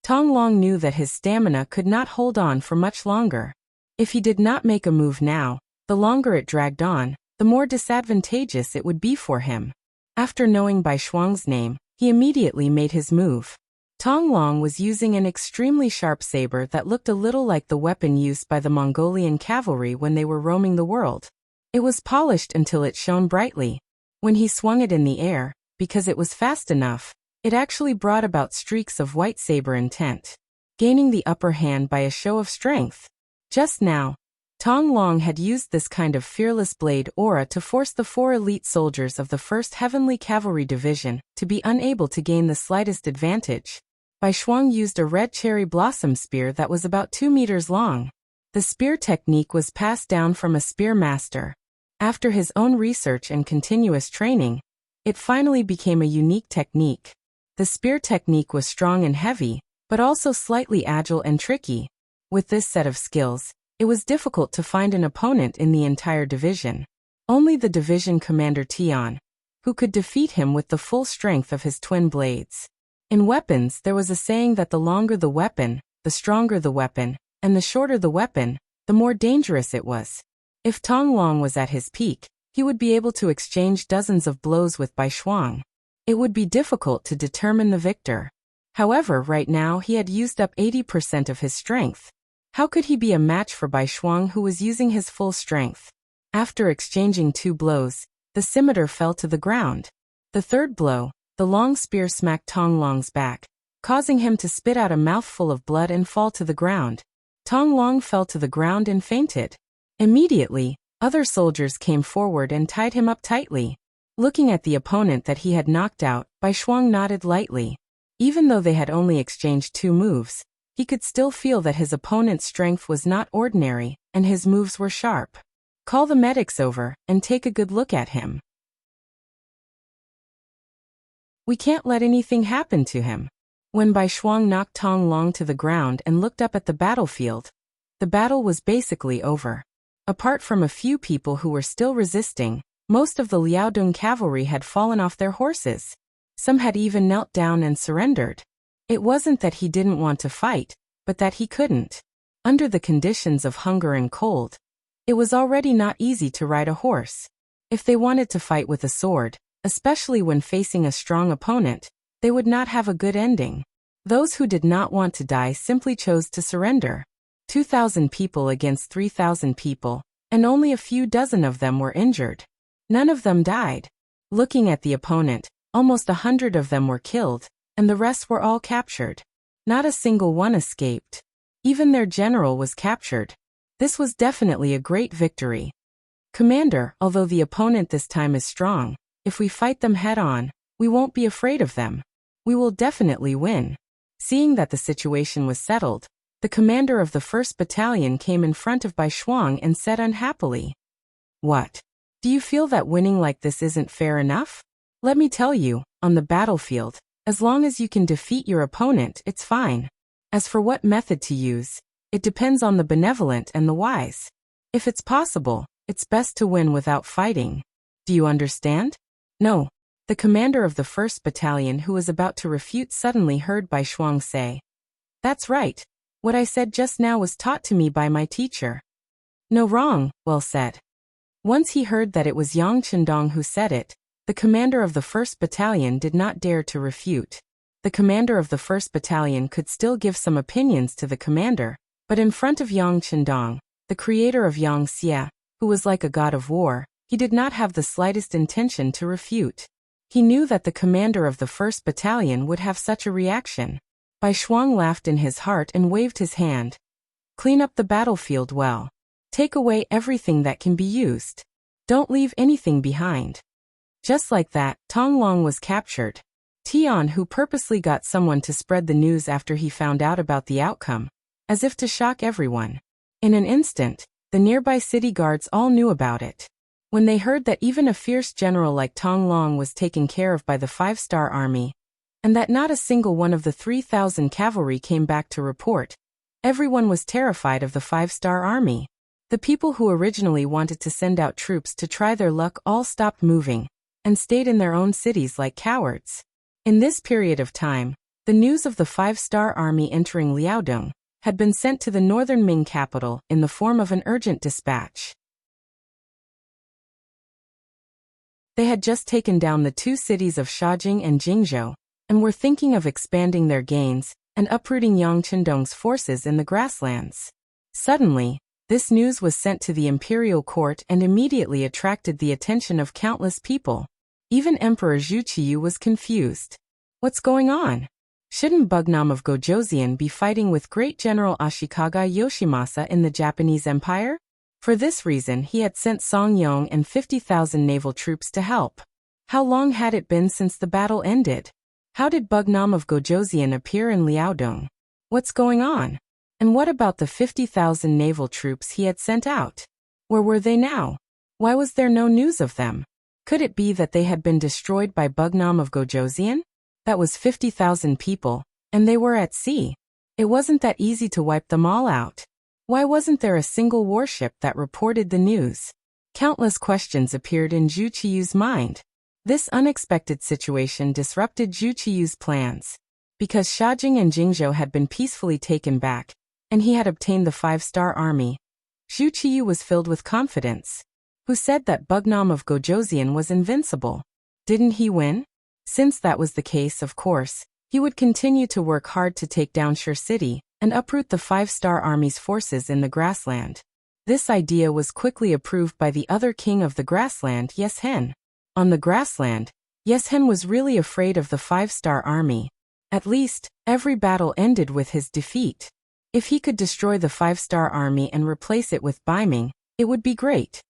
Tong Long knew that his stamina could not hold on for much longer. If he did not make a move now, the longer it dragged on, the more disadvantageous it would be for him. After knowing Bai Shuang's name, he immediately made his move. Tong Long was using an extremely sharp saber that looked a little like the weapon used by the Mongolian cavalry when they were roaming the world. It was polished until it shone brightly. When he swung it in the air, because it was fast enough, it actually brought about streaks of white saber intent, gaining the upper hand by a show of strength. Just now, Tong Long had used this kind of fearless blade aura to force the 4 elite soldiers of the 1st Heavenly Cavalry Division to be unable to gain the slightest advantage. Bai Shuang used a red cherry blossom spear that was about 2 meters long. The spear technique was passed down from a spear master. After his own research and continuous training, it finally became a unique technique. The spear technique was strong and heavy, but also slightly agile and tricky. With this set of skills, it was difficult to find an opponent in the entire division. Only the division commander Tian, who could defeat him with the full strength of his twin blades. In weapons, there was a saying that the longer the weapon, the stronger the weapon, and the shorter the weapon, the more dangerous it was. If Tong Long was at his peak, he would be able to exchange dozens of blows with Bai Shuang. It would be difficult to determine the victor. However, right now he had used up 80% of his strength. How could he be a match for Bai Shuang, who was using his full strength? After exchanging 2 blows, the scimitar fell to the ground. The third blow, the long spear smacked Tong Long's back, causing him to spit out a mouthful of blood and fall to the ground. Tong Long fell to the ground and fainted. Immediately, other soldiers came forward and tied him up tightly. Looking at the opponent that he had knocked out, Bai Shuang nodded lightly. Even though they had only exchanged 2 moves, he could still feel that his opponent's strength was not ordinary, and his moves were sharp. Call the medics over, and take a good look at him. We can't let anything happen to him. When Bai Shuang knocked Tong Long to the ground and looked up at the battlefield, the battle was basically over. Apart from a few people who were still resisting, most of the Liaodong cavalry had fallen off their horses. Some had even knelt down and surrendered. It wasn't that he didn't want to fight, but that he couldn't. Under the conditions of hunger and cold, it was already not easy to ride a horse. If they wanted to fight with a sword, especially when facing a strong opponent, they would not have a good ending. Those who did not want to die simply chose to surrender. 2,000 people against 3,000 people, and only a few dozen of them were injured. None of them died. Looking at the opponent, almost 100 of them were killed, and the rest were all captured. Not a single one escaped. Even their general was captured. This was definitely a great victory. Commander, although the opponent this time is strong, if we fight them head-on, we won't be afraid of them. We will definitely win. Seeing that the situation was settled, the commander of the 1st Battalion came in front of Bai Shuang and said unhappily, "What? Do you feel that winning like this isn't fair enough? Let me tell you, on the battlefield, as long as you can defeat your opponent, it's fine. As for what method to use, it depends on the benevolent and the wise. If it's possible, it's best to win without fighting. Do you understand?" "No." The commander of the 1st Battalion, who was about to refute, suddenly heard Bai Shuang say, "That's right. What I said just now was taught to me by my teacher." No wrong, well said. Once he heard that it was Yang Chendong who said it, the commander of the 1st Battalion did not dare to refute. The commander of the 1st Battalion could still give some opinions to the commander, but in front of Yang Chendong, the creator of Yang Xie, who was like a god of war, he did not have the slightest intention to refute. He knew that the commander of the 1st Battalion would have such a reaction. Bai Shuang laughed in his heart and waved his hand. Clean up the battlefield well. Take away everything that can be used. Don't leave anything behind. Just like that, Tong Long was captured. Tian, who purposely got someone to spread the news after he found out about the outcome, as if to shock everyone. In an instant, the nearby city guards all knew about it. When they heard that even a fierce general like Tong Long was taken care of by the 5-star army, and that not a single one of the 3,000 cavalry came back to report, everyone was terrified of the 5-star army. The people who originally wanted to send out troops to try their luck all stopped moving, and stayed in their own cities like cowards. In this period of time, the news of the 5-star army entering Liaodong had been sent to the northern Ming capital in the form of an urgent dispatch. They had just taken down the 2 cities of Shaojing and Jingzhou, and were thinking of expanding their gains and uprooting Yang Chendong's forces in the grasslands. Suddenly, this news was sent to the imperial court and immediately attracted the attention of countless people. Even Emperor Zhu Qiyu was confused. What's going on? Shouldn't Bugnam of Gojoseon be fighting with great General Ashikaga Yoshimasa in the Japanese Empire? For this reason he had sent Song Yong and 50,000 naval troops to help. How long had it been since the battle ended? How did Bugnam of Gojoseon appear in Liaodong? What's going on? And what about the 50,000 naval troops he had sent out? Where were they now? Why was there no news of them? Could it be that they had been destroyed by Bugnam of Gojoseon? That was 50,000 people, and they were at sea. It wasn't that easy to wipe them all out. Why wasn't there a single warship that reported the news? Countless questions appeared in Zhu Qiyu's mind. This unexpected situation disrupted Zhu Qiyu's plans. Because Shaojing and Jingzhou had been peacefully taken back, and he had obtained the 5-star army, Zhu Qiyu was filled with confidence. Who said that Bugnam of Gojoseon was invincible? Didn't he win? Since that was the case, of course, he would continue to work hard to take down Shur City and uproot the 5-star army's forces in the grassland. This idea was quickly approved by the other king of the grassland, Yeshen. On the grassland, Yeshen was really afraid of the 5-star army. At least, every battle ended with his defeat. If he could destroy the 5-star army and replace it with Baiming, it would be great.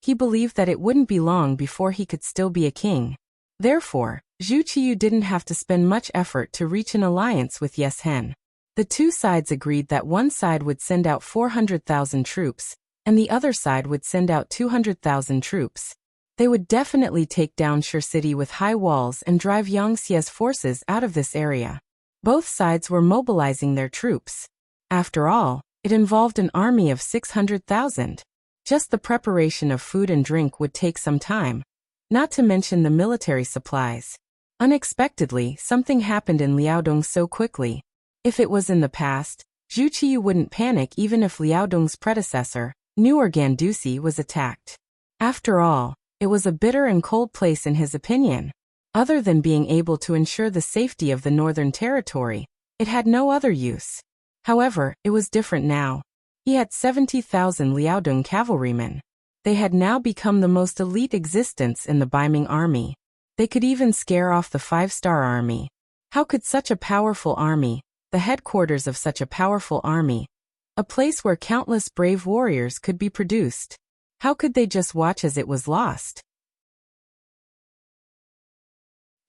He believed that it wouldn't be long before he could still be a king. Therefore, Zhu Qiyu didn't have to spend much effort to reach an alliance with Yeshen. The 2 sides agreed that one side would send out 400,000 troops, and the other side would send out 200,000 troops. They would definitely take down Shur City with high walls and drive Yang Xie's forces out of this area. Both sides were mobilizing their troops. After all, it involved an army of 600,000. Just the preparation of food and drink would take some time, not to mention the military supplies. Unexpectedly, something happened in Liaodong so quickly. If it was in the past, Zhu Qiyu wouldn't panic even if Liaodong's predecessor, New Organdusi, was attacked. After all, it was a bitter and cold place in his opinion. Other than being able to ensure the safety of the northern territory, it had no other use. However, it was different now. He had 70,000 Liaodong cavalrymen. They had now become the most elite existence in the Baiming army. They could even scare off the 5-star army. How could such a powerful army, the headquarters of such a powerful army, a place where countless brave warriors could be produced, how could they just watch as it was lost?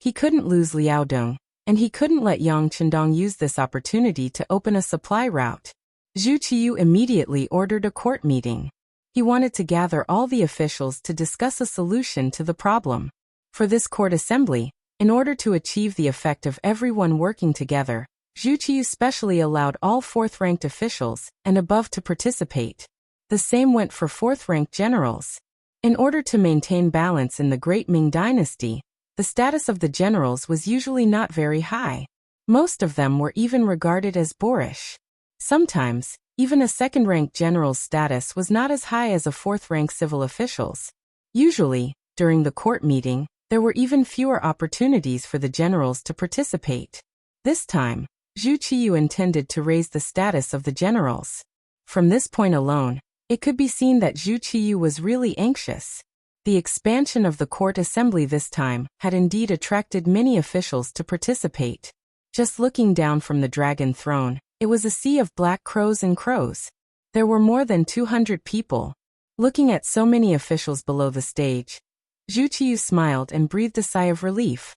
He couldn't lose Liaodong, and he couldn't let Yang Chendong use this opportunity to open a supply route. Zhu Qiyu immediately ordered a court meeting. He wanted to gather all the officials to discuss a solution to the problem. For this court assembly, in order to achieve the effect of everyone working together, Zhu Qiyu specially allowed all 4th-ranked officials and above to participate. The same went for 4th-ranked generals. In order to maintain balance in the Great Ming Dynasty, the status of the generals was usually not very high. Most of them were even regarded as boorish. Sometimes, Even a second-rank general's status was not as high as a fourth-rank civil official's. Usually, during the court meeting, there were even fewer opportunities for the generals to participate. This time, Zhu Qiyu intended to raise the status of the generals. From this point alone, it could be seen that Zhu Qiyu was really anxious. The expansion of the court assembly this time had indeed attracted many officials to participate. Just looking down from the dragon throne, it was a sea of black crows and crows. There were more than 200 people. Looking at so many officials below the stage, Zhu Qiyu smiled and breathed a sigh of relief.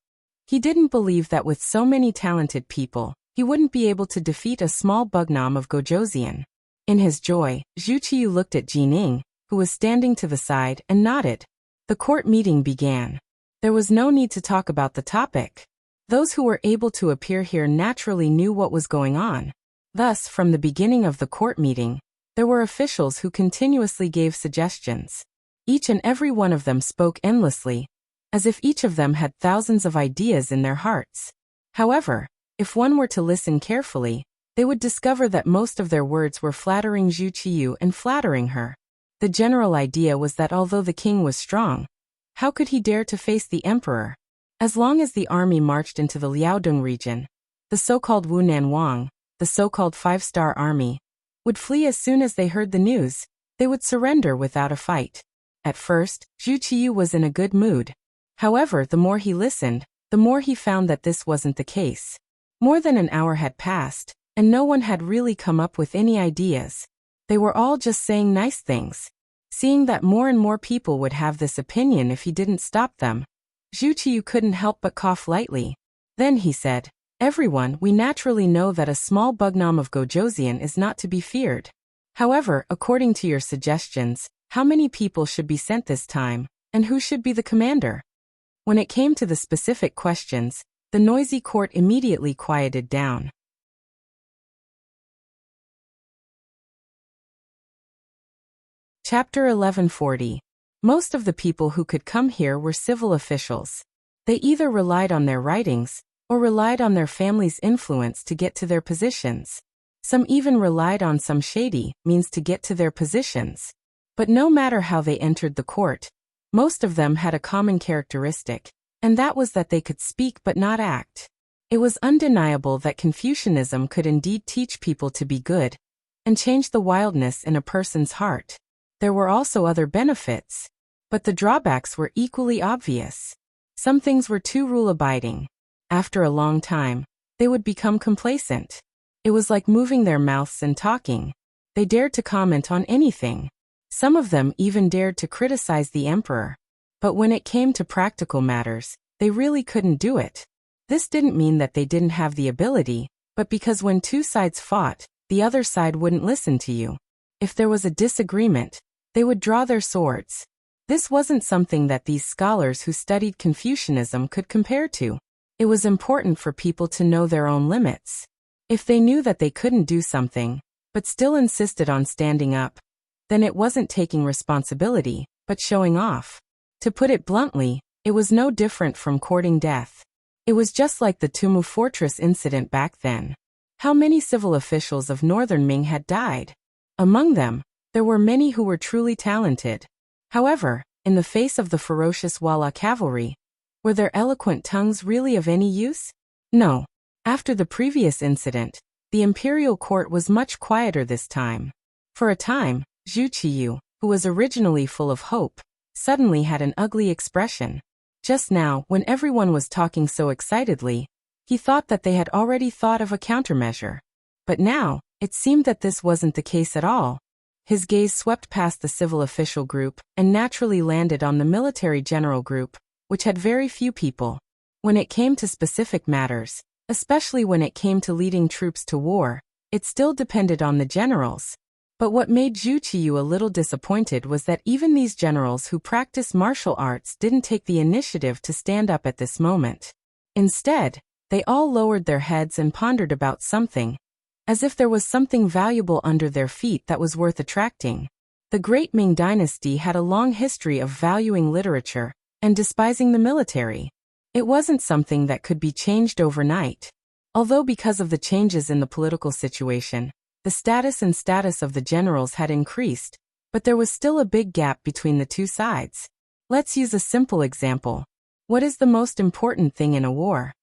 He didn't believe that with so many talented people, he wouldn't be able to defeat a small bugnom of Gojoseon. In his joy, Zhu Qiyu looked at Jining, who was standing to the side, and nodded. The court meeting began. There was no need to talk about the topic. Those who were able to appear here naturally knew what was going on. Thus, from the beginning of the court meeting, there were officials who continuously gave suggestions. Each and every one of them spoke endlessly, as if each of them had thousands of ideas in their hearts. However, if one were to listen carefully, they would discover that most of their words were flattering Zhu Qiyu and flattering her. The general idea was that although the king was strong, how could he dare to face the emperor? As long as the army marched into the Liaodong region, the so-called Wunan Wang, the so-called five-star army, would flee as soon as they heard the news. They would surrender without a fight. At first, Zhu Qiyu was in a good mood. However, the more he listened, the more he found that this wasn't the case. More than an hour had passed, and no one had really come up with any ideas. They were all just saying nice things. Seeing that more and more people would have this opinion if he didn't stop them, Zhu Qiyu couldn't help but cough lightly. Then he said, "Everyone, we naturally know that a small bugnom of Gojoseon is not to be feared. However, according to your suggestions, how many people should be sent this time, and who should be the commander?" When it came to the specific questions, the noisy court immediately quieted down. Chapter 1140. Most of the people who could come here were civil officials. They either relied on their writings, or relied on their family's influence to get to their positions. Some even relied on some shady means to get to their positions. But no matter how they entered the court, most of them had a common characteristic, and that was that they could speak but not act. It was undeniable that Confucianism could indeed teach people to be good, and change the wildness in a person's heart. There were also other benefits, but the drawbacks were equally obvious. Some things were too rule-abiding. After a long time, they would become complacent. It was like moving their mouths and talking. They dared to comment on anything. Some of them even dared to criticize the emperor. But when it came to practical matters, they really couldn't do it. This didn't mean that they didn't have the ability, but because when two sides fought, the other side wouldn't listen to you. If there was a disagreement, they would draw their swords. This wasn't something that these scholars who studied Confucianism could compare to. It was important for people to know their own limits. If they knew that they couldn't do something, but still insisted on standing up, then it wasn't taking responsibility, but showing off. To put it bluntly, it was no different from courting death. It was just like the Tumu Fortress incident back then. How many civil officials of northern Ming had died? Among them, there were many who were truly talented. However, in the face of the ferocious Wala cavalry, were their eloquent tongues really of any use? No. After the previous incident, the imperial court was much quieter this time. For a time, Zhu Qiyu, who was originally full of hope, suddenly had an ugly expression. Just now, when everyone was talking so excitedly, he thought that they had already thought of a countermeasure. But now, it seemed that this wasn't the case at all. His gaze swept past the civil official group and naturally landed on the military general group, which had very few people. When it came to specific matters, especially when it came to leading troops to war, it still depended on the generals. But what made Zhu Qiyu a little disappointed was that even these generals who practice martial arts didn't take the initiative to stand up at this moment. Instead, they all lowered their heads and pondered about something, as if there was something valuable under their feet that was worth attracting. The Great Ming Dynasty had a long history of valuing literature and despising the military. It wasn't something that could be changed overnight. Although because of the changes in the political situation, The status of the generals had increased, but there was still a big gap between the two sides. Let's use a simple example. What is the most important thing in a war?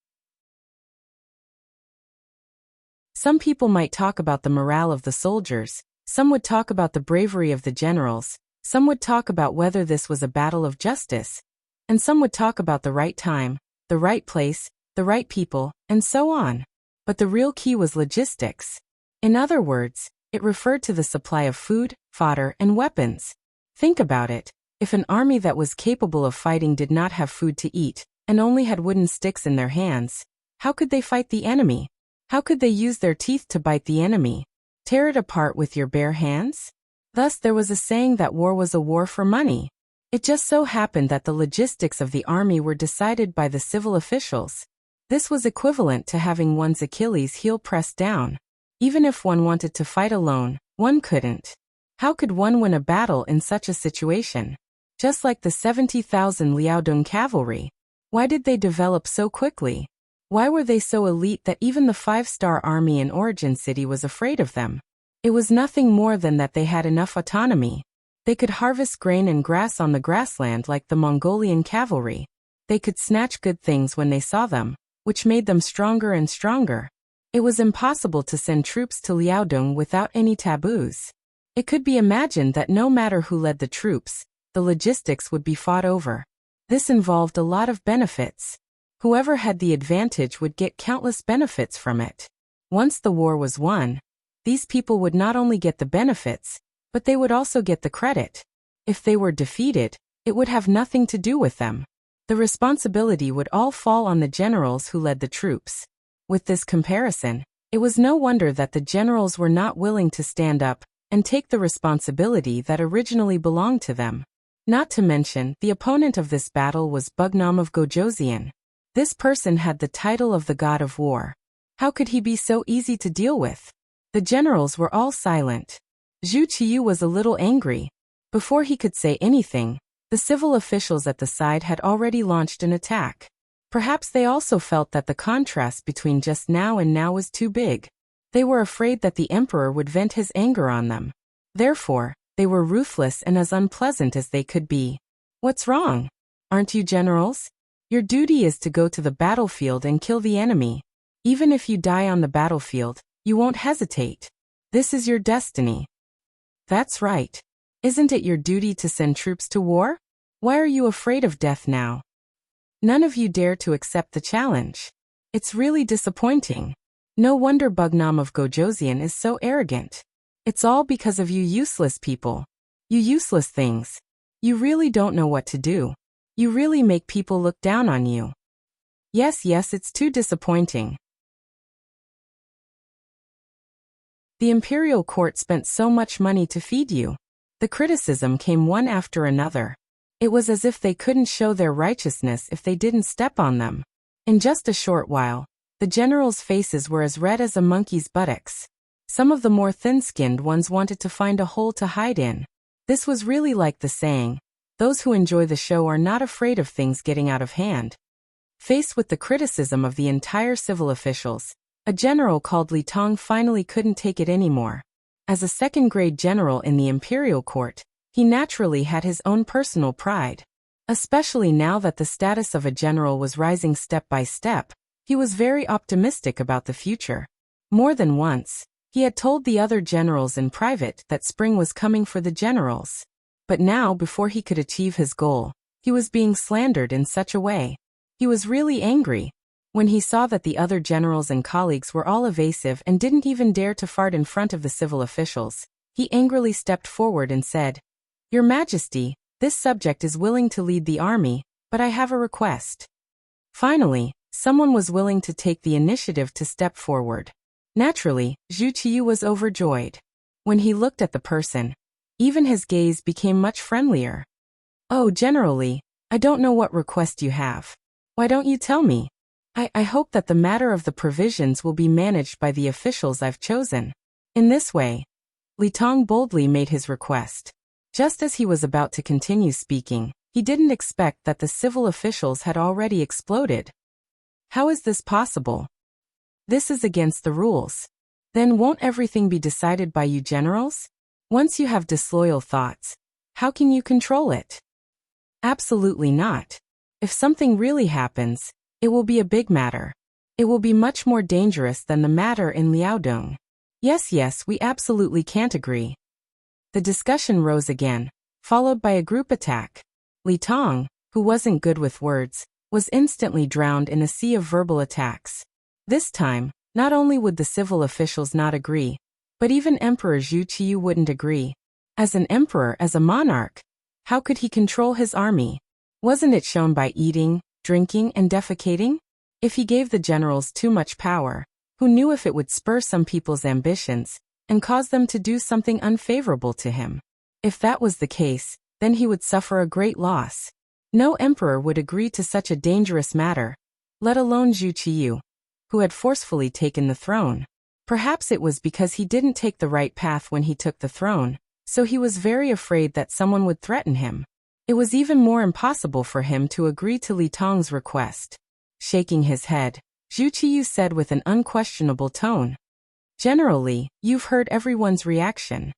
Some people might talk about the morale of the soldiers, some would talk about the bravery of the generals, some would talk about whether this was a battle of justice, and some would talk about the right time, the right place, the right people, and so on. But the real key was logistics. In other words, it referred to the supply of food, fodder, and weapons. Think about it. If an army that was capable of fighting did not have food to eat, and only had wooden sticks in their hands, how could they fight the enemy? How could they use their teeth to bite the enemy? Tear it apart with your bare hands? Thus there was a saying that war was a war for money. It just so happened that the logistics of the army were decided by the civil officials. This was equivalent to having one's Achilles heel pressed down. Even if one wanted to fight alone, one couldn't. How could one win a battle in such a situation? Just like the 70,000 Liaodong cavalry. Why did they develop so quickly? Why were they so elite that even the 5-star army in Origin City was afraid of them? It was nothing more than that they had enough autonomy. They could harvest grain and grass on the grassland like the Mongolian cavalry. They could snatch good things when they saw them, which made them stronger and stronger. It was impossible to send troops to Liaodong without any taboos. It could be imagined that no matter who led the troops, the logistics would be fought over. This involved a lot of benefits. Whoever had the advantage would get countless benefits from it. Once the war was won, these people would not only get the benefits, but they would also get the credit. If they were defeated, it would have nothing to do with them. The responsibility would all fall on the generals who led the troops. With this comparison, it was no wonder that the generals were not willing to stand up and take the responsibility that originally belonged to them. Not to mention, the opponent of this battle was Bugnam of Gojoseon. This person had the title of the god of war. How could he be so easy to deal with? The generals were all silent. Zhu Qiyu was a little angry. Before he could say anything, the civil officials at the side had already launched an attack. Perhaps they also felt that the contrast between just now and now was too big. They were afraid that the emperor would vent his anger on them. Therefore, they were ruthless and as unpleasant as they could be. What's wrong? Aren't you generals? Your duty is to go to the battlefield and kill the enemy. Even if you die on the battlefield, you won't hesitate. This is your destiny. That's right. Isn't it your duty to send troops to war? Why are you afraid of death now? None of you dare to accept the challenge. It's really disappointing. No wonder Bugnam of Gojoseon is so arrogant. It's all because of you useless people. You useless things. You really don't know what to do. You really make people look down on you. Yes, it's too disappointing. The imperial court spent so much money to feed you. The criticism came one after another. It was as if they couldn't show their righteousness if they didn't step on them. In just a short while, the generals' faces were as red as a monkey's buttocks. Some of the more thin-skinned ones wanted to find a hole to hide in. This was really like the saying, those who enjoy the show are not afraid of things getting out of hand. Faced with the criticism of the entire civil officials, a general called Li Tong finally couldn't take it anymore. As a second-grade general in the imperial court, he naturally had his own personal pride. Especially now that the status of a general was rising step by step, he was very optimistic about the future. More than once, he had told the other generals in private that spring was coming for the generals. But now, before he could achieve his goal, he was being slandered in such a way. He was really angry. When he saw that the other generals and colleagues were all evasive and didn't even dare to fart in front of the civil officials, he angrily stepped forward and said, "Your Majesty, this subject is willing to lead the army, but I have a request." Finally, someone was willing to take the initiative to step forward. Naturally, Zhu Qiyu was overjoyed. When he looked at the person, even his gaze became much friendlier. "Oh, generally, I don't know what request you have. Why don't you tell me? I hope that the matter of the provisions will be managed by the officials I've chosen." In this way, Li Tong boldly made his request. Just as he was about to continue speaking, he didn't expect that the civil officials had already exploded. "How is this possible? This is against the rules. Then won't everything be decided by you generals? Once you have disloyal thoughts, how can you control it? Absolutely not. If something really happens, it will be a big matter. It will be much more dangerous than the matter in Liaodong. Yes, we absolutely can't agree. The discussion rose again, followed by a group attack. Li Tong, who wasn't good with words, was instantly drowned in a sea of verbal attacks. This time, not only would the civil officials not agree, but even Emperor Zhu Qiyu wouldn't agree. As an emperor, as a monarch, how could he control his army? Wasn't it shown by eating, drinking, and defecating? If he gave the generals too much power, who knew if it would spur some people's ambitions and cause them to do something unfavorable to him? If that was the case, then he would suffer a great loss. No emperor would agree to such a dangerous matter, let alone Zhu Qiyu, who had forcefully taken the throne. Perhaps it was because he didn't take the right path when he took the throne, so he was very afraid that someone would threaten him. It was even more impossible for him to agree to Li Tong's request. Shaking his head, Zhu Qiyu said with an unquestionable tone, "Generally, you've heard everyone's reaction.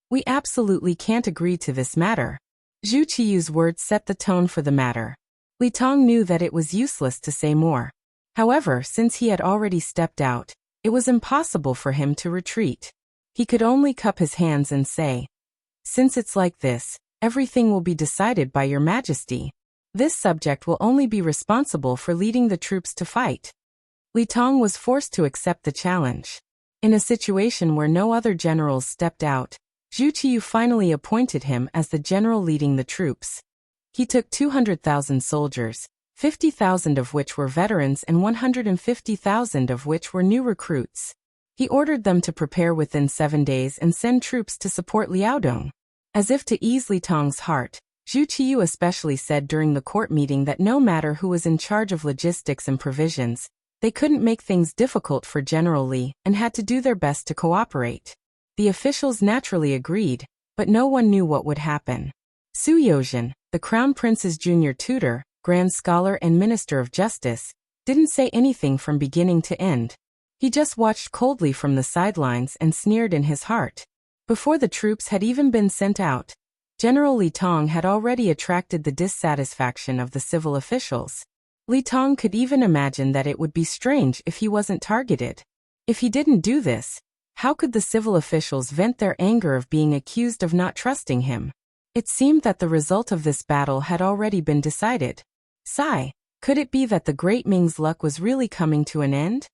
We absolutely can't agree to this matter." Zhu Qiyu's words set the tone for the matter. Li Tong knew that it was useless to say more. However, since he had already stepped out, it was impossible for him to retreat. He could only cup his hands and say, "Since it's like this, everything will be decided by your majesty. This subject will only be responsible for leading the troops to fight." Li Tong was forced to accept the challenge. In a situation where no other generals stepped out, Zhu Qiyu finally appointed him as the general leading the troops. He took 200,000 soldiers, 50,000 of which were veterans and 150,000 of which were new recruits. He ordered them to prepare within 7 days and send troops to support Liaodong. As if to ease Li Tong's heart, Zhu Qiyu especially said during the court meeting that no matter who was in charge of logistics and provisions, they couldn't make things difficult for General Li and had to do their best to cooperate. The officials naturally agreed, but no one knew what would happen. Su Yozhen, the Crown Prince's junior tutor, Grand Scholar and Minister of Justice, didn't say anything from beginning to end. He just watched coldly from the sidelines and sneered in his heart. Before the troops had even been sent out, General Li Tong had already attracted the dissatisfaction of the civil officials. Li Tong could even imagine that it would be strange if he wasn't targeted. If he didn't do this, how could the civil officials vent their anger of being accused of not trusting him? It seemed that the result of this battle had already been decided. Sigh, could it be that the great Ming's luck was really coming to an end?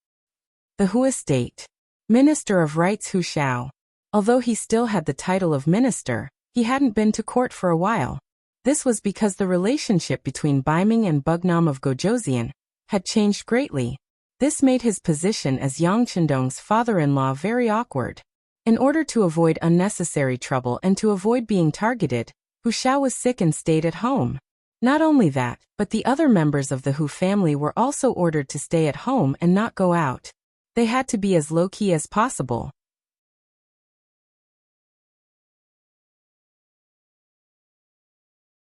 The Hu estate. Minister of Rights Hu Shao. Although he still had the title of minister, he hadn't been to court for a while. This was because the relationship between Baiming and Bugnam of Gojoseon had changed greatly. This made his position as Yang Chendong's father-in-law very awkward. In order to avoid unnecessary trouble and to avoid being targeted, Hu Shao was sick and stayed at home. Not only that, but the other members of the Hu family were also ordered to stay at home and not go out. They had to be as low-key as possible.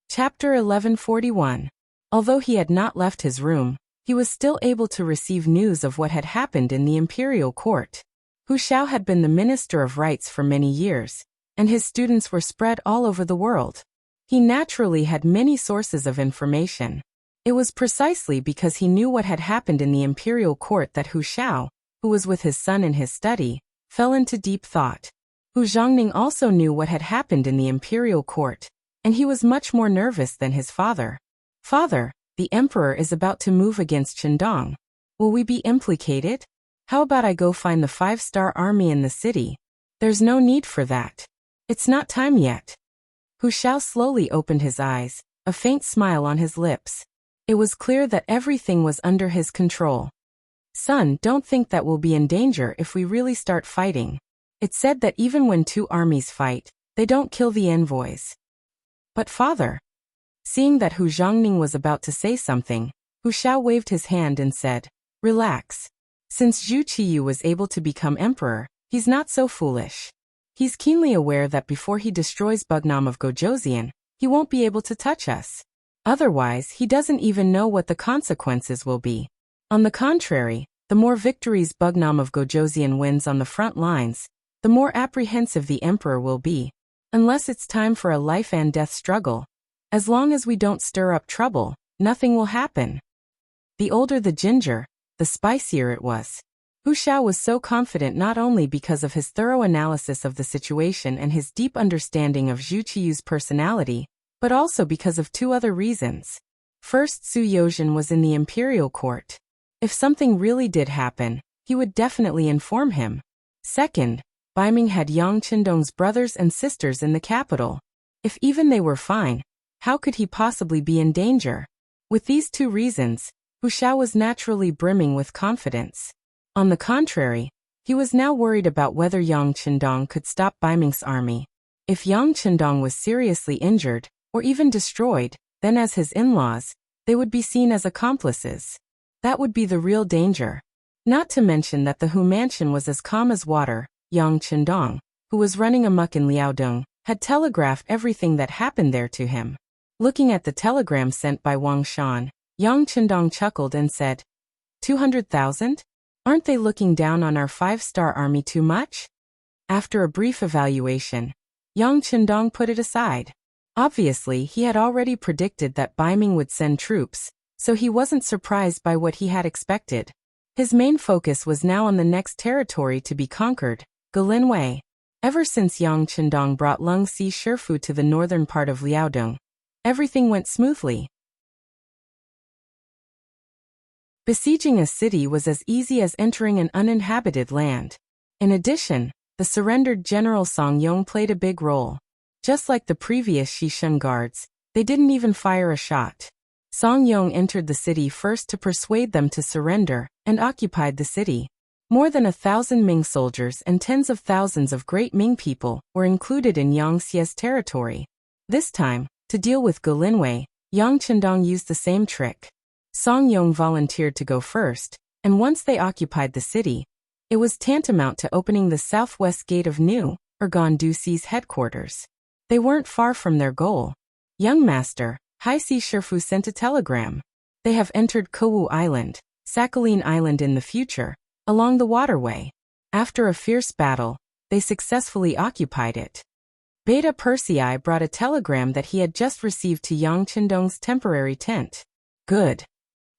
Chapter 1141. Although he had not left his room, he was still able to receive news of what had happened in the imperial court. Hu Shao had been the Minister of Rights for many years, and his students were spread all over the world. He naturally had many sources of information. It was precisely because he knew what had happened in the imperial court that Hu Shao, who was with his son in his study, fell into deep thought. Hu Zhongning also knew what had happened in the imperial court, and he was much more nervous than his father. "Father, the emperor is about to move against Shandong. Will we be implicated? How about I go find the 5-star army in the city?" "There's no need for that. It's not time yet." Hu Shao slowly opened his eyes, a faint smile on his lips. It was clear that everything was under his control. "Son, don't think that we'll be in danger if we really start fighting. It's said that even when two armies fight, they don't kill the envoys." "But father..." Seeing that Hu Zhongning was about to say something, Hu Shao waved his hand and said, "Relax. Since Zhu Qiyu was able to become emperor, he's not so foolish. He's keenly aware that before he destroys Bugnam of Gojoseon, he won't be able to touch us. Otherwise, he doesn't even know what the consequences will be. On the contrary, The more victories Bugnam of Gojosian wins on the front lines, the more apprehensive the emperor will be, unless it's time for a life-and-death struggle. As long as we don't stir up trouble, nothing will happen. The older the ginger, the spicier it was. Hu Shao was so confident not only because of his thorough analysis of the situation and his deep understanding of Zhu Qiyu's personality, but also because of two other reasons. First, Su Yozhen was in the imperial court. If something really did happen, he would definitely inform him. Second, Baiming had Yang Qindong's brothers and sisters in the capital. If even they were fine, how could he possibly be in danger? With these two reasons, Hu Shao was naturally brimming with confidence. On the contrary, he was now worried about whether Yang Qindong could stop Baiming's army. If Yang Qindong was seriously injured, or even destroyed, then as his in-laws, they would be seen as accomplices. That would be the real danger. Not to mention that the Hu mansion was as calm as water. Yang Qindong, who was running amok in Liaodong, had telegraphed everything that happened there to him. Looking at the telegram sent by Wang Shan, Yang Qindong chuckled and said, 200,000? Aren't they looking down on our 5-star army too much? After a brief evaluation, Yang Qindong put it aside. Obviously, he had already predicted that Baiming would send troops, so he wasn't surprised by what he had expected. His main focus was now on the next territory to be conquered, Gulinwei. Ever since Yang Qindong brought Lung Si Shifu to the northern part of Liaodong, everything went smoothly. Besieging a city was as easy as entering an uninhabited land. In addition, the surrendered General Song Yong played a big role. Just like the previous Shishun guards, they didn't even fire a shot. Song Yong entered the city first to persuade them to surrender, and occupied the city. More than 1,000 Ming soldiers and tens of thousands of great Ming people were included in Yang Xie's territory. This time, to deal with Gulinwei, Yang Qindong used the same trick. Song Yong volunteered to go first, and once they occupied the city, it was tantamount to opening the southwest gate of New, Ergon Duxi's headquarters. They weren't far from their goal. Young Master, Hai Si Shifu sent a telegram. They have entered Kowu Island, Sakhalin Island in the future, along the waterway. After a fierce battle, they successfully occupied it. Beta Persei brought a telegram that he had just received to Yang Qindong's temporary tent. Good.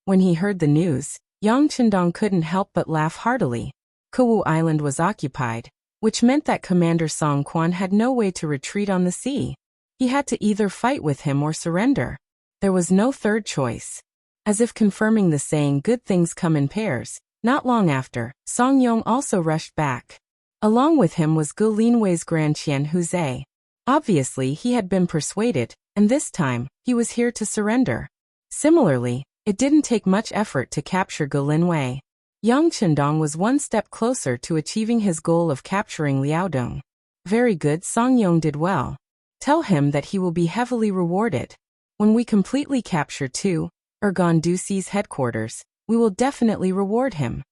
When he heard the news, Yang Qindong couldn't help but laugh heartily. Kowu Island was occupied, which meant that Commander Song Quan had no way to retreat on the sea. He had to either fight with him or surrender. There was no third choice. As if confirming the saying good things come in pairs, not long after, Song Yong also rushed back. Along with him was Gu Linwei's grandchian Hu Zhe. Obviously he had been persuaded, and this time, he was here to surrender. Similarly, it didn't take much effort to capture Gu Linwei. Yang Qindong was one step closer to achieving his goal of capturing Liaodong. Very good, Song Yong did well. Tell him that he will be heavily rewarded. When we completely capture Ergon Duxi's headquarters, we will definitely reward him.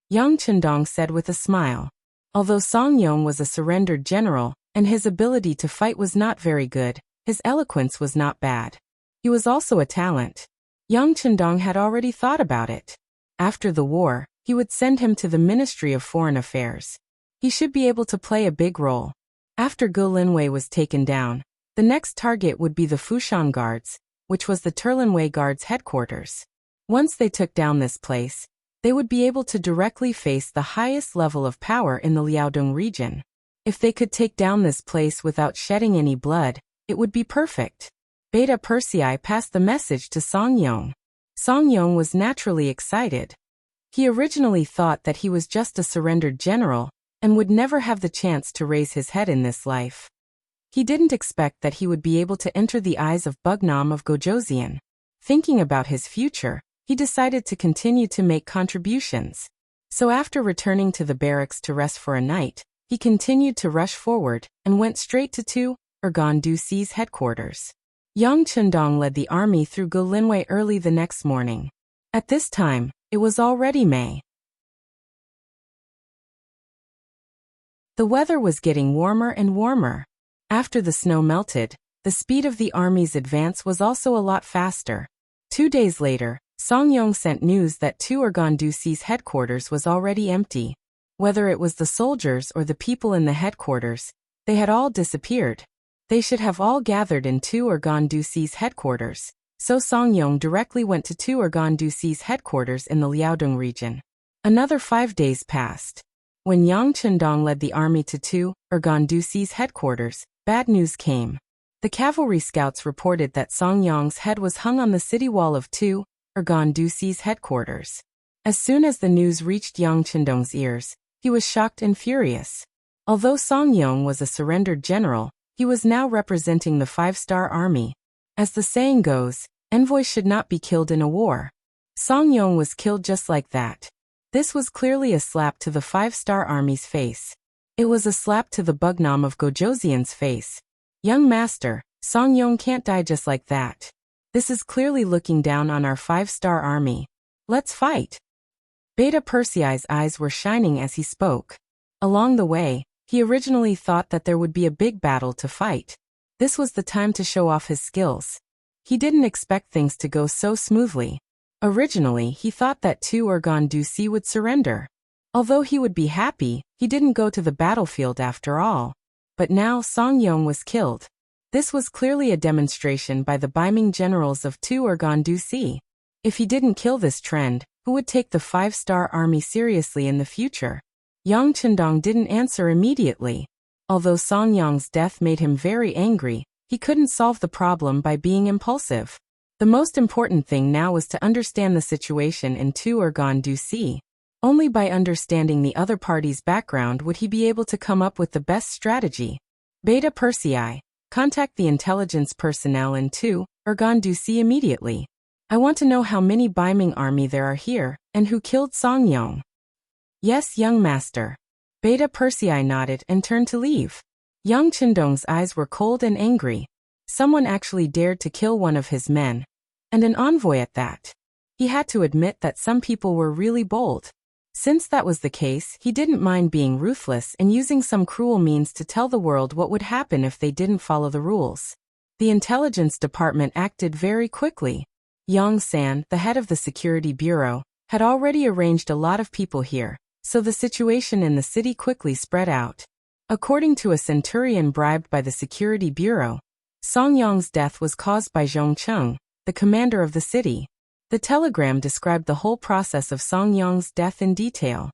Yang Qindong said with a smile. Although Song Yong was a surrendered general, and his ability to fight was not very good, his eloquence was not bad. He was also a talent. Yang Qindong had already thought about it. After the war, he would send him to the Ministry of Foreign Affairs. He should be able to play a big role. After Gu Linwei was taken down, the next target would be the Fushan Guards, which was the Turlinwei Guards headquarters. Once they took down this place, they would be able to directly face the highest level of power in the Liaodong region. If they could take down this place without shedding any blood, it would be perfect. Beta Persei passed the message to Song Yong. Song Yong was naturally excited. He originally thought that he was just a surrendered general, and would never have the chance to raise his head in this life. He didn't expect that he would be able to enter the eyes of Bugnam of Gojosian. Thinking about his future, he decided to continue to make contributions. So after returning to the barracks to rest for a night, he continued to rush forward, and went straight to Ergon Duxi's headquarters. Yang Qindong led the army through Gu Linwei early the next morning. At this time, it was already May. The weather was getting warmer and warmer. After the snow melted, the speed of the army's advance was also a lot faster. 2 days later, Song Yong sent news that Tu Ergondusi's headquarters was already empty. Whether it was the soldiers or the people in the headquarters, they had all disappeared. They should have all gathered in Tu Ergondusi's headquarters, so Song Yong directly went to Tu Ergondusi's headquarters in the Liaodong region. Another 5 days passed. When Yang Chendong led the army to Tu Ergondusi's headquarters, bad news came. The cavalry scouts reported that Song Yong's head was hung on the city wall of Tu Ergondusi's headquarters. As soon as the news reached Yang Chendong's ears, he was shocked and furious. Although Song Yong was a surrendered general, he was now representing the 5-star army. As the saying goes, envoys should not be killed in a war. Song Yong was killed just like that. This was clearly a slap to the 5-star army's face. It was a slap to the Bugnam of Gojoseon's face. Young master, Song Yong can't die just like that. This is clearly looking down on our 5-star army. Let's fight. Beta Persei's eyes were shining as he spoke. Along the way, he originally thought that there would be a big battle to fight. This was the time to show off his skills. He didn't expect things to go so smoothly. Originally, he thought that Tu Ergondusi would surrender. Although he would be happy, he didn't go to the battlefield after all. But now Song Yong was killed. This was clearly a demonstration by the Baiming generals of Tu Ergondusi. If he didn't kill this trend, who would take the 5-star army seriously in the future? Yang Chendong didn't answer immediately. Although Song Yong's death made him very angry, he couldn't solve the problem by being impulsive. The most important thing now was to understand the situation in Tu Ergondusi. Only by understanding the other party's background would he be able to come up with the best strategy. Beta Persei, contact the intelligence personnel in Tu Ergondusi immediately. I want to know how many Baiming army there are here, and who killed Song Yong. Yes, young master. Beta Persei nodded and turned to leave. Yang Chendong's eyes were cold and angry. Someone actually dared to kill one of his men. And an envoy at that. He had to admit that some people were really bold. Since that was the case, he didn't mind being ruthless and using some cruel means to tell the world what would happen if they didn't follow the rules. The intelligence department acted very quickly. Yang San, the head of the security bureau, had already arranged a lot of people here, so the situation in the city quickly spread out. According to a centurion bribed by the security bureau, Song Yong's death was caused by Zhong Cheng, the commander of the city. The telegram described the whole process of Song Yong's death in detail.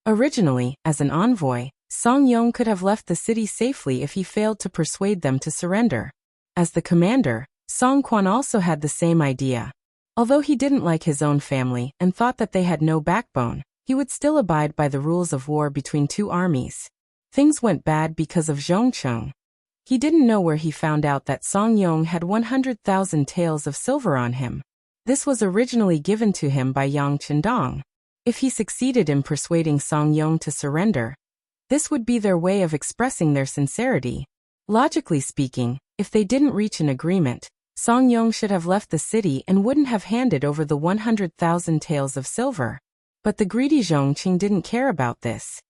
Originally, as an envoy, Song Yong could have left the city safely if he failed to persuade them to surrender. As the commander, Song Quan also had the same idea. Although he didn't like his own family and thought that they had no backbone, he would still abide by the rules of war between two armies. Things went bad because of Zhong Cheng. He didn't know where he found out that Song Yong had 100,000 taels of silver on him. This was originally given to him by Yang Chendong. If he succeeded in persuading Song Yong to surrender, this would be their way of expressing their sincerity. Logically speaking, if they didn't reach an agreement, Song Yong should have left the city and wouldn't have handed over the 100,000 taels of silver. But the greedy Zhong Qing didn't care about this.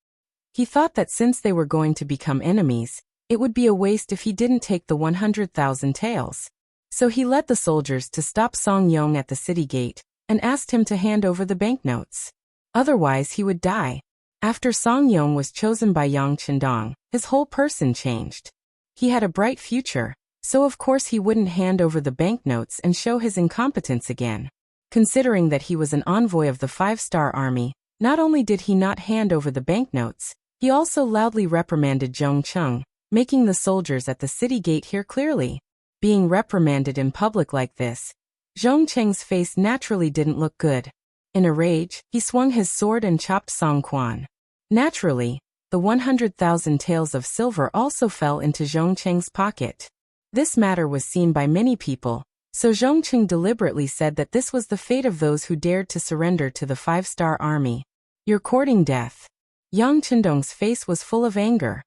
He thought that since they were going to become enemies, it would be a waste if he didn't take the 100,000 taels. So he led the soldiers to stop Song Yong at the city gate and asked him to hand over the banknotes. Otherwise he would die. After Song Yong was chosen by Yang Chendong, his whole person changed. He had a bright future, so of course he wouldn't hand over the banknotes and show his incompetence again. Considering that he was an envoy of the 5-star army, not only did he not hand over the banknotes, he also loudly reprimanded Zhong Cheng, making the soldiers at the city gate hear clearly. Being reprimanded in public like this, Zhong Cheng's face naturally didn't look good. In a rage, he swung his sword and chopped Song Quan. Naturally, the 100,000 taels of silver also fell into Zhong Cheng's pocket. This matter was seen by many people, so Zhong Cheng deliberately said that this was the fate of those who dared to surrender to the 5-star army. You're courting death. Yang Chendong's face was full of anger.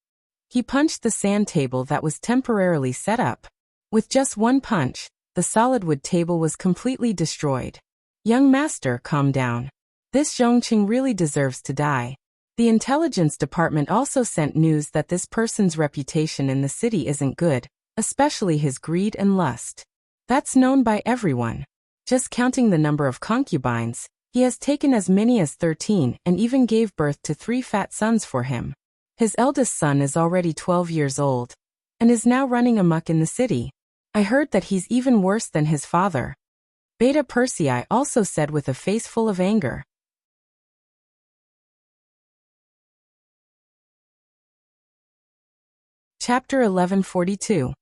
He punched the sand table that was temporarily set up. With just one punch, the solid wood table was completely destroyed. Young master, calm down. This Zhong Cheng really deserves to die. The intelligence department also sent news that this person's reputation in the city isn't good, especially his greed and lust. That's known by everyone. Just counting the number of concubines, he has taken as many as 13 and even gave birth to 3 fat sons for him. His eldest son is already 12 years old and is now running amok in the city. I heard that he's even worse than his father. Beta Persei also said with a face full of anger. Chapter 1142.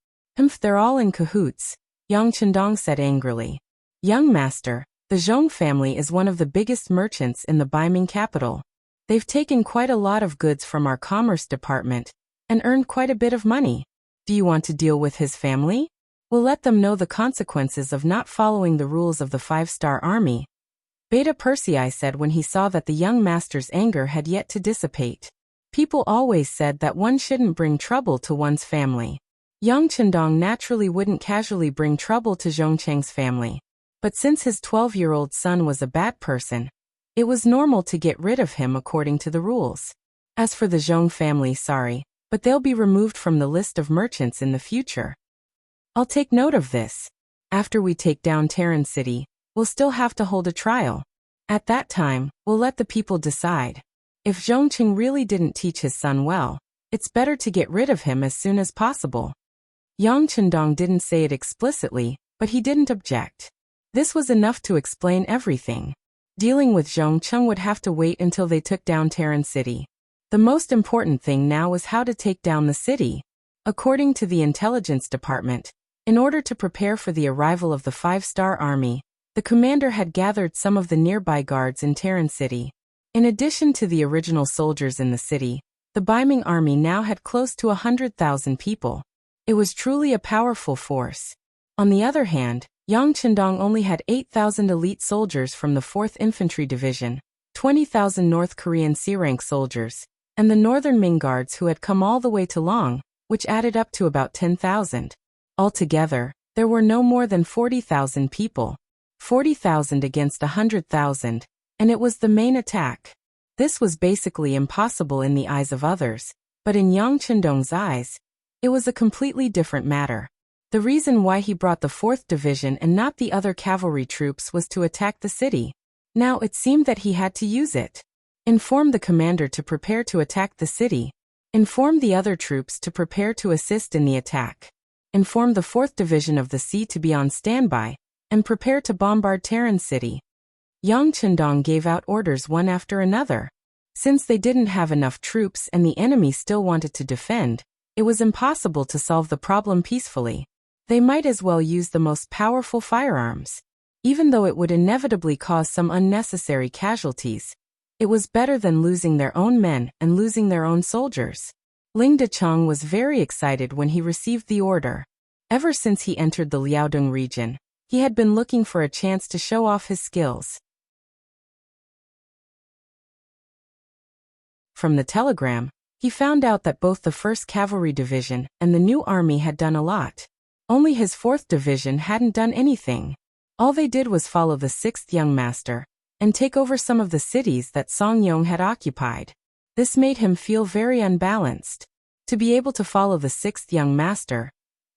They're all in cahoots, Yang Chendong said angrily. Young master, the Zhong family is one of the biggest merchants in the Baiming capital. They've taken quite a lot of goods from our commerce department and earned quite a bit of money. Do you want to deal with his family? We'll let them know the consequences of not following the rules of the 5-star army. Beta Persei said when he saw that the young master's anger had yet to dissipate. People always said that one shouldn't bring trouble to one's family. Yang Chendong naturally wouldn't casually bring trouble to Zhongcheng's family. But since his 12-year-old son was a bad person, it was normal to get rid of him according to the rules. As for the Zhong family, sorry, but they'll be removed from the list of merchants in the future. I'll take note of this. After we take down Terran City, we'll still have to hold a trial. At that time, we'll let the people decide. If Zhongcheng really didn't teach his son well, it's better to get rid of him as soon as possible. Yang Chendong didn't say it explicitly, but he didn't object. This was enough to explain everything. Dealing with Zhongcheng would have to wait until they took down Terran City. The most important thing now was how to take down the city. According to the intelligence department, in order to prepare for the arrival of the 5-star army, the commander had gathered some of the nearby guards in Terran City. In addition to the original soldiers in the city, the Baiming army now had close to 100,000 people. It was truly a powerful force. On the other hand, Yang Chendong only had 8,000 elite soldiers from the 4th Infantry Division, 20,000 North Korean C-rank soldiers, and the Northern Ming Guards who had come all the way to Long, which added up to about 10,000. Altogether, there were no more than 40,000 people. 40,000 against 100,000, and it was the main attack. This was basically impossible in the eyes of others, but in Yang Chendong's eyes, it was a completely different matter. The reason why he brought the 4th Division and not the other cavalry troops was to attack the city. Now it seemed that he had to use it. Inform the commander to prepare to attack the city. Inform the other troops to prepare to assist in the attack. Inform the 4th Division of the Sea to be on standby, and prepare to bombard Terran City. Yang Chendong gave out orders one after another. Since they didn't have enough troops and the enemy still wanted to defend, it was impossible to solve the problem peacefully. They might as well use the most powerful firearms. Even though it would inevitably cause some unnecessary casualties, it was better than losing their own men and losing their own soldiers. Ling Dechang was very excited when he received the order. Ever since he entered the Liaodong region, he had been looking for a chance to show off his skills. From the telegram, he found out that both the 1st Cavalry Division and the new army had done a lot. Only his 4th Division hadn't done anything. All they did was follow the 6th Young Master and take over some of the cities that Song Yong had occupied. This made him feel very unbalanced. To be able to follow the 6th Young Master,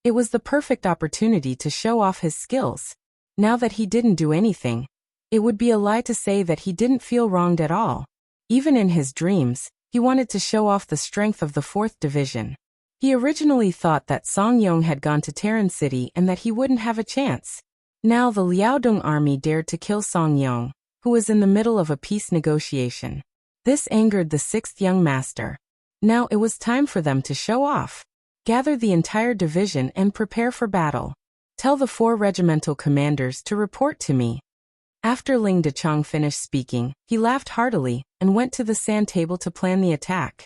it was the perfect opportunity to show off his skills. Now that he didn't do anything, it would be a lie to say that he didn't feel wronged at all. Even in his dreams, he wanted to show off the strength of the 4th Division. He originally thought that Song Yong had gone to Terran City and that he wouldn't have a chance. Now the Liaodong army dared to kill Song Yong, who was in the middle of a peace negotiation. This angered the 6th Young Master. Now it was time for them to show off. Gather the entire division and prepare for battle. Tell the 4 regimental commanders to report to me. After Ling Dechang finished speaking, he laughed heartily and went to the sand table to plan the attack.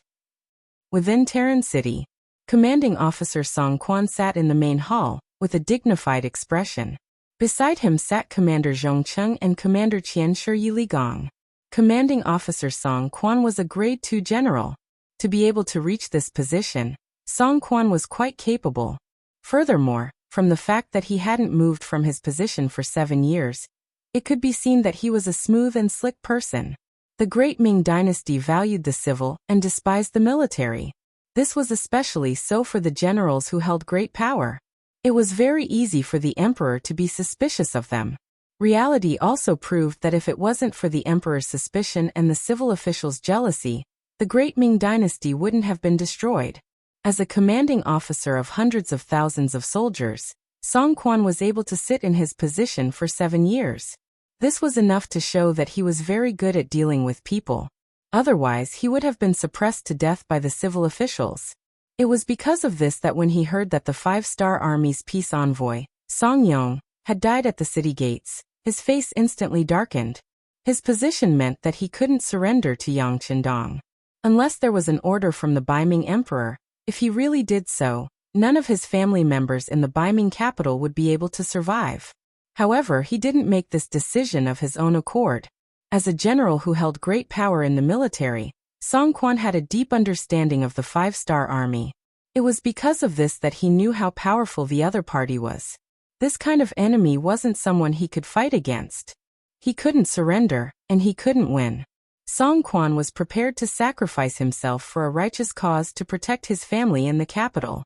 Within Terran City, Commanding Officer Song Quan sat in the main hall, with a dignified expression. Beside him sat Commander Zhongcheng and Commander Qian Shi Gong. Commanding Officer Song Quan was a Grade 2 general. To be able to reach this position, Song Quan was quite capable. Furthermore, from the fact that he hadn't moved from his position for 7 years, it could be seen that he was a smooth and slick person. The Great Ming Dynasty valued the civil and despised the military. This was especially so for the generals who held great power. It was very easy for the emperor to be suspicious of them. Reality also proved that if it wasn't for the emperor's suspicion and the civil officials' jealousy, the great Ming dynasty wouldn't have been destroyed. As a commanding officer of hundreds of thousands of soldiers, Song Quan was able to sit in his position for 7 years. This was enough to show that he was very good at dealing with people. Otherwise, he would have been suppressed to death by the civil officials. It was because of this that when he heard that the 5-star army's peace envoy, Song Yong, had died at the city gates, his face instantly darkened. His position meant that he couldn't surrender to Yang Qindong. Unless there was an order from the Baiming emperor, if he really did so, none of his family members in the Baiming capital would be able to survive. However, he didn't make this decision of his own accord. As a general who held great power in the military, Song Quan had a deep understanding of the 5-star army. It was because of this that he knew how powerful the other party was. This kind of enemy wasn't someone he could fight against. He couldn't surrender, and he couldn't win. Song Quan was prepared to sacrifice himself for a righteous cause to protect his family in the capital.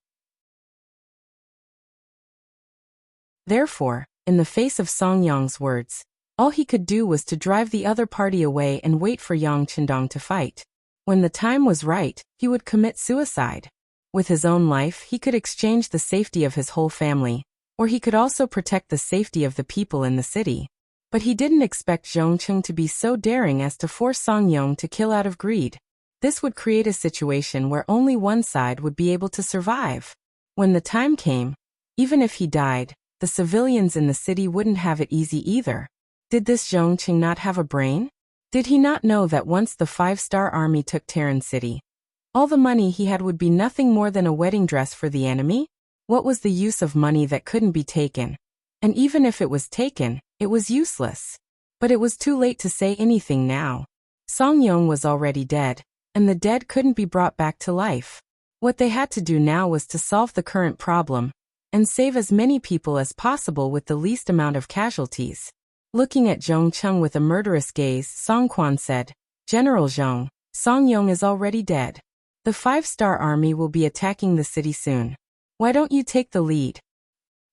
Therefore, in the face of Song Yong's words, all he could do was to drive the other party away and wait for Yang Qindong to fight. When the time was right, he would commit suicide. With his own life, he could exchange the safety of his whole family, or he could also protect the safety of the people in the city. But he didn't expect Zhongcheng to be so daring as to force Song Yong to kill out of greed. This would create a situation where only one side would be able to survive. When the time came, even if he died, the civilians in the city wouldn't have it easy either. Did this Zhongcheng not have a brain? Did he not know that once the 5-star army took Terran City, all the money he had would be nothing more than a wedding dress for the enemy? What was the use of money that couldn't be taken? And even if it was taken, it was useless. But it was too late to say anything now. Song Yong was already dead, and the dead couldn't be brought back to life. What they had to do now was to solve the current problem, and save as many people as possible with the least amount of casualties. Looking at Zhongcheng with a murderous gaze, Song Quan said, "General Zhong, Song Yong is already dead. The 5-star army will be attacking the city soon. Why don't you take the lead?"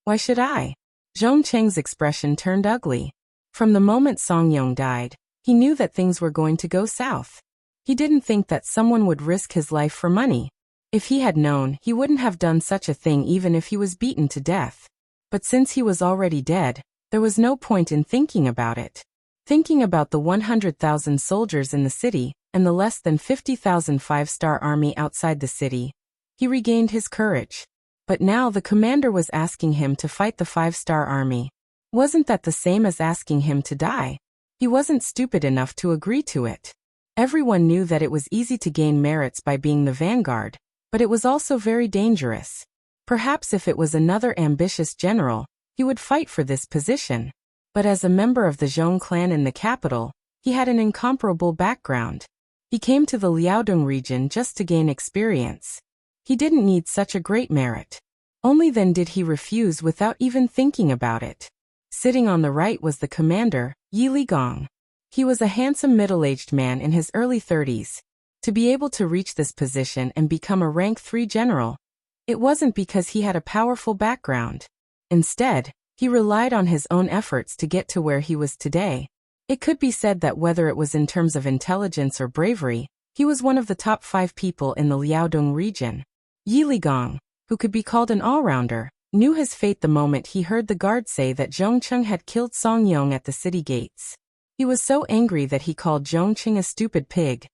"Why should I?" Zhongcheng's expression turned ugly. From the moment Song Yong died, he knew that things were going to go south. He didn't think that someone would risk his life for money. If he had known, he wouldn't have done such a thing even if he was beaten to death. But since he was already dead, there was no point in thinking about it. Thinking about the 100,000 soldiers in the city, and the less than 50,000 5-star army outside the city, he regained his courage. But now the commander was asking him to fight the 5-star army. Wasn't that the same as asking him to die? He wasn't stupid enough to agree to it. Everyone knew that it was easy to gain merits by being the vanguard, but it was also very dangerous. Perhaps if it was another ambitious general, he would fight for this position. But as a member of the Zhong clan in the capital, he had an incomparable background. He came to the Liaodong region just to gain experience. He didn't need such a great merit. Only then did he refuse without even thinking about it. Sitting on the right was the commander, Yi Ligong. He was a handsome middle-aged man in his early 30s. To be able to reach this position and become a rank 3 general, it wasn't because he had a powerful background. Instead, he relied on his own efforts to get to where he was today. It could be said that whether it was in terms of intelligence or bravery, he was one of the top 5 people in the Liaodong region. Yi Ligong, who could be called an all-rounder, knew his fate the moment he heard the guard say that Zhongcheng had killed Song Yong at the city gates. He was so angry that he called Zhongcheng a stupid pig.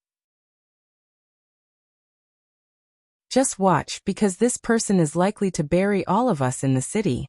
"Just watch, because this person is likely to bury all of us in the city."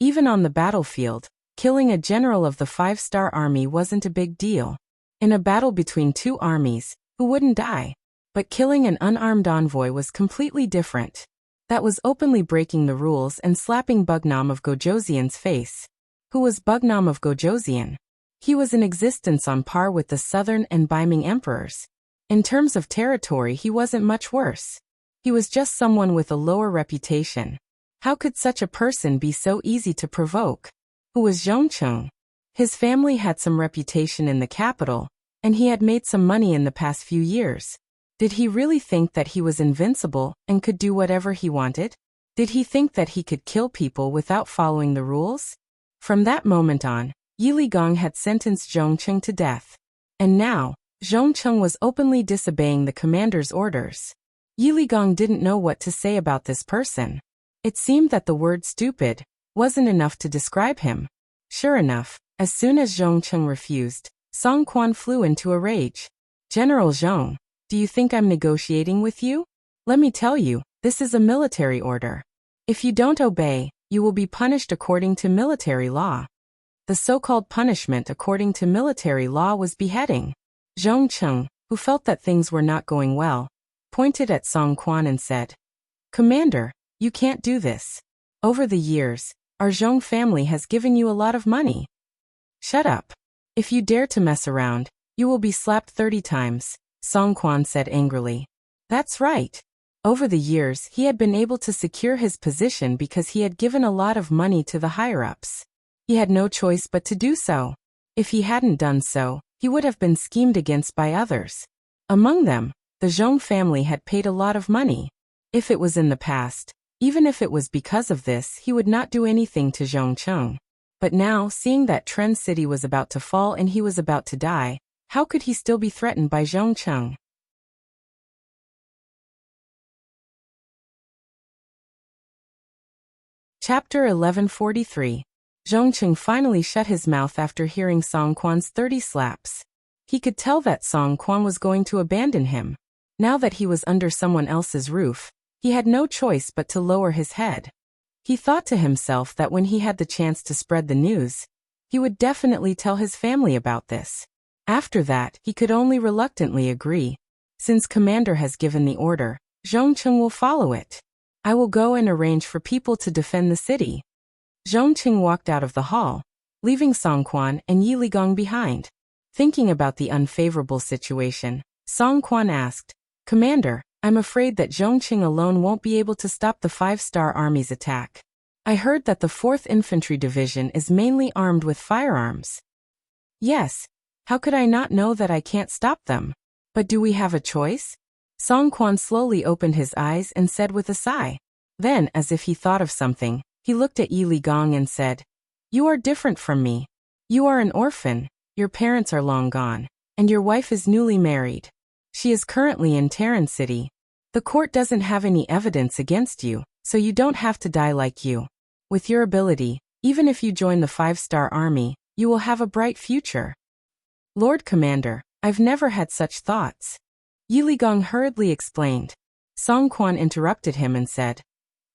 Even on the battlefield, killing a general of the 5-star army wasn't a big deal. In a battle between 2 armies, who wouldn't die? But killing an unarmed envoy was completely different. That was openly breaking the rules and slapping Bugnam of Gojoseon's face. Who was Bugnam of Gojoseon? He was in existence on par with the Southern and Baiming emperors. In terms of territory, he wasn't much worse. He was just someone with a lower reputation. How could such a person be so easy to provoke? Who was Zhongcheng? His family had some reputation in the capital, and he had made some money in the past few years. Did he really think that he was invincible and could do whatever he wanted? Did he think that he could kill people without following the rules? From that moment on, Yi Ligong had sentenced Zhongcheng to death. And now, Zhongcheng was openly disobeying the commander's orders. Yi Ligong didn't know what to say about this person. It seemed that the word stupid wasn't enough to describe him. Sure enough, as soon as Zhongcheng refused, Song Quan flew into a rage. General Zhong, do you think I'm negotiating with you? Let me tell you, this is a military order. If you don't obey, you will be punished according to military law. The so-called punishment according to military law was beheading. Zhongcheng, who felt that things were not going well, pointed at Song Quan and said, "Commander, you can't do this. Over the years, our Zhong family has given you a lot of money. Shut up. If you dare to mess around, you will be slapped 30 times, Song Quan said angrily. That's right. Over the years, he had been able to secure his position because he had given a lot of money to the higher-ups. He had no choice but to do so. If he hadn't done so, he would have been schemed against by others. Among them, the Zhong family had paid a lot of money. If it was in the past, even if it was because of this, he would not do anything to Zhongcheng. But now, seeing that Tren City was about to fall and he was about to die, how could he still be threatened by Zhongcheng? Chapter 1143. Zhongcheng finally shut his mouth after hearing Song Quan's 30 slaps. He could tell that Song Quan was going to abandon him. Now that he was under someone else's roof, he had no choice but to lower his head. He thought to himself that when he had the chance to spread the news, he would definitely tell his family about this. After that, he could only reluctantly agree. Since Commander has given the order, Zhongcheng will follow it. I will go and arrange for people to defend the city. Zhongcheng walked out of the hall, leaving Song Quan and Yi Ligong behind. Thinking about the unfavorable situation, Song Quan asked, "Commander, I'm afraid that Zhongcheng alone won't be able to stop the 5-star Army's attack. I heard that the 4th Infantry Division is mainly armed with firearms." "Yes. How could I not know that I can't stop them? But do we have a choice?" Song Quan slowly opened his eyes and said with a sigh. Then, as if he thought of something, he looked at Yi Ligong and said, "You are different from me. You are an orphan, your parents are long gone, and your wife is newly married. She is currently in Tren City. The court doesn't have any evidence against you, so you don't have to die like you. With your ability, even if you join the 5-star Army, you will have a bright future." "Lord Commander, I've never had such thoughts," Yi Ligong hurriedly explained. Song Quan interrupted him and said,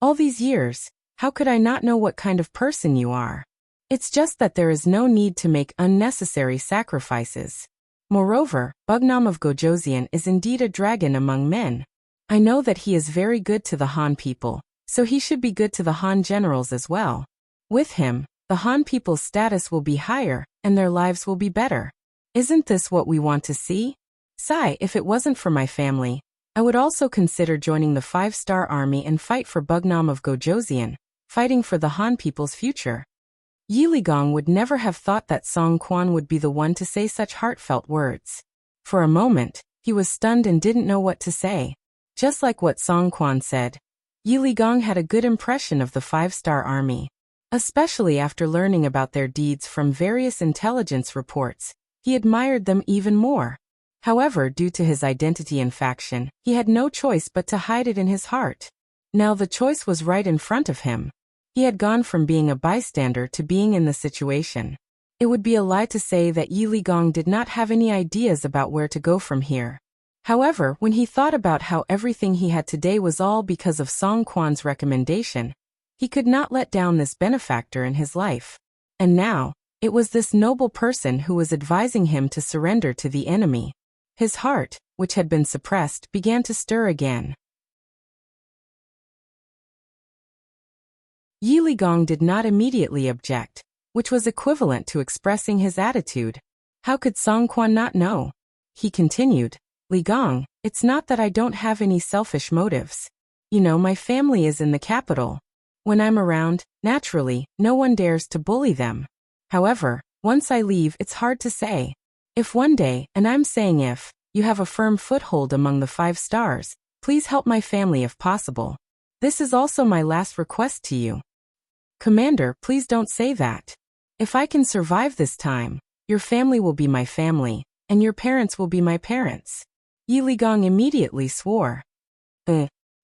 "All these years, how could I not know what kind of person you are? It's just that there is no need to make unnecessary sacrifices. Moreover, Bugnam of Gojoseon is indeed a dragon among men. I know that he is very good to the Han people, so he should be good to the Han generals as well. With him, the Han people's status will be higher, and their lives will be better. Isn't this what we want to see? Sigh, if it wasn't for my family, I would also consider joining the 5-star Army and fight for Bugnam of Gojoseon, fighting for the Han people's future." Yi Ligong would never have thought that Song Quan would be the one to say such heartfelt words. For a moment, he was stunned and didn't know what to say. Just like what Song Quan said, Yi Ligong had a good impression of the 5-star Army. Especially after learning about their deeds from various intelligence reports, he admired them even more. However, due to his identity and faction, he had no choice but to hide it in his heart. Now the choice was right in front of him. He had gone from being a bystander to being in the situation. It would be a lie to say that Yi Ligong did not have any ideas about where to go from here. However, when he thought about how everything he had today was all because of Song Quan's recommendation, he could not let down this benefactor in his life. And now, it was this noble person who was advising him to surrender to the enemy. His heart, which had been suppressed, began to stir again. Yi Ligong did not immediately object, which was equivalent to expressing his attitude. How could Song Quan not know? He continued, "Ligong, it's not that I don't have any selfish motives. You know, my family is in the capital. When I'm around, naturally, no one dares to bully them. However, once I leave, it's hard to say. If one day, and I'm saying if, you have a firm foothold among the 5 stars, please help my family if possible. This is also my last request to you. Commander, please don't say that. If I can survive this time, your family will be my family, and your parents will be my parents. Yi Ligong immediately swore.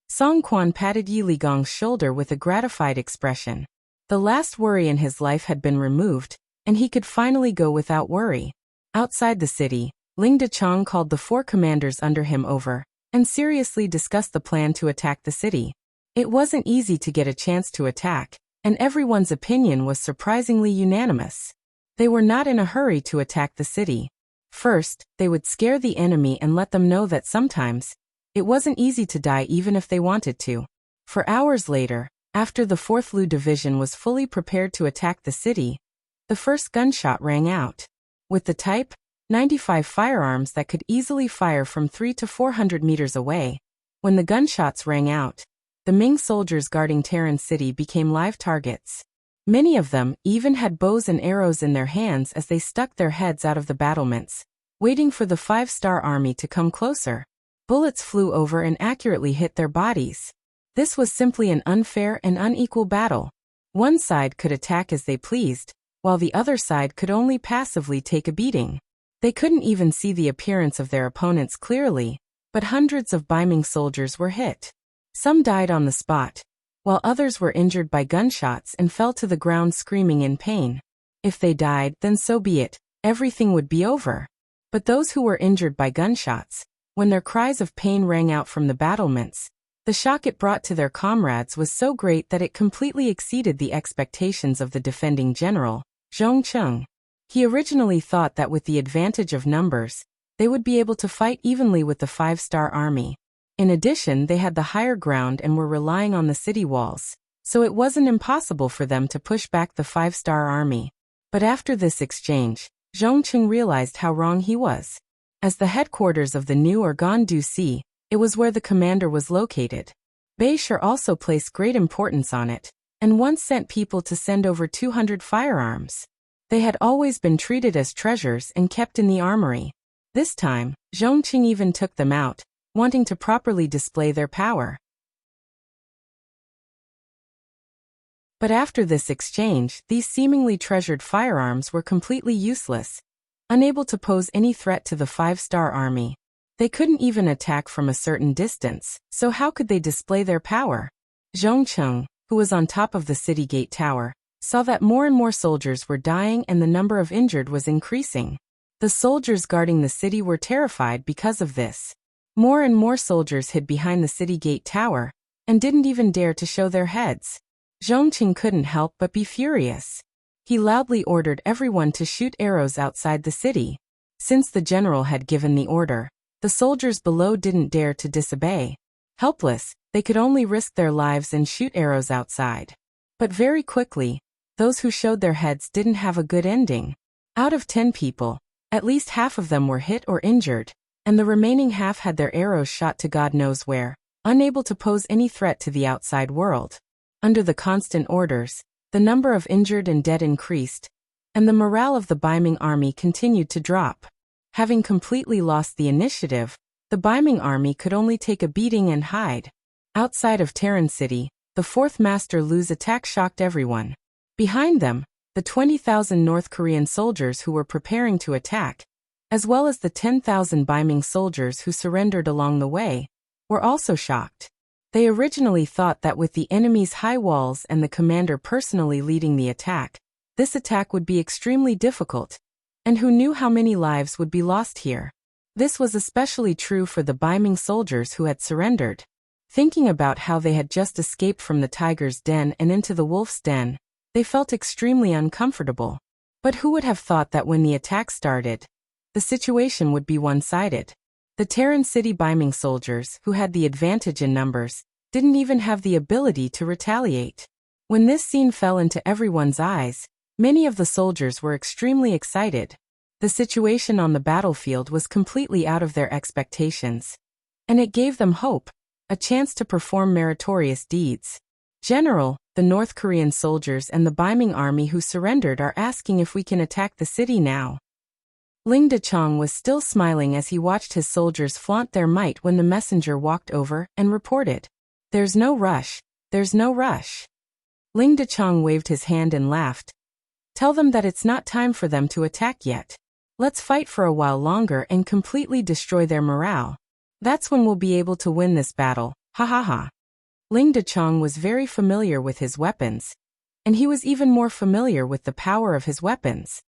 Song Quan patted Yi Ligong's shoulder with a gratified expression. The last worry in his life had been removed, and he could finally go without worry. Outside the city, Ling Dechang called the 4 commanders under him over, and seriously discussed the plan to attack the city. It wasn't easy to get a chance to attack, and everyone's opinion was surprisingly unanimous. They were not in a hurry to attack the city. First, they would scare the enemy and let them know that sometimes, it wasn't easy to die even if they wanted to. For hours later, after the 4th Lu Division was fully prepared to attack the city, the first gunshot rang out. With the Type 95 firearms that could easily fire from 300 to 400 meters away, when the gunshots rang out, the Ming soldiers guarding Terran City became live targets. Many of them even had bows and arrows in their hands as they stuck their heads out of the battlements, waiting for the 5-star army to come closer. Bullets flew over and accurately hit their bodies. This was simply an unfair and unequal battle. One side could attack as they pleased, while the other side could only passively take a beating. They couldn't even see the appearance of their opponents clearly, but hundreds of Beiming soldiers were hit. Some died on the spot, while others were injured by gunshots and fell to the ground screaming in pain. If they died, then so be it, everything would be over. But those who were injured by gunshots, when their cries of pain rang out from the battlements, the shock it brought to their comrades was so great that it completely exceeded the expectations of the defending general, Zhong Cheng. He originally thought that with the advantage of numbers, they would be able to fight evenly with the 5-star army. In addition, they had the higher ground and were relying on the city walls, so it wasn't impossible for them to push back the 5-star army. But after this exchange, Zhong Cheng realized how wrong he was. As the headquarters of the new Organ du Si, it was where the commander was located. Beishar also placed great importance on it, and once sent people to send over 200 firearms. They had always been treated as treasures and kept in the armory. This time, Zhong Cheng even took them out, wanting to properly display their power. But after this exchange, these seemingly treasured firearms were completely useless, unable to pose any threat to the 5-star army. They couldn't even attack from a certain distance, so how could they display their power? Zhong Cheng, who was on top of the city gate tower, saw that more and more soldiers were dying and the number of injured was increasing. The soldiers guarding the city were terrified because of this. More and more soldiers hid behind the city gate tower, and didn't even dare to show their heads. Zhong Cheng couldn't help but be furious. He loudly ordered everyone to shoot arrows outside the city. Since the general had given the order, the soldiers below didn't dare to disobey. Helpless, they could only risk their lives and shoot arrows outside. But very quickly, those who showed their heads didn't have a good ending. Out of 10 people, at least half of them were hit or injured, and the remaining half had their arrows shot to God knows where, unable to pose any threat to the outside world. Under the constant orders, the number of injured and dead increased, and the morale of the Beiming army continued to drop. Having completely lost the initiative, the Beiming army could only take a beating and hide. Outside of Terran City, the 4th Master Lu's attack shocked everyone. Behind them, the 20,000 North Korean soldiers who were preparing to attack, as well as the 10,000 Beiming soldiers who surrendered along the way, were also shocked. They originally thought that with the enemy's high walls and the commander personally leading the attack, this attack would be extremely difficult, and who knew how many lives would be lost here. This was especially true for the Beiming soldiers who had surrendered. Thinking about how they had just escaped from the tiger's den and into the wolf's den, they felt extremely uncomfortable. But who would have thought that when the attack started, the situation would be one-sided? The Terran City Beiming soldiers, who had the advantage in numbers, didn't even have the ability to retaliate. When this scene fell into everyone's eyes, many of the soldiers were extremely excited. The situation on the battlefield was completely out of their expectations. And it gave them hope, a chance to perform meritorious deeds. General, the North Korean soldiers and the Beiming army who surrendered are asking if we can attack the city now. Ling Dechang was still smiling as he watched his soldiers flaunt their might when the messenger walked over and reported. There's no rush. There's no rush. Ling Dechang waved his hand and laughed. Tell them that it's not time for them to attack yet. Let's fight for a while longer and completely destroy their morale. That's when we'll be able to win this battle. Ha ha ha. Ling Dechang was very familiar with his weapons, and he was even more familiar with the power of his weapons.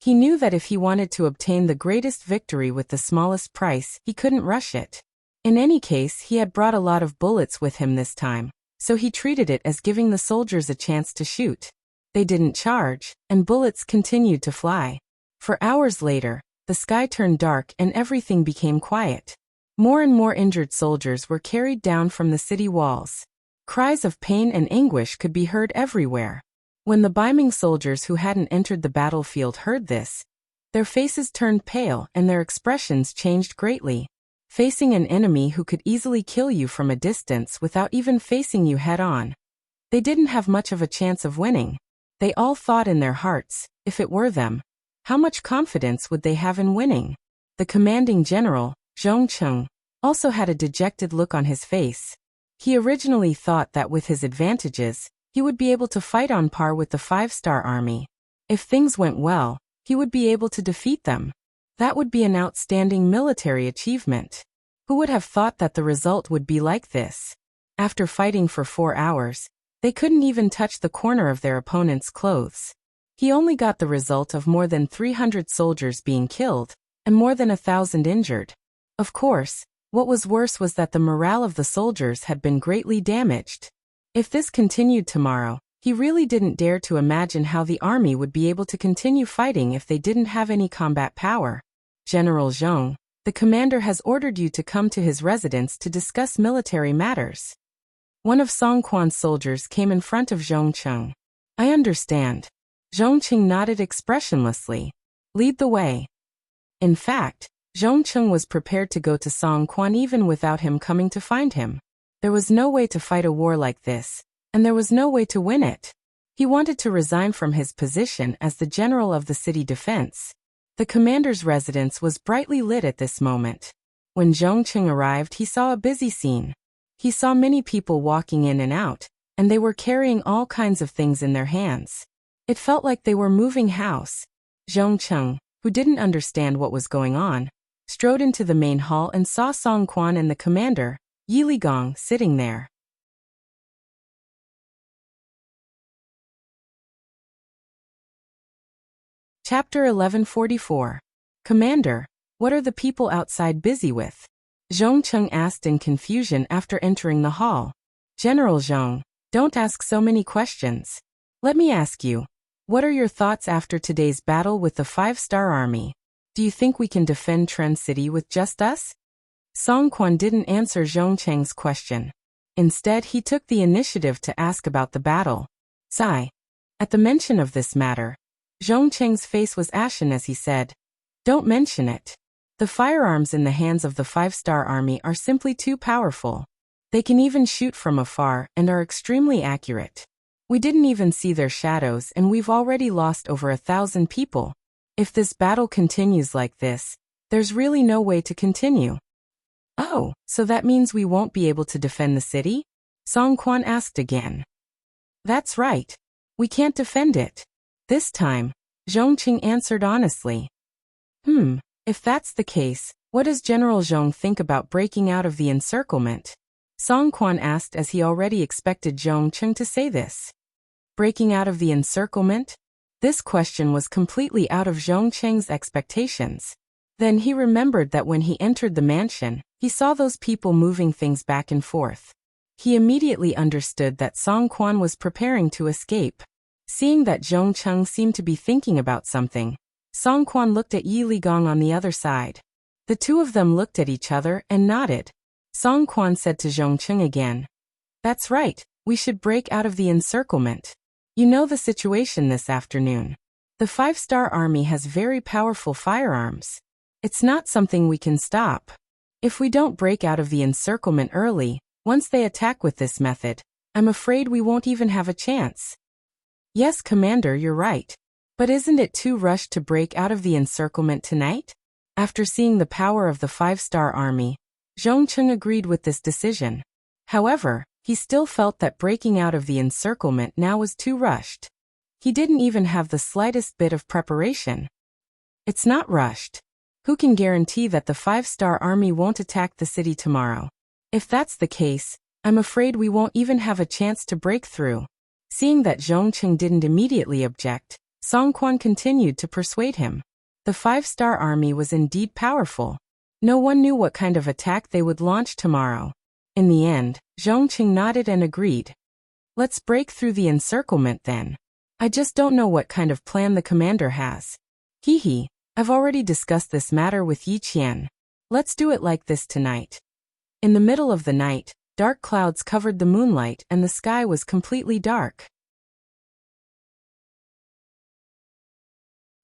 He knew that if he wanted to obtain the greatest victory with the smallest price, he couldn't rush it. In any case, he had brought a lot of bullets with him this time, so he treated it as giving the soldiers a chance to shoot. They didn't charge, and bullets continued to fly. For hours later, the sky turned dark and everything became quiet. More and more injured soldiers were carried down from the city walls. Cries of pain and anguish could be heard everywhere. When the Beiming soldiers who hadn't entered the battlefield heard this, their faces turned pale and their expressions changed greatly. Facing an enemy who could easily kill you from a distance without even facing you head-on, they didn't have much of a chance of winning. They all thought in their hearts, if it were them, how much confidence would they have in winning? The commanding general, Zhong Cheng, also had a dejected look on his face. He originally thought that with his advantages, he would be able to fight on par with the 5-star army. If things went well, he would be able to defeat them. That would be an outstanding military achievement. Who would have thought that the result would be like this? After fighting for 4 hours, they couldn't even touch the corner of their opponent's clothes. He only got the result of more than 300 soldiers being killed, and more than 1,000 injured. Of course, what was worse was that the morale of the soldiers had been greatly damaged. If this continued tomorrow, he really didn't dare to imagine how the army would be able to continue fighting if they didn't have any combat power. General Zhong, the commander has ordered you to come to his residence to discuss military matters. One of Song Quan's soldiers came in front of Zhong Cheng. I understand. Zhong Cheng nodded expressionlessly. Lead the way. In fact, Zhong Cheng was prepared to go to Song Quan even without him coming to find him. There was no way to fight a war like this, and there was no way to win it. He wanted to resign from his position as the general of the city defense. The commander's residence was brightly lit at this moment. When Zhong Cheng arrived, he saw a busy scene. He saw many people walking in and out, and they were carrying all kinds of things in their hands. It felt like they were moving house. Zhong Cheng, who didn't understand what was going on, strode into the main hall and saw Song Quan and the commander, Yi Ligong, sitting there. Chapter 1144. Commander, what are the people outside busy with? Zhong Cheng asked in confusion after entering the hall. General Zhong, don't ask so many questions. Let me ask you, what are your thoughts after today's battle with the 5-star army? Do you think we can defend Tren City with just us? Song Quan didn't answer Zhong Cheng's question. Instead, he took the initiative to ask about the battle. Sigh. At the mention of this matter, Zhong Cheng's face was ashen as he said, don't mention it. The firearms in the hands of the 5-star army are simply too powerful. They can even shoot from afar and are extremely accurate. We didn't even see their shadows and we've already lost over 1,000 people. If this battle continues like this, there's really no way to continue. Oh, so that means we won't be able to defend the city? Song Quan asked again. That's right. We can't defend it. This time, Zhong Cheng answered honestly. If that's the case, what does General Zhong think about breaking out of the encirclement? Song Quan asked as he already expected Zhong Cheng to say this. Breaking out of the encirclement? This question was completely out of Zhong Cheng's expectations. Then he remembered that when he entered the mansion, he saw those people moving things back and forth. He immediately understood that Song Quan was preparing to escape. Seeing that Zhong Cheng seemed to be thinking about something, Song Quan looked at Yi Ligong on the other side. The two of them looked at each other and nodded. Song Quan said to Zhong Cheng again, That's right, we should break out of the encirclement. You know the situation this afternoon. The 5-star army has very powerful firearms. It's not something we can stop. If we don't break out of the encirclement early, once they attack with this method, I'm afraid we won't even have a chance. Yes, Commander, you're right. But isn't it too rushed to break out of the encirclement tonight? After seeing the power of the 5-star army, Zhongcheng agreed with this decision. However, he still felt that breaking out of the encirclement now was too rushed. He didn't even have the slightest bit of preparation. It's not rushed. Who can guarantee that the 5-star army won't attack the city tomorrow? If that's the case, I'm afraid we won't even have a chance to break through. Seeing that Zhongcheng didn't immediately object, Song Quan continued to persuade him. The 5-star army was indeed powerful. No one knew what kind of attack they would launch tomorrow. In the end, Zhongcheng nodded and agreed. Let's break through the encirclement then. I just don't know what kind of plan the commander has. Hee, I've already discussed this matter with Yi Qian. Let's do it like this tonight. In the middle of the night, dark clouds covered the moonlight and the sky was completely dark.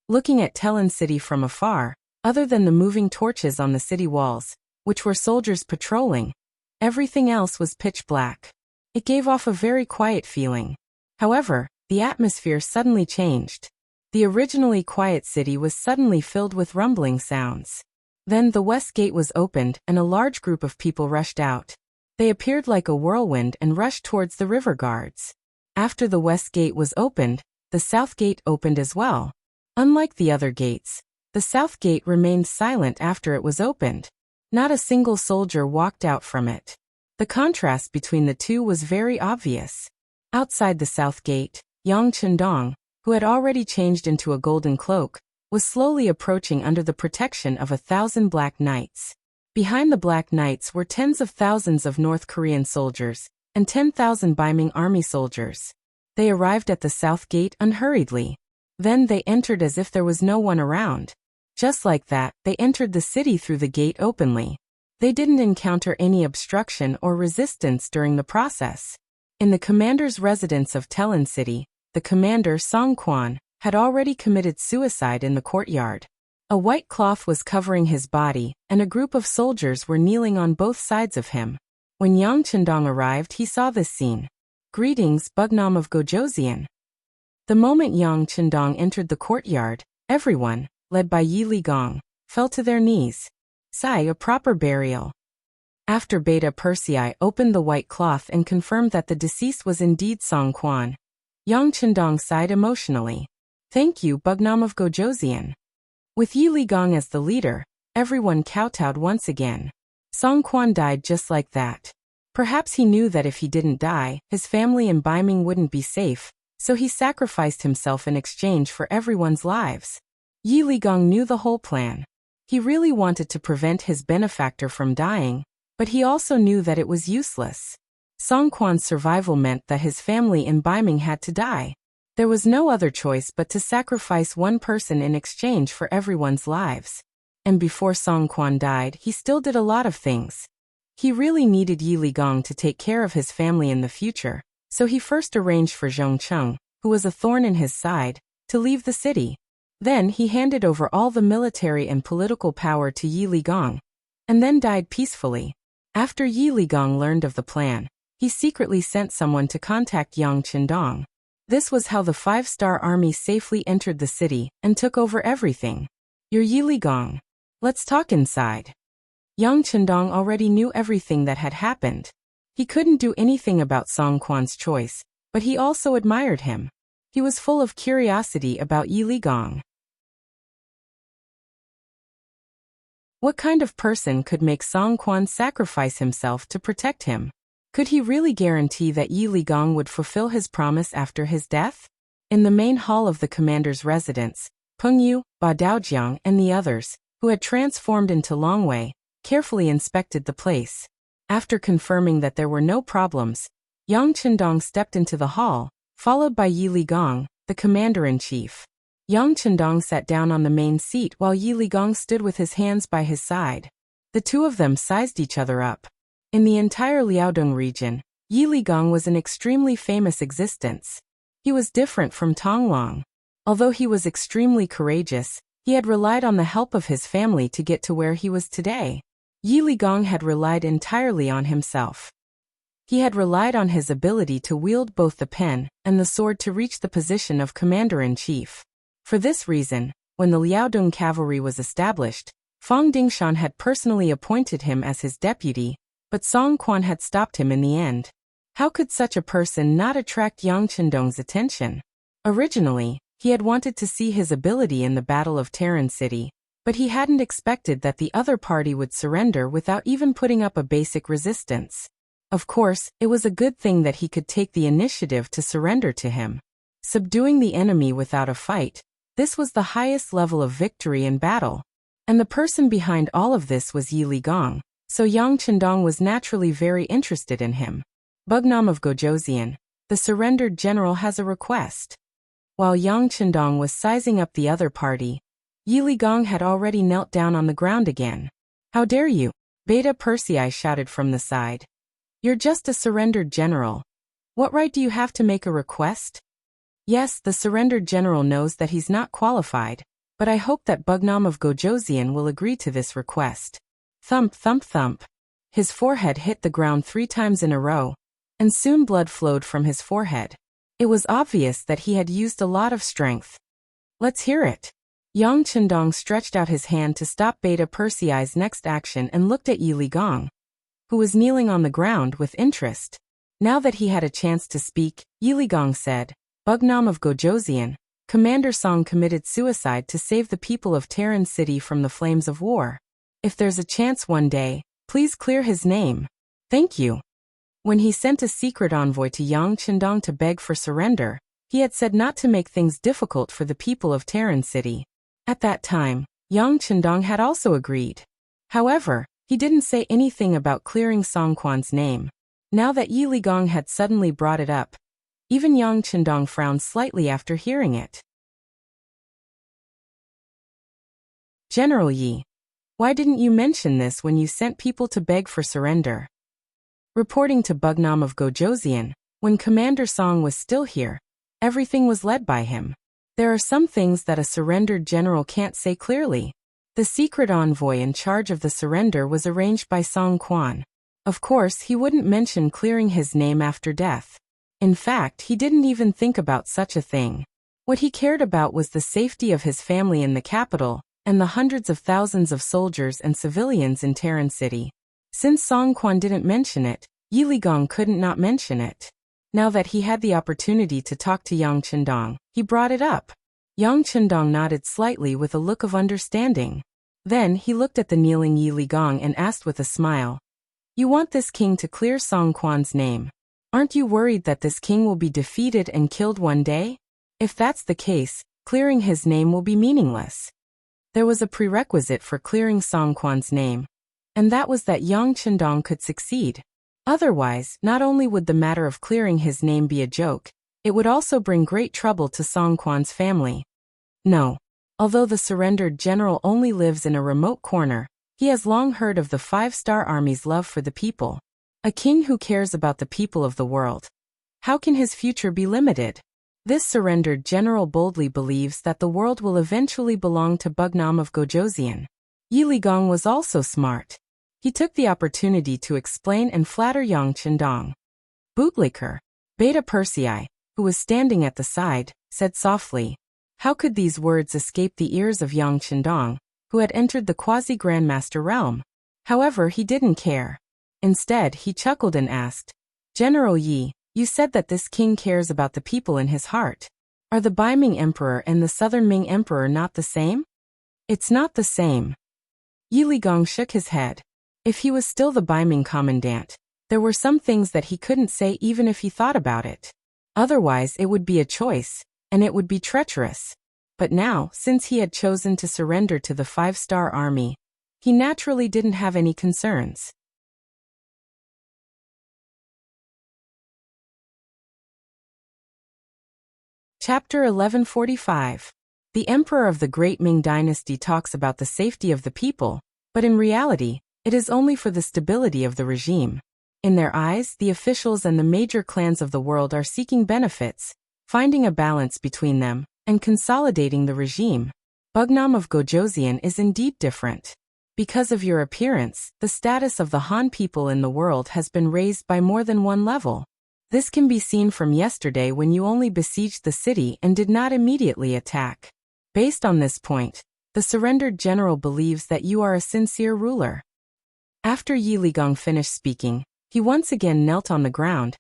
Looking at Telin City from afar, other than the moving torches on the city walls, which were soldiers patrolling, everything else was pitch black. It gave off a very quiet feeling. However, the atmosphere suddenly changed. The originally quiet city was suddenly filled with rumbling sounds. Then the west gate was opened and a large group of people rushed out. They appeared like a whirlwind and rushed towards the river guards. After the west gate was opened, the south gate opened as well. Unlike the other gates, the south gate remained silent after it was opened. Not a single soldier walked out from it. The contrast between the two was very obvious. Outside the south gate, Yang Chendong, who had already changed into a golden cloak, was slowly approaching under the protection of 1,000 Black Knights. Behind the Black Knights were tens of thousands of North Korean soldiers, and 10,000 Beiming army soldiers. They arrived at the south gate unhurriedly. Then they entered as if there was no one around. Just like that, they entered the city through the gate openly. They didn't encounter any obstruction or resistance during the process. In the commander's residence of Telin City, the commander Song Quan had already committed suicide in the courtyard. A white cloth was covering his body, and a group of soldiers were kneeling on both sides of him. When Yang Chendong arrived, he saw this scene. Greetings, Bugnam of Gojoseon. The moment Yang Chendong entered the courtyard, everyone, led by Yi Ligong, fell to their knees. Sigh, a proper burial. After Beta Persei opened the white cloth and confirmed that the deceased was indeed Song Quan, Yang Chendong sighed emotionally. Thank you, Bugnam of Gojoseon. With Yi Ligong as the leader, everyone kowtowed once again. Song Quan died just like that. Perhaps he knew that if he didn't die, his family in Beiming wouldn't be safe, so he sacrificed himself in exchange for everyone's lives. Yi Ligong knew the whole plan. He really wanted to prevent his benefactor from dying, but he also knew that it was useless. Song Quan's survival meant that his family in Beiming had to die. There was no other choice but to sacrifice one person in exchange for everyone's lives. And before Song Quan died, he still did a lot of things. He really needed Yi Ligong to take care of his family in the future, so he first arranged for Zhongcheng, who was a thorn in his side, to leave the city. Then he handed over all the military and political power to Yi Ligong, and then died peacefully. After Yi Ligong learned of the plan, he secretly sent someone to contact Yang Chendong. This was how the 5-star army safely entered the city and took over everything. You're Yi Ligong. Let's talk inside. Yang Chendong already knew everything that had happened. He couldn't do anything about Song Quan's choice, but he also admired him. He was full of curiosity about Yi Ligong. What kind of person could make Song Quan sacrifice himself to protect him? Could he really guarantee that Yi Ligong would fulfill his promise after his death? In the main hall of the commander's residence, Peng Yu, Ba Daojiang, and the others, who had transformed into Longwei, carefully inspected the place. After confirming that there were no problems, Yang Chendong stepped into the hall, followed by Yi Ligong, the commander-in-chief. Yang Chendong sat down on the main seat while Yi Ligong stood with his hands by his side. The two of them sized each other up. In the entire Liaodong region, Yi Ligong was an extremely famous existence. He was different from Tonglong. Although he was extremely courageous, he had relied on the help of his family to get to where he was today. Yi Ligong had relied entirely on himself. He had relied on his ability to wield both the pen and the sword to reach the position of commander-in-chief. For this reason, when the Liaodong cavalry was established, Fong Dingshan had personally appointed him as his deputy, but Song Quan had stopped him in the end. How could such a person not attract Yang Chendong's attention? Originally, he had wanted to see his ability in the Battle of Terran City, but he hadn't expected that the other party would surrender without even putting up a basic resistance. Of course, it was a good thing that he could take the initiative to surrender to him. Subduing the enemy without a fight, this was the highest level of victory in battle. And the person behind all of this was Yi Ligong, so Yang Chendong was naturally very interested in him. Bugnam of Gojoseon, the surrendered general has a request. While Yang Chendong was sizing up the other party, Yi Ligong had already knelt down on the ground again. How dare you? Beta Persei shouted from the side. You're just a surrendered general. What right do you have to make a request? Yes, the surrendered general knows that he's not qualified, but I hope that Bugnam of Gojoseon will agree to this request. Thump, thump, thump. His forehead hit the ground 3 times in a row, and soon blood flowed from his forehead. It was obvious that he had used a lot of strength. Let's hear it. Yang Chendong stretched out his hand to stop Beta Persei's next action and looked at Yi Ligong, who was kneeling on the ground with interest. Now that he had a chance to speak, Yi Ligong said, Bugnam of Gojoseon, Commander Song committed suicide to save the people of Terran City from the flames of war. If there's a chance one day, please clear his name. Thank you. When he sent a secret envoy to Yang Chendong to beg for surrender, he had said not to make things difficult for the people of Terran City. At that time, Yang Chendong had also agreed. However, he didn't say anything about clearing Song Quan's name. Now that Yi Ligong had suddenly brought it up, even Yang Chendong frowned slightly after hearing it. General Yi, why didn't you mention this when you sent people to beg for surrender? Reporting to Bugnam of Gojoseon, when Commander Song was still here, everything was led by him. There are some things that a surrendered general can't say clearly. The secret envoy in charge of the surrender was arranged by Song Quan. Of course, he wouldn't mention clearing his name after death. In fact, he didn't even think about such a thing. What he cared about was the safety of his family in the capital, and the hundreds of thousands of soldiers and civilians in Terran City. Since Song Quan didn't mention it, Yi Ligong couldn't not mention it. Now that he had the opportunity to talk to Yang Chendong, he brought it up. Yang Chendong nodded slightly with a look of understanding. Then he looked at the kneeling Yi Ligong and asked with a smile, You want this king to clear Song Quan's name? Aren't you worried that this king will be defeated and killed one day? If that's the case, clearing his name will be meaningless. There was a prerequisite for clearing Song Quan's name, and that was that Yang Chendong could succeed. Otherwise, not only would the matter of clearing his name be a joke, it would also bring great trouble to Song Quan's family. No. Although the surrendered general only lives in a remote corner, he has long heard of the 5-star Army's love for the people. A king who cares about the people of the world. How can his future be limited? This surrendered general boldly believes that the world will eventually belong to Bugnam of Gojoseon. Yi Ligong was also smart. He took the opportunity to explain and flatter Yang Chendong. Bootlicker, Beta Persei, who was standing at the side, said softly. How could these words escape the ears of Yang Chendong, who had entered the quasi-grandmaster realm? However, he didn't care. Instead, he chuckled and asked, General Yi, you said that this king cares about the people in his heart. Are the Bai Ming Emperor and the Southern Ming Emperor not the same? It's not the same. Yi Ligong shook his head. If he was still the Bai Ming commandant, there were some things that he couldn't say even if he thought about it. Otherwise, it would be a choice, and it would be treacherous. But now, since he had chosen to surrender to the 5-star army, he naturally didn't have any concerns. Chapter 1145. The Emperor of the Great Ming Dynasty talks about the safety of the people, but in reality, it is only for the stability of the regime. In their eyes, the officials and the major clans of the world are seeking benefits, finding a balance between them, and consolidating the regime. Bugnam of Gojoseon is indeed different. Because of your appearance, the status of the Han people in the world has been raised by more than one level. This can be seen from yesterday when you only besieged the city and did not immediately attack. Based on this point, The surrendered general believes that you are a sincere ruler. After Yi Ligong finished speaking, he once again knelt on the ground,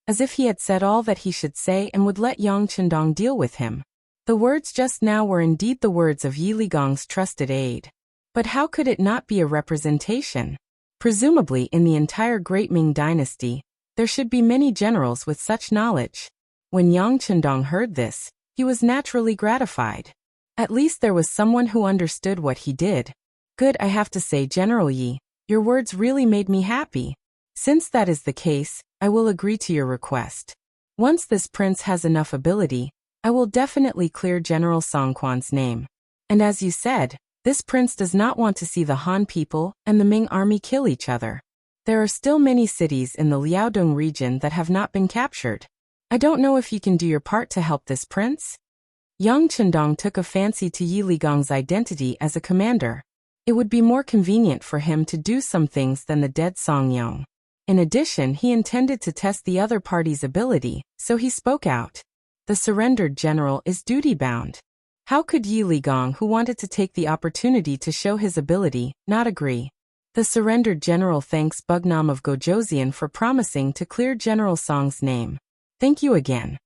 as if he had said all that he should say and would let Yang Chendong deal with him. The words just now were indeed the words of Yi Ligong's trusted aide. But how could it not be a representation? Presumably in the entire Great Ming Dynasty, there should be many generals with such knowledge. When Yang Chendong heard this, he was naturally gratified. At least there was someone who understood what he did. Good, I have to say, General Yi, your words really made me happy. Since that is the case, I will agree to your request. Once this prince has enough ability, I will definitely clear General Song Quan's name. And as you said, this prince does not want to see the Han people and the Ming army kill each other. There are still many cities in the Liaodong region that have not been captured. I don't know if you can do your part to help this prince? Yang Chendong took a fancy to Yi Ligong's identity as a commander. It would be more convenient for him to do some things than the dead Song Yong. In addition, he intended to test the other party's ability, so he spoke out. The surrendered general is duty-bound. How could Yi Ligong, who wanted to take the opportunity to show his ability, not agree? The surrendered general thanks Bugnam of Gojoseon for promising to clear General Song's name. Thank you again.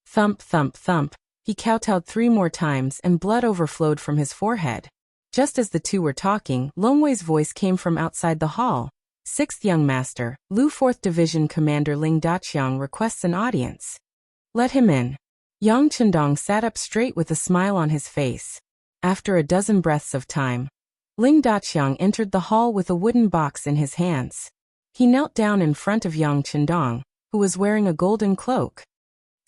Thump, thump, thump. He kowtowed 3 more times and blood overflowed from his forehead. Just as the two were talking, Longwei's voice came from outside the hall. 6th Young Master, Lu 4th Division Commander Ling Daqiang requests an audience. Let him in. Yang Chendong sat up straight with a smile on his face. After a dozen breaths of time, Ling Daqiang entered the hall with a wooden box in his hands. He knelt down in front of Yang Chendong, who was wearing a golden cloak.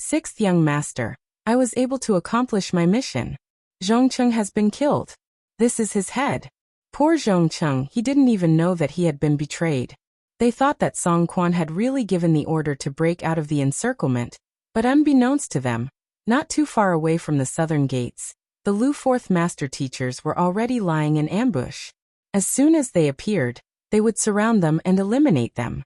6th Young Master, I was able to accomplish my mission. Zhongcheng has been killed. This is his head. Poor Zhongcheng, he didn't even know that he had been betrayed. They thought that Song Quan had really given the order to break out of the encirclement, but unbeknownst to them, not too far away from the southern gates, the Lu 4th master teachers were already lying in ambush. As soon as they appeared, they would surround them and eliminate them.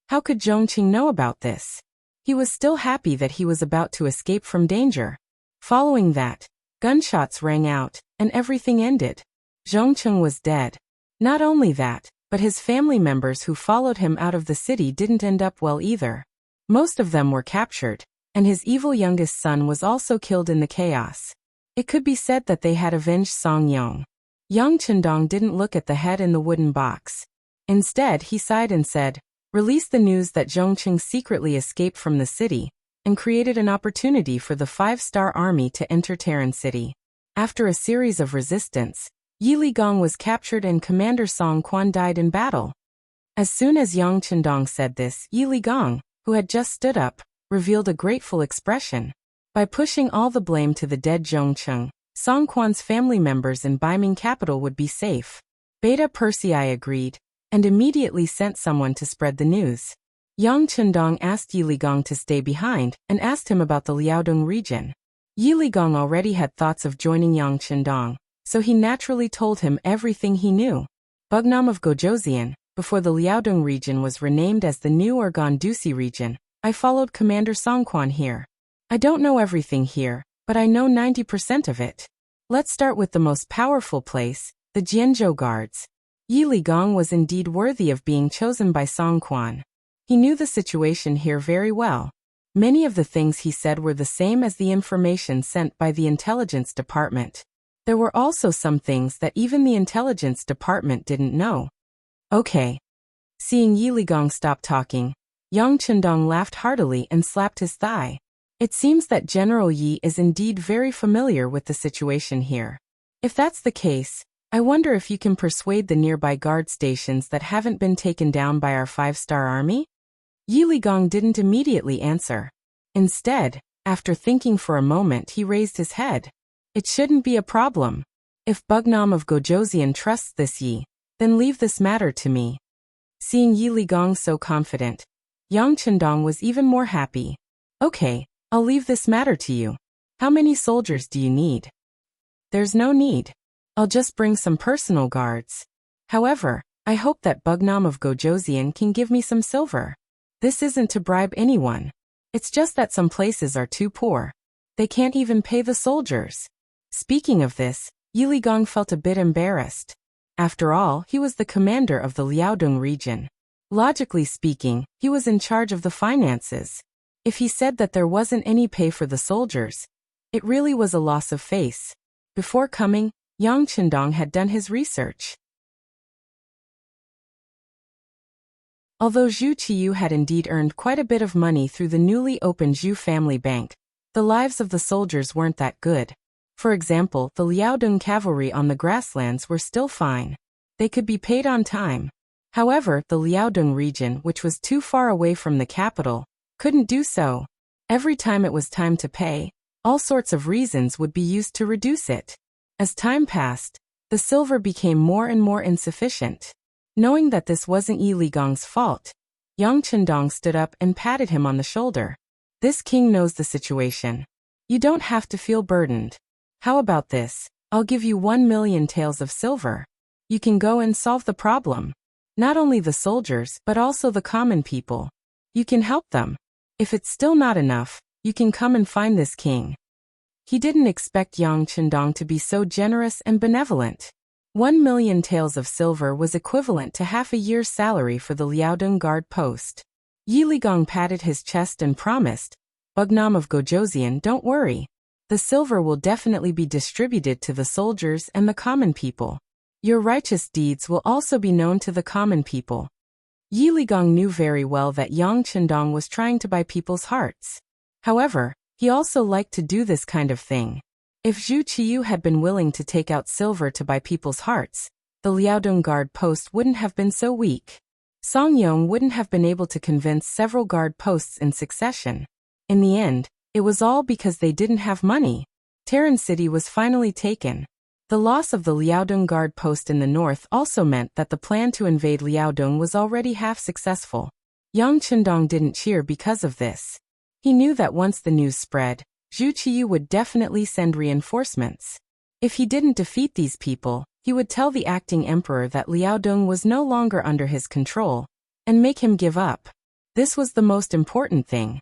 How could Zhongqing know about this? He was still happy that he was about to escape from danger. Following that, gunshots rang out, and everything ended. Zhongcheng was dead. Not only that, but his family members who followed him out of the city didn't end up well either. Most of them were captured, and his evil youngest son was also killed in the chaos. It could be said that they had avenged Song Yong. Yang Chendong didn't look at the head in the wooden box. Instead, he sighed and said, "Release the news that Zhongqing secretly escaped from the city and created an opportunity for the 5-star army to enter Terran City." After a series of resistance, Yi Ligong was captured and Commander Song Quan died in battle. As soon as Yang Chendong said this, Yi Ligong, who had just stood up, revealed a grateful expression. By pushing all the blame to the dead Zhongcheng, Song Quan's family members in Baiming capital would be safe. Beta Persei agreed, and immediately sent someone to spread the news. Yang Chendong asked Yi Ligong to stay behind and asked him about the Liaodong region. Yi Ligong already had thoughts of joining Yang Chendong, so he naturally told him everything he knew. Bugnam of Gojoseon, before the Liaodong region was renamed as the new Orgondouci region, I followed Commander Song Quan here. I don't know everything here, but I know 90% of it. Let's start with the most powerful place, the Jianzhou Guards. Yi Ligong was indeed worthy of being chosen by Song Quan. He knew the situation here very well. Many of the things he said were the same as the information sent by the intelligence department. There were also some things that even the intelligence department didn't know. Okay. Seeing Yi Ligong stop talking, Yang Chendong laughed heartily and slapped his thigh. It seems that General Yi is indeed very familiar with the situation here. If that's the case, I wonder if you can persuade the nearby guard stations that haven't been taken down by our 5-star army? Yi Ligong didn't immediately answer. Instead, after thinking for a moment, he raised his head. It shouldn't be a problem. If Bugnam of Gojoseon trusts this Yi, then leave this matter to me. Seeing Yi Ligong so confident, Yang Chendong was even more happy. Okay, I'll leave this matter to you. How many soldiers do you need? There's no need. I'll just bring some personal guards. However, I hope that Bugnam of Gojoseon can give me some silver. This isn't to bribe anyone. It's just that some places are too poor. They can't even pay the soldiers. Speaking of this, Yiligong felt a bit embarrassed. After all, he was the commander of the Liaodong region. Logically speaking, he was in charge of the finances. If he said that there wasn't any pay for the soldiers, it really was a loss of face. Before coming, Yang Qindong had done his research. Although Zhu Qiyu had indeed earned quite a bit of money through the newly opened Zhu family bank, the lives of the soldiers weren't that good. For example, the Liaodong cavalry on the grasslands were still fine. They could be paid on time. However, the Liaodong region, which was too far away from the capital, couldn't do so. Every time it was time to pay, all sorts of reasons would be used to reduce it. As time passed, the silver became more and more insufficient. Knowing that this wasn't Yiligong's fault, Yang Qindong stood up and patted him on the shoulder. This king knows the situation. You don't have to feel burdened. How about this? I'll give you 1 million taels of silver. You can go and solve the problem. Not only the soldiers, but also the common people. You can help them. If it's still not enough, you can come and find this king. He didn't expect Yang Qindong to be so generous and benevolent. 1 million taels of silver was equivalent to half a year's salary for the Liaodong guard post. Yiligong patted his chest and promised, "Bugnam of Gojoseon, don't worry. The silver will definitely be distributed to the soldiers and the common people. Your righteous deeds will also be known to the common people." Yiligong knew very well that Yang Qindong was trying to buy people's hearts. However, he also liked to do this kind of thing. If Zhu Qiyu had been willing to take out silver to buy people's hearts, the Liaodong guard post wouldn't have been so weak. Song Yong wouldn't have been able to convince several guard posts in succession. In the end, it was all because they didn't have money. Terran City was finally taken. The loss of the Liaodong guard post in the north also meant that the plan to invade Liaodong was already half successful. Yang Qindong didn't cheer because of this. He knew that once the news spread, Zhu Qiyu would definitely send reinforcements. If he didn't defeat these people, he would tell the acting emperor that Liaodong was no longer under his control, and make him give up. This was the most important thing.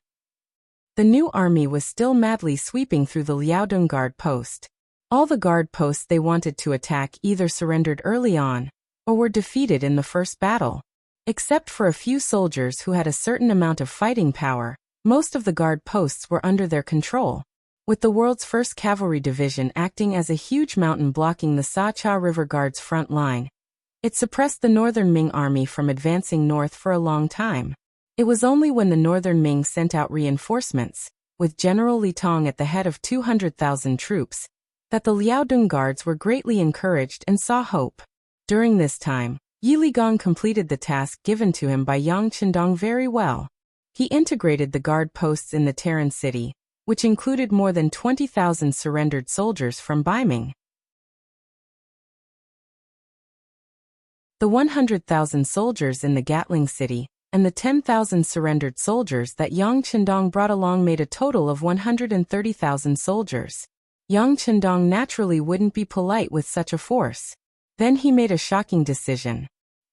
The new army was still madly sweeping through the Liaodong guard post. All the guard posts they wanted to attack either surrendered early on, or were defeated in the first battle. Except for a few soldiers who had a certain amount of fighting power, most of the guard posts were under their control. With the world's first cavalry division acting as a huge mountain blocking the Sa-Cha River Guard's front line, it suppressed the northern Ming army from advancing north for a long time. It was only when the northern Ming sent out reinforcements, with General Li Tong at the head of 200,000 troops, that the Liaodong guards were greatly encouraged and saw hope. During this time, Yiligong completed the task given to him by Yang Qindong very well. He integrated the guard posts in the Terran City, which included more than 20,000 surrendered soldiers from Baiming. The 100,000 soldiers in the Gatling City, and the 10,000 surrendered soldiers that Yang Qindong brought along made a total of 130,000 soldiers. Yang Qindong naturally wouldn't be polite with such a force. Then he made a shocking decision.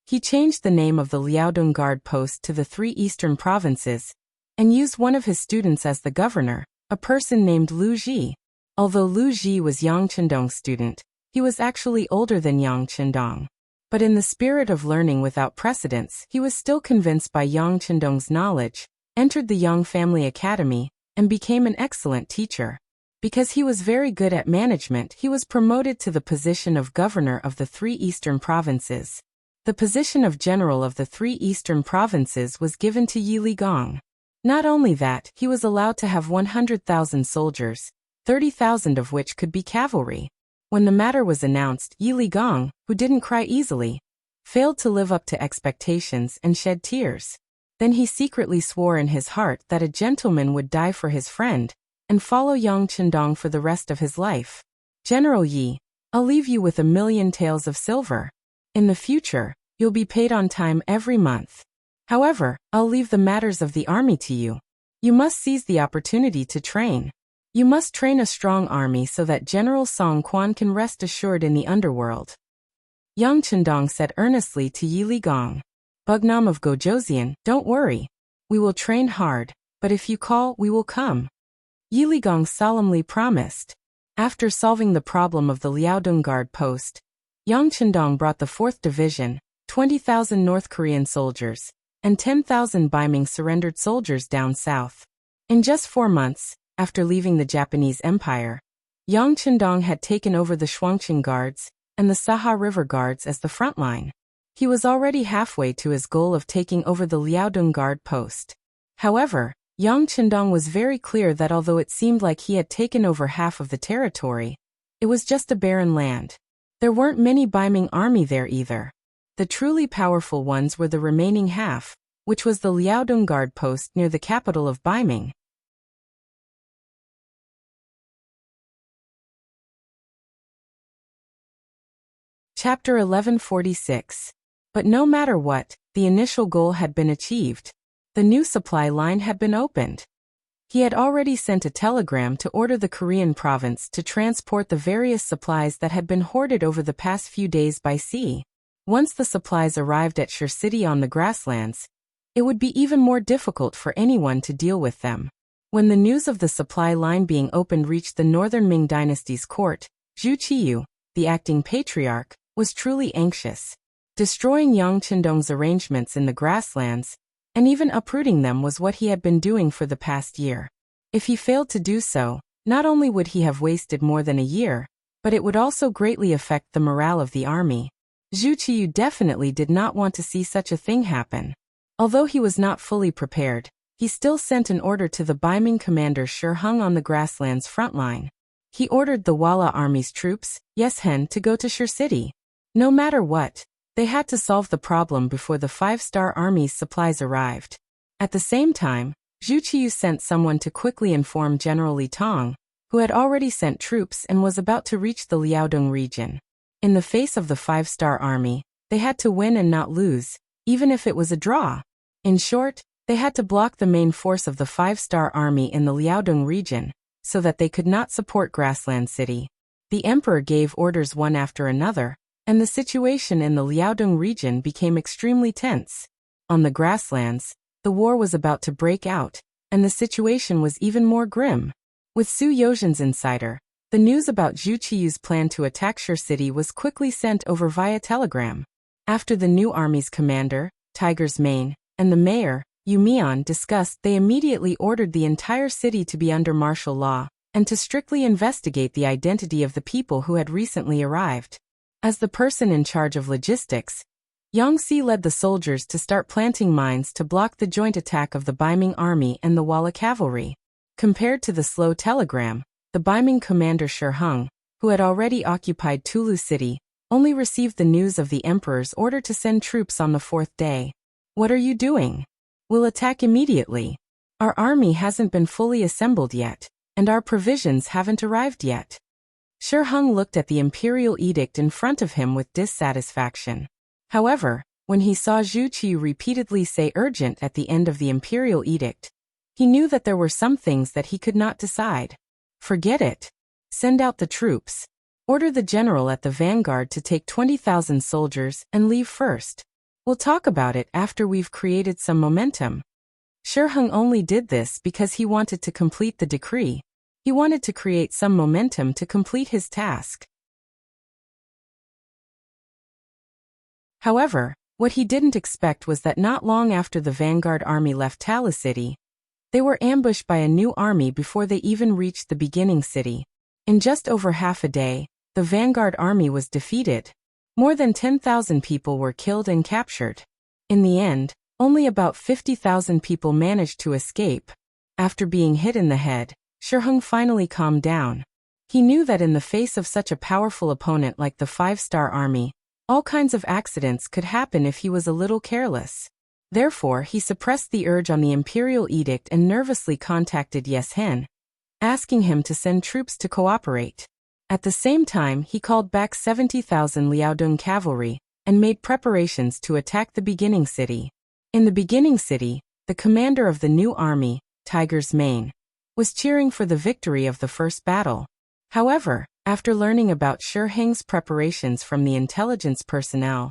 He changed the name of the Liaodong guard post to the 3 eastern provinces, and used one of his students as the governor, a person named Lu Ji. Although Lu Ji was Yang Qindong's student, he was actually older than Yang Qindong. But in the spirit of learning without precedence, he was still convinced by Yang Qindong's knowledge, entered the Yang Family Academy, and became an excellent teacher. Because he was very good at management, he was promoted to the position of governor of the 3 eastern provinces. The position of general of the 3 eastern provinces was given to Yiligong. Not only that, he was allowed to have 100,000 soldiers, 30,000 of which could be cavalry. When the matter was announced, Yiligong, who didn't cry easily, failed to live up to expectations and shed tears. Then he secretly swore in his heart that a gentleman would die for his friend, and follow Yang Qindong for the rest of his life. "General Yi, I'll leave you with 1 million taels of silver. In the future, you'll be paid on time every month. However, I'll leave the matters of the army to you. You must seize the opportunity to train. You must train a strong army so that General Song Quan can rest assured in the underworld." Yang Qindong said earnestly to Yiligong, "Bugnam of Gojoseon, don't worry. We will train hard, but if you call, we will come." Yiligong solemnly promised. After solving the problem of the Liaodong guard post, Yang Chendong brought the 4th Division, 20,000 North Korean soldiers, and 10,000 Baiming surrendered soldiers down south. In just 4 months, after leaving the Japanese Empire, Yang Chendong had taken over the Shuangqing Guards and the Saha River Guards as the front line. He was already halfway to his goal of taking over the Liaodong Guard post. However, Yang Chendong was very clear that although it seemed like he had taken over half of the territory, it was just a barren land. There weren't many Baiming army there either. The truly powerful ones were the remaining half, which was the Liaodong Guard post near the capital of Baiming. Chapter 1146. But no matter what, the initial goal had been achieved. The new supply line had been opened. He had already sent a telegram to order the Korean province to transport the various supplies that had been hoarded over the past few days by sea. Once the supplies arrived at Shur City on the grasslands, it would be even more difficult for anyone to deal with them. When the news of the supply line being opened reached the northern Ming dynasty's court, Zhu Qiyu, the acting patriarch, was truly anxious. Destroying Yang Chendong's arrangements in the grasslands, and even uprooting them was what he had been doing for the past year. If he failed to do so, not only would he have wasted more than a year, but it would also greatly affect the morale of the army. Zhu Qiyu definitely did not want to see such a thing happen. Although he was not fully prepared, he still sent an order to the Baiming commander Shi Hung on the grasslands front line. He ordered the Walla army's troops, Yeshen, to go to Shur City. No matter what, they had to solve the problem before the 5-star army's supplies arrived. At the same time, Zhu Qiyu sent someone to quickly inform General Li Tong, who had already sent troops and was about to reach the Liaodong region. In the face of the 5-star army, they had to win and not lose, even if it was a draw. In short, they had to block the main force of the 5-star army in the Liaodong region, so that they could not support Grassland City. The emperor gave orders one after another, and the situation in the Liaodong region became extremely tense. On the grasslands, the war was about to break out, and the situation was even more grim. With Su Yozhen's insider, the news about Zhu Qiyu's plan to attack Shur City was quickly sent over via telegram. After the new army's commander, Tiger's Mane, and the mayor, Yu Mian, discussed, they immediately ordered the entire city to be under martial law, and to strictly investigate the identity of the people who had recently arrived. As the person in charge of logistics, Yang Si led the soldiers to start planting mines to block the joint attack of the Baiming army and the Walla cavalry. Compared to the slow telegram, the Baiming commander Shi Hung, who had already occupied Tulu City, only received the news of the emperor's order to send troops on the 4th day. "What are you doing? We'll attack immediately. Our army hasn't been fully assembled yet, and our provisions haven't arrived yet." Shi Hung looked at the imperial edict in front of him with dissatisfaction. However, when he saw Zhu Qiyu repeatedly say urgent at the end of the imperial edict, he knew that there were some things that he could not decide. Forget it. Send out the troops. Order the general at the vanguard to take 20,000 soldiers and leave first. We'll talk about it after we've created some momentum. Shi Hung only did this because he wanted to complete the decree. He wanted to create some momentum to complete his task. However, what he didn't expect was that not long after the vanguard army left Tala City, they were ambushed by a new army before they even reached the beginning city. In just over half a day, the vanguard army was defeated. More than 10,000 people were killed and captured. In the end, only about 50,000 people managed to escape. After being hit in the head, Shi Hung finally calmed down. He knew that in the face of such a powerful opponent like the 5-star army, all kinds of accidents could happen if he was a little careless. Therefore, he suppressed the urge on the imperial edict and nervously contacted Yeshen, asking him to send troops to cooperate. At the same time, he called back 70,000 Liaodong cavalry and made preparations to attack the beginning city. In the beginning city, the commander of the new army, Tiger's Mane, was cheering for the victory of the first battle. However, after learning about Shi Hung's preparations from the intelligence personnel,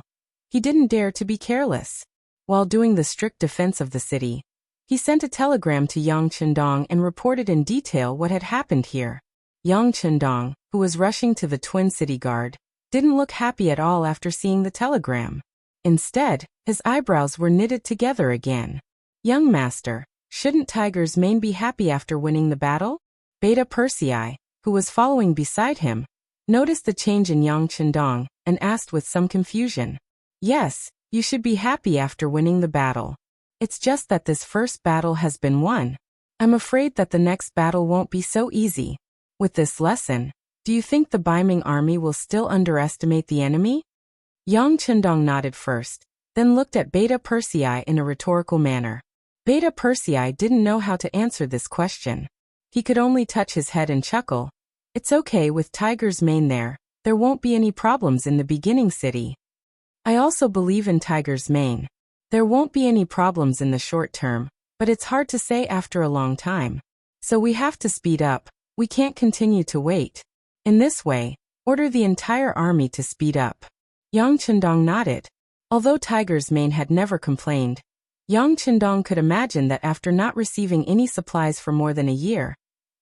he didn't dare to be careless. While doing the strict defense of the city, He sent a telegram to Yang Chendong and reported in detail what had happened here. Yang Chendong, who was rushing to the Twin City Guard, didn't look happy at all after seeing the telegram. Instead, his eyebrows were knitted together again. Young master, shouldn't Tiger's Mane be happy after winning the battle? Beta Persei, who was following beside him, noticed the change in Yang Chendong and asked with some confusion. Yes, you should be happy after winning the battle. It's just that this first battle has been won. I'm afraid that the next battle won't be so easy. With this lesson, do you think the Baiming army will still underestimate the enemy? Yang Chendong nodded first, then looked at Beta Persei in a rhetorical manner. Beta Persei didn't know how to answer this question. He could only touch his head and chuckle. It's okay with Tiger's Mane there won't be any problems in the beginning city. I also believe in Tiger's Mane. There won't be any problems in the short term, but it's hard to say after a long time. So we have to speed up, we can't continue to wait. In this way, order the entire army to speed up. Yang Chendong nodded. Although Tiger's Mane had never complained, Yang Chendong could imagine that after not receiving any supplies for more than a year,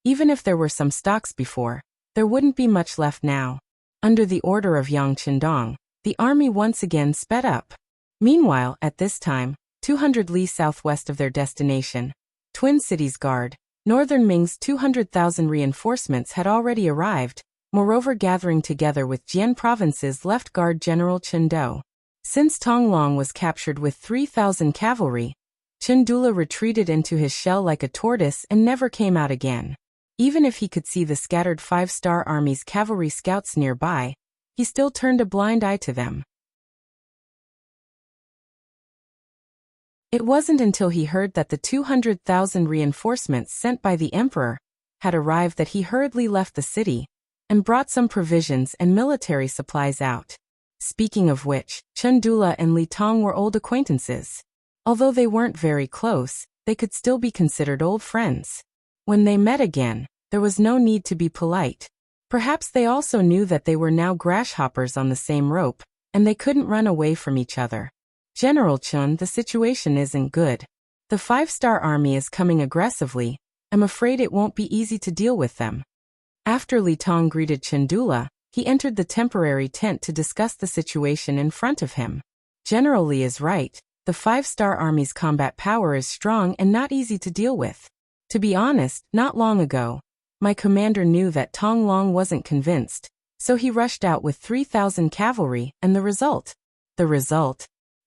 even if there were some stocks before, there wouldn't be much left now. Under the order of Yang Chendong, the army once again sped up. Meanwhile, at this time, 200 li southwest of their destination, Twin Cities Guard, Northern Ming's 200,000 reinforcements had already arrived, moreover gathering together with Jian Province's left guard General Chen Do. Since Tonglong was captured with 3,000 cavalry, Chen Dula retreated into his shell like a tortoise and never came out again. Even if he could see the scattered 5-star army's cavalry scouts nearby, he still turned a blind eye to them. It wasn't until he heard that the 200,000 reinforcements sent by the emperor had arrived that he hurriedly left the city and brought some provisions and military supplies out. Speaking of which, Chen Dula and Li Tong were old acquaintances. Although they weren't very close, they could still be considered old friends. When they met again, there was no need to be polite. Perhaps they also knew that they were now grasshoppers on the same rope, and they couldn't run away from each other. General Chen, the situation isn't good. The 5-star army is coming aggressively. I'm afraid it won't be easy to deal with them. After Li Tong greeted Chen Dula, he entered the temporary tent to discuss the situation in front of him. General Li is right. The 5-star army's combat power is strong and not easy to deal with. To be honest, not long ago, my commander knew that Tonglong wasn't convinced, so he rushed out with 3,000 cavalry, and the result?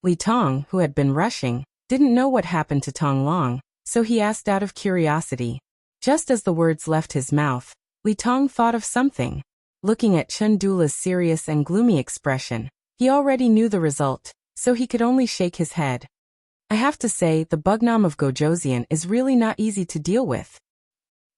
Li Tong, who had been rushing, didn't know what happened to Tonglong, so he asked out of curiosity. Just as the words left his mouth, Li Tong thought of something. Looking at Chen Dula's serious and gloomy expression, he already knew the result, so he could only shake his head. I have to say, the Bugnam of Gojoseon is really not easy to deal with.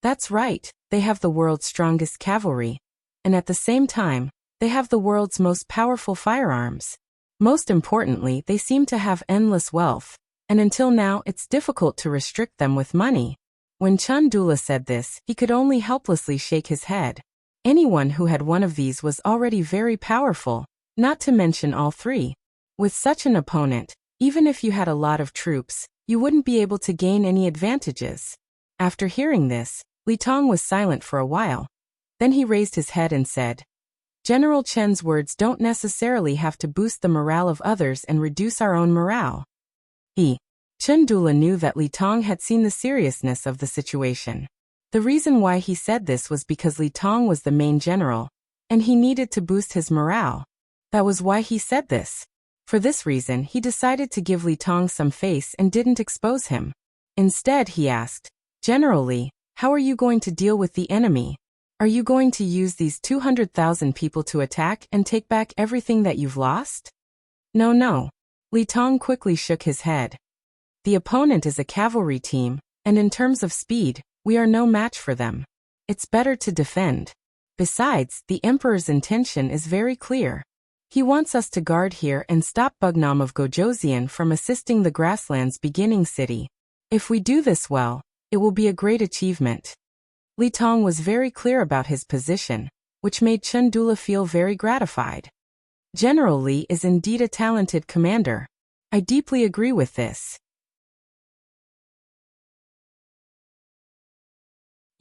That's right, they have the world's strongest cavalry, and at the same time, they have the world's most powerful firearms. Most importantly, they seem to have endless wealth, and until now it's difficult to restrict them with money. When Chen Dula said this, he could only helplessly shake his head. Anyone who had one of these was already very powerful, not to mention all three. With such an opponent, even if you had a lot of troops, you wouldn't be able to gain any advantages. After hearing this, Li Tong was silent for a while. Then he raised his head and said, General Chen's words don't necessarily have to boost the morale of others and reduce our own morale. Chen Dula knew that Li Tong had seen the seriousness of the situation. The reason why he said this was because Li Tong was the main general, and he needed to boost his morale. That was why he said this. For this reason, he decided to give Li Tong some face and didn't expose him. Instead, he asked, General Li, how are you going to deal with the enemy? Are you going to use these 200,000 people to attack and take back everything that you've lost? No. Li Tong quickly shook his head. The opponent is a cavalry team, and in terms of speed, we are no match for them. It's better to defend. Besides, the Emperor's intention is very clear. He wants us to guard here and stop Bugnam of Gojoseon from assisting the Grasslands beginning city. If we do this well, it will be a great achievement. Li Tong was very clear about his position, which made Chen Dula feel very gratified. General Li is indeed a talented commander. I deeply agree with this.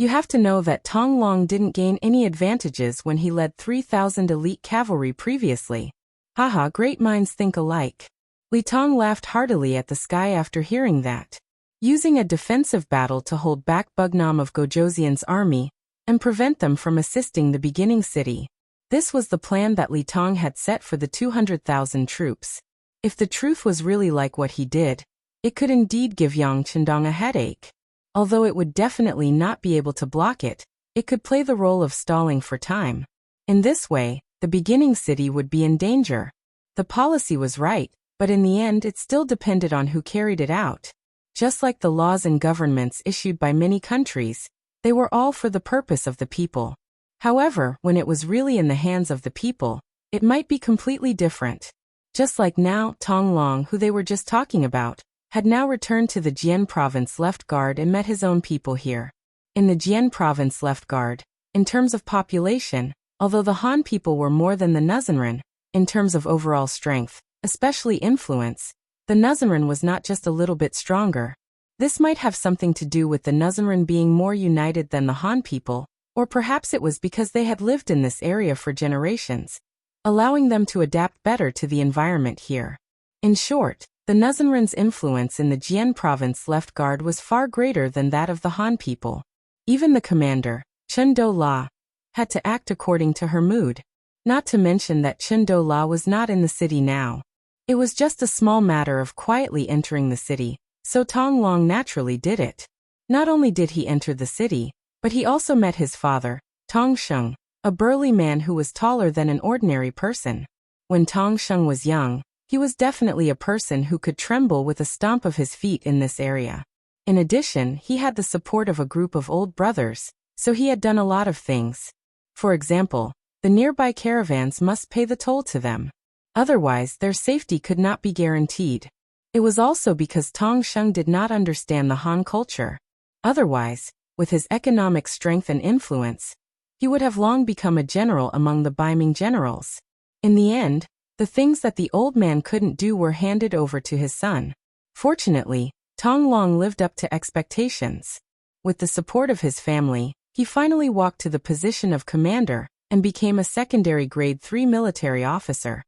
You have to know that Tong Long didn't gain any advantages when he led 3,000 elite cavalry previously. Haha, great minds think alike. Li Tong laughed heartily at the sky after hearing that. Using a defensive battle to hold back Bugnam of Gojoseon's army and prevent them from assisting the beginning city. This was the plan that Li Tong had set for the 200,000 troops. If the truth was really like what he did, it could indeed give Yang Chendong a headache. Although it would definitely not be able to block it, it could play the role of stalling for time. In this way, the beginning city would be in danger. The policy was right, but in the end it still depended on who carried it out. Just like the laws and governments issued by many countries, they were all for the purpose of the people. However, when it was really in the hands of the people, it might be completely different. Just like now, Tong Long, who they were just talking about, had now returned to the Jian province left guard and met his own people here. In the Jian province left guard, in terms of population, although the Han people were more than the Nuzanren, in terms of overall strength, especially influence, the Nuzanren was not just a little bit stronger. This might have something to do with the Nuzanren being more united than the Han people, or perhaps it was because they had lived in this area for generations, allowing them to adapt better to the environment here. In short, the Nuzanren's influence in the Jian province left guard was far greater than that of the Han people. Even the commander, Chen Do-la, had to act according to her mood. Not to mention that Chen Do-la was not in the city now. It was just a small matter of quietly entering the city, so Tong Long naturally did it. Not only did he enter the city, but he also met his father, Tong Sheng, a burly man who was taller than an ordinary person. When Tong Sheng was young, he was definitely a person who could tremble with a stomp of his feet in this area. In addition, he had the support of a group of old brothers, so he had done a lot of things. For example, the nearby caravans must pay the toll to them. Otherwise, their safety could not be guaranteed. It was also because Tong Sheng did not understand the Han culture. Otherwise, with his economic strength and influence, he would have long become a general among the Baiming generals. In the end, the things that the old man couldn't do were handed over to his son. Fortunately, Tong Long lived up to expectations. With the support of his family, he finally walked to the position of commander and became a secondary grade 3 military officer.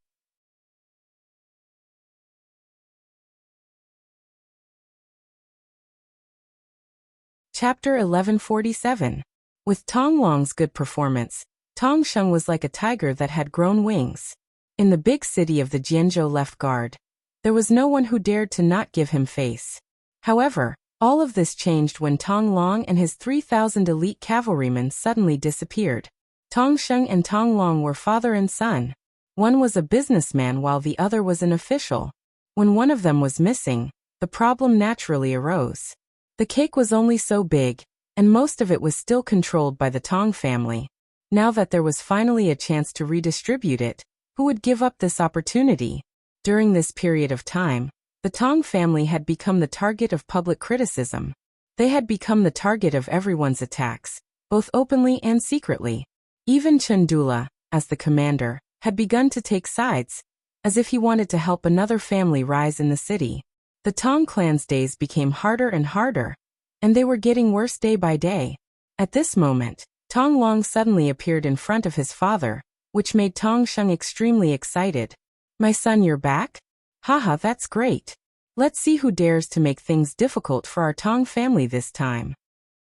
Chapter 1147. With Tong Long's good performance, Tong Sheng was like a tiger that had grown wings. In the big city of the Jianzhou left guard, there was no one who dared to not give him face. However, all of this changed when Tong Long and his 3,000 elite cavalrymen suddenly disappeared. Tong Sheng and Tong Long were father and son. One was a businessman while the other was an official. When one of them was missing, the problem naturally arose. The cake was only so big, and most of it was still controlled by the Tong family. Now that there was finally a chance to redistribute it, who would give up this opportunity? During this period of time, the Tong family had become the target of public criticism. They had become the target of everyone's attacks, both openly and secretly. Even Chen Du-la, as the commander, had begun to take sides, as if he wanted to help another family rise in the city. The Tong clan's days became harder and harder, and they were getting worse day by day. At this moment, Tong Long suddenly appeared in front of his father, which made Tong Sheng extremely excited. "My son, you're back? Haha, that's great. Let's see who dares to make things difficult for our Tong family this time."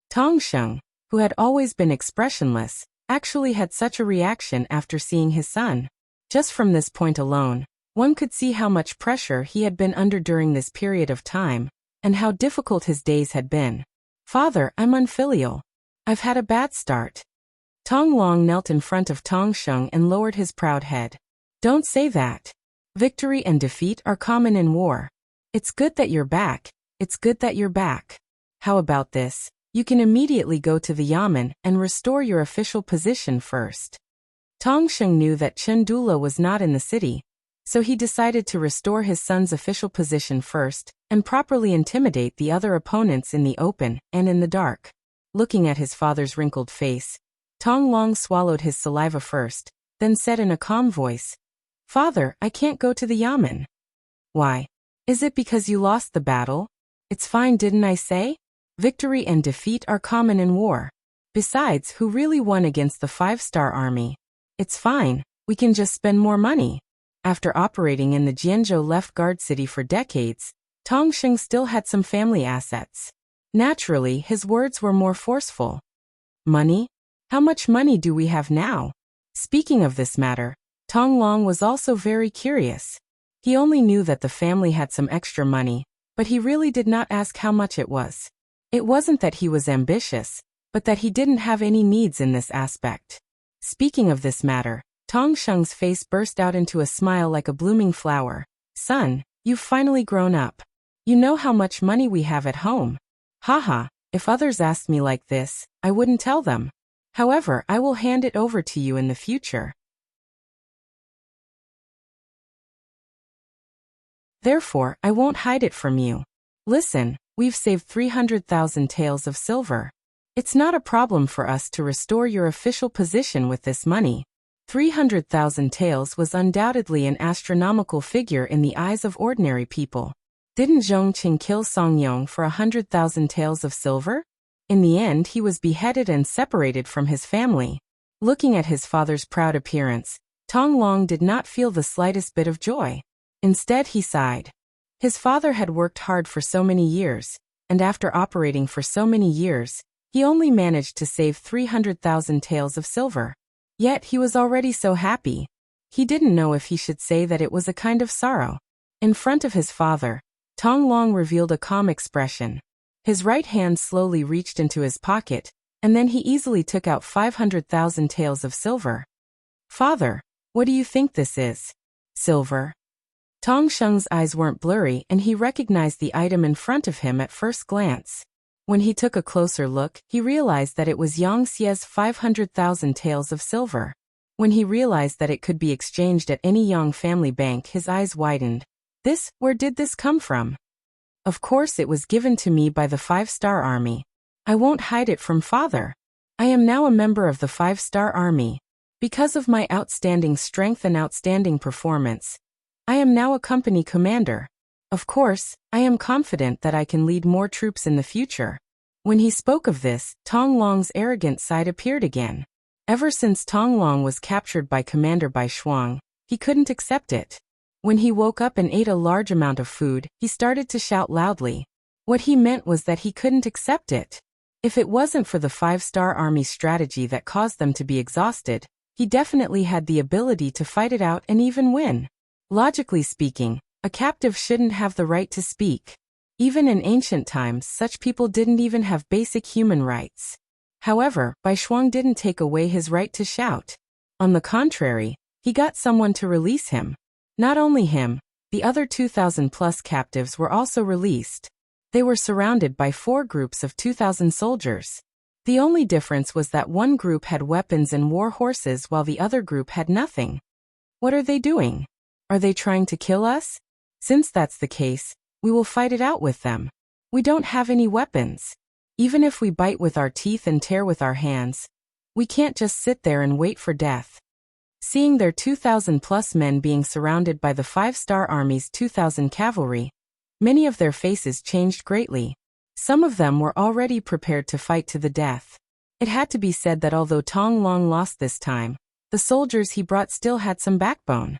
Tong Sheng, who had always been expressionless, actually had such a reaction after seeing his son. Just from this point alone, one could see how much pressure he had been under during this period of time, and how difficult his days had been. "Father, I'm unfilial. I've had a bad start." Tong Long knelt in front of Tong Sheng and lowered his proud head. "Don't say that. Victory and defeat are common in war. It's good that you're back. It's good that you're back. How about this? You can immediately go to the Yamen and restore your official position first." Tong Sheng knew that Chen Du-la was not in the city, so he decided to restore his son's official position first and properly intimidate the other opponents in the open and in the dark. Looking at his father's wrinkled face, Tong Long swallowed his saliva first, then said in a calm voice, "Father, I can't go to the Yamen." "Why? Is it because you lost the battle? It's fine, didn't I say? Victory and defeat are common in war. Besides, who really won against the 5-star army? It's fine, we can just spend more money. After operating in the Jianzhou Left Guard city for decades, Tong Sheng still had some family assets. Naturally, his words were more forceful. Money? How much money do we have now? Speaking of this matter, Tong Long was also very curious. He only knew that the family had some extra money, but he really did not ask how much it was. It wasn't that he was ambitious, but that he didn't have any needs in this aspect. Speaking of this matter, Tong Sheng's face burst out into a smile like a blooming flower. Son, you've finally grown up. You know how much money we have at home. Haha, if others asked me like this, I wouldn't tell them. However, I will hand it over to you in the future. Therefore, I won't hide it from you. Listen, we've saved 300,000 taels of silver. It's not a problem for us to restore your official position with this money. 300,000 taels was undoubtedly an astronomical figure in the eyes of ordinary people. Didn't Zhongqing kill Song Yong for 100,000 taels of silver? In the end, he was beheaded and separated from his family. Looking at his father's proud appearance, Tong Long did not feel the slightest bit of joy. Instead, he sighed. His father had worked hard for so many years, and after operating for so many years, he only managed to save 300,000 taels of silver. Yet he was already so happy. He didn't know if he should say that it was a kind of sorrow. In front of his father, Tong Long revealed a calm expression. His right hand slowly reached into his pocket, and then he easily took out 500,000 taels of silver. Father, what do you think this is? Silver. Tong Sheng's eyes weren't blurry and he recognized the item in front of him at first glance. When he took a closer look, he realized that it was Yang Xie's 500,000 taels of silver. When he realized that it could be exchanged at any Yang family bank, his eyes widened. Where did this come from? Of course it was given to me by the 5-star army. I won't hide it from father. I am now a member of the 5-star army. Because of my outstanding strength and outstanding performance, I am now a company commander. Of course, I am confident that I can lead more troops in the future. When he spoke of this, Tong Long's arrogant side appeared again. Ever since Tong Long was captured by Commander Bai Shuang, he couldn't accept it. When he woke up and ate a large amount of food, he started to shout loudly. What he meant was that he couldn't accept it. If it wasn't for the 5-star army's strategy that caused them to be exhausted, he definitely had the ability to fight it out and even win. Logically speaking, a captive shouldn't have the right to speak. Even in ancient times, such people didn't even have basic human rights. However, Bai Shuang didn't take away his right to shout. On the contrary, he got someone to release him. Not only him, the other 2,000+ captives were also released. They were surrounded by 4 groups of 2,000 soldiers. The only difference was that one group had weapons and war horses while the other group had nothing. What are they doing? Are they trying to kill us? Since that's the case, we will fight it out with them. We don't have any weapons. Even if we bite with our teeth and tear with our hands, we can't just sit there and wait for death. Seeing their 2,000+ men being surrounded by the 5-star army's 2,000 cavalry, many of their faces changed greatly. Some of them were already prepared to fight to the death. It had to be said that although Tong Long lost this time, the soldiers he brought still had some backbone.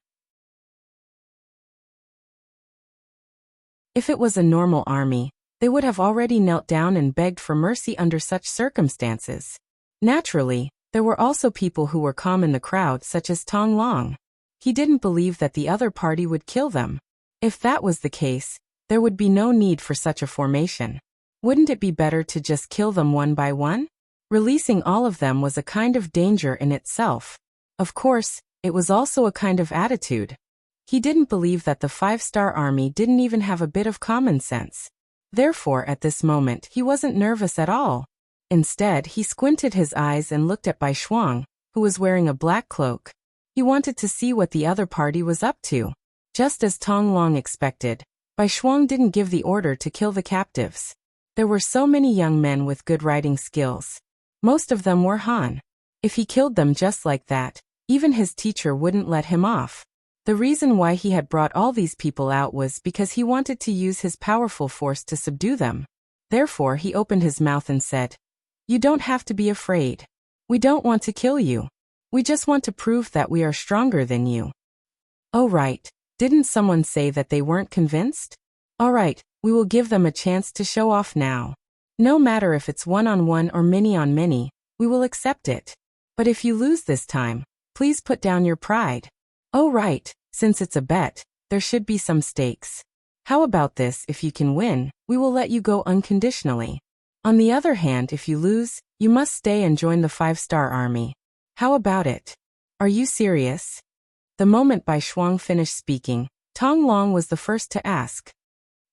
If it was a normal army, they would have already knelt down and begged for mercy under such circumstances. Naturally, there were also people who were calm in the crowd, such as Tong Long. He didn't believe that the other party would kill them. If that was the case, there would be no need for such a formation. Wouldn't it be better to just kill them one by one? Releasing all of them was a kind of danger in itself. Of course, it was also a kind of attitude. He didn't believe that the 5-star army didn't even have a bit of common sense. Therefore, at this moment, he wasn't nervous at all. Instead, he squinted his eyes and looked at Bai Shuang, who was wearing a black cloak. He wanted to see what the other party was up to. Just as Tong Long expected, Bai Shuang didn't give the order to kill the captives. There were so many young men with good riding skills. Most of them were Han. If he killed them just like that, even his teacher wouldn't let him off. The reason why he had brought all these people out was because he wanted to use his powerful force to subdue them. Therefore, he opened his mouth and said, You don't have to be afraid. We don't want to kill you. We just want to prove that we are stronger than you. Oh right, didn't someone say that they weren't convinced? Alright, we will give them a chance to show off now. No matter if it's one-on-one or many-on-many, we will accept it. But if you lose this time, please put down your pride. Oh right, since it's a bet, there should be some stakes. How about this? If you can win, we will let you go unconditionally. On the other hand, if you lose, you must stay and join the 5-star army. How about it? Are you serious? The moment Bai Shuang finished speaking, Tong Long was the first to ask.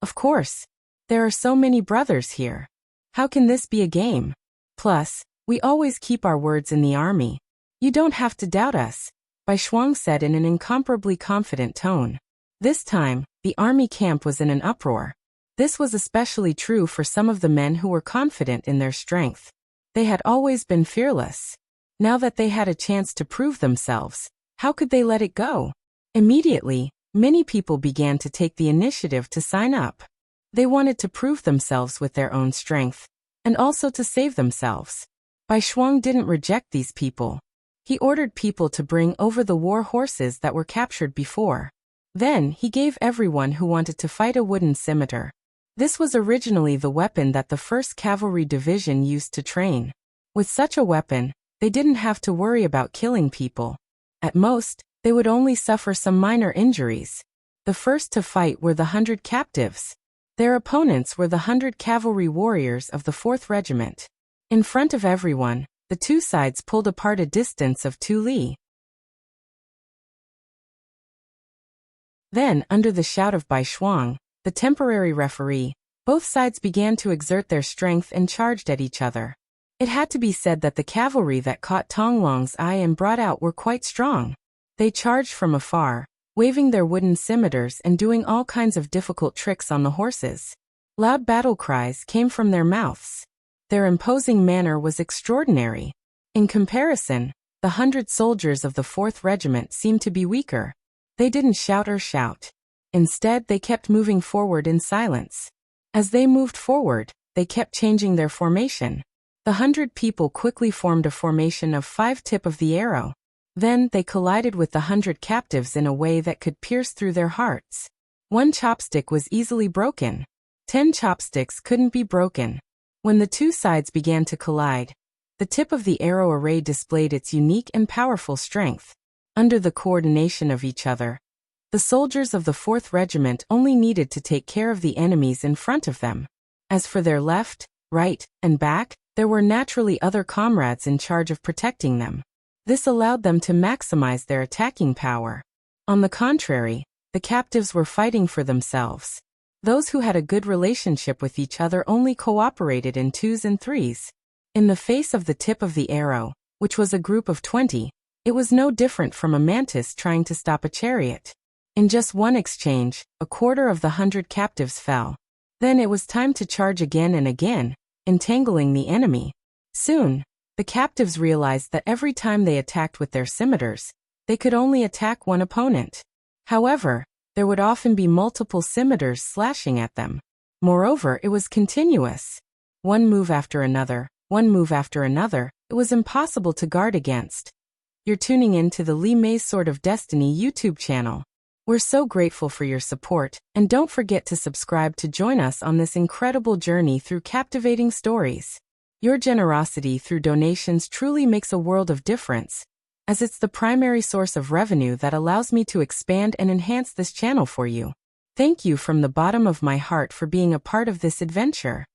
Of course. There are so many brothers here. How can this be a game? Plus, we always keep our words in the army. You don't have to doubt us, Bai Shuang said in an incomparably confident tone. This time, the army camp was in an uproar. This was especially true for some of the men who were confident in their strength. They had always been fearless. Now that they had a chance to prove themselves, how could they let it go? Immediately, many people began to take the initiative to sign up. They wanted to prove themselves with their own strength, and also to save themselves. Bai Shuang didn't reject these people. He ordered people to bring over the war horses that were captured before. Then, he gave everyone who wanted to fight a wooden scimitar. This was originally the weapon that the 1st Cavalry Division used to train. With such a weapon, they didn't have to worry about killing people. At most, they would only suffer some minor injuries. The first to fight were the 100 captives. Their opponents were the 100 cavalry warriors of the 4th Regiment. In front of everyone, the two sides pulled apart a distance of 2 li. Then, under the shout of Bai Shuang, the temporary referee, both sides began to exert their strength and charged at each other. It had to be said that the cavalry that caught Tong Long's eye and brought out were quite strong. They charged from afar, waving their wooden scimitars and doing all kinds of difficult tricks on the horses. Loud battle cries came from their mouths. Their imposing manner was extraordinary. In comparison, the 100 soldiers of the 4th Regiment seemed to be weaker. They didn't shout or shout. Instead, they kept moving forward in silence. As they moved forward, they kept changing their formation. The 100 people quickly formed a formation of 5 tip of the arrow. Then, they collided with the 100 captives in a way that could pierce through their hearts. 1 chopstick was easily broken. 10 chopsticks couldn't be broken. When the two sides began to collide, the tip of the arrow array displayed its unique and powerful strength. Under the coordination of each other, the soldiers of the 4th Regiment only needed to take care of the enemies in front of them. As for their left, right, and back, there were naturally other comrades in charge of protecting them. This allowed them to maximize their attacking power. On the contrary, the captives were fighting for themselves. Those who had a good relationship with each other only cooperated in 2s and 3s. In the face of the tip of the arrow, which was a group of 20, it was no different from a mantis trying to stop a chariot. In just one exchange, a quarter of the 100 captives fell. Then it was time to charge again and again, entangling the enemy. Soon, the captives realized that every time they attacked with their scimitars, they could only attack one opponent. However, there would often be multiple scimitars slashing at them. Moreover, it was continuous. One move after another, one move after another, it was impossible to guard against. You're tuning in to the Li Mei's Sword of Destiny YouTube channel. We're so grateful for your support, and don't forget to subscribe to join us on this incredible journey through captivating stories. Your generosity through donations truly makes a world of difference, as it's the primary source of revenue that allows me to expand and enhance this channel for you. Thank you from the bottom of my heart for being a part of this adventure.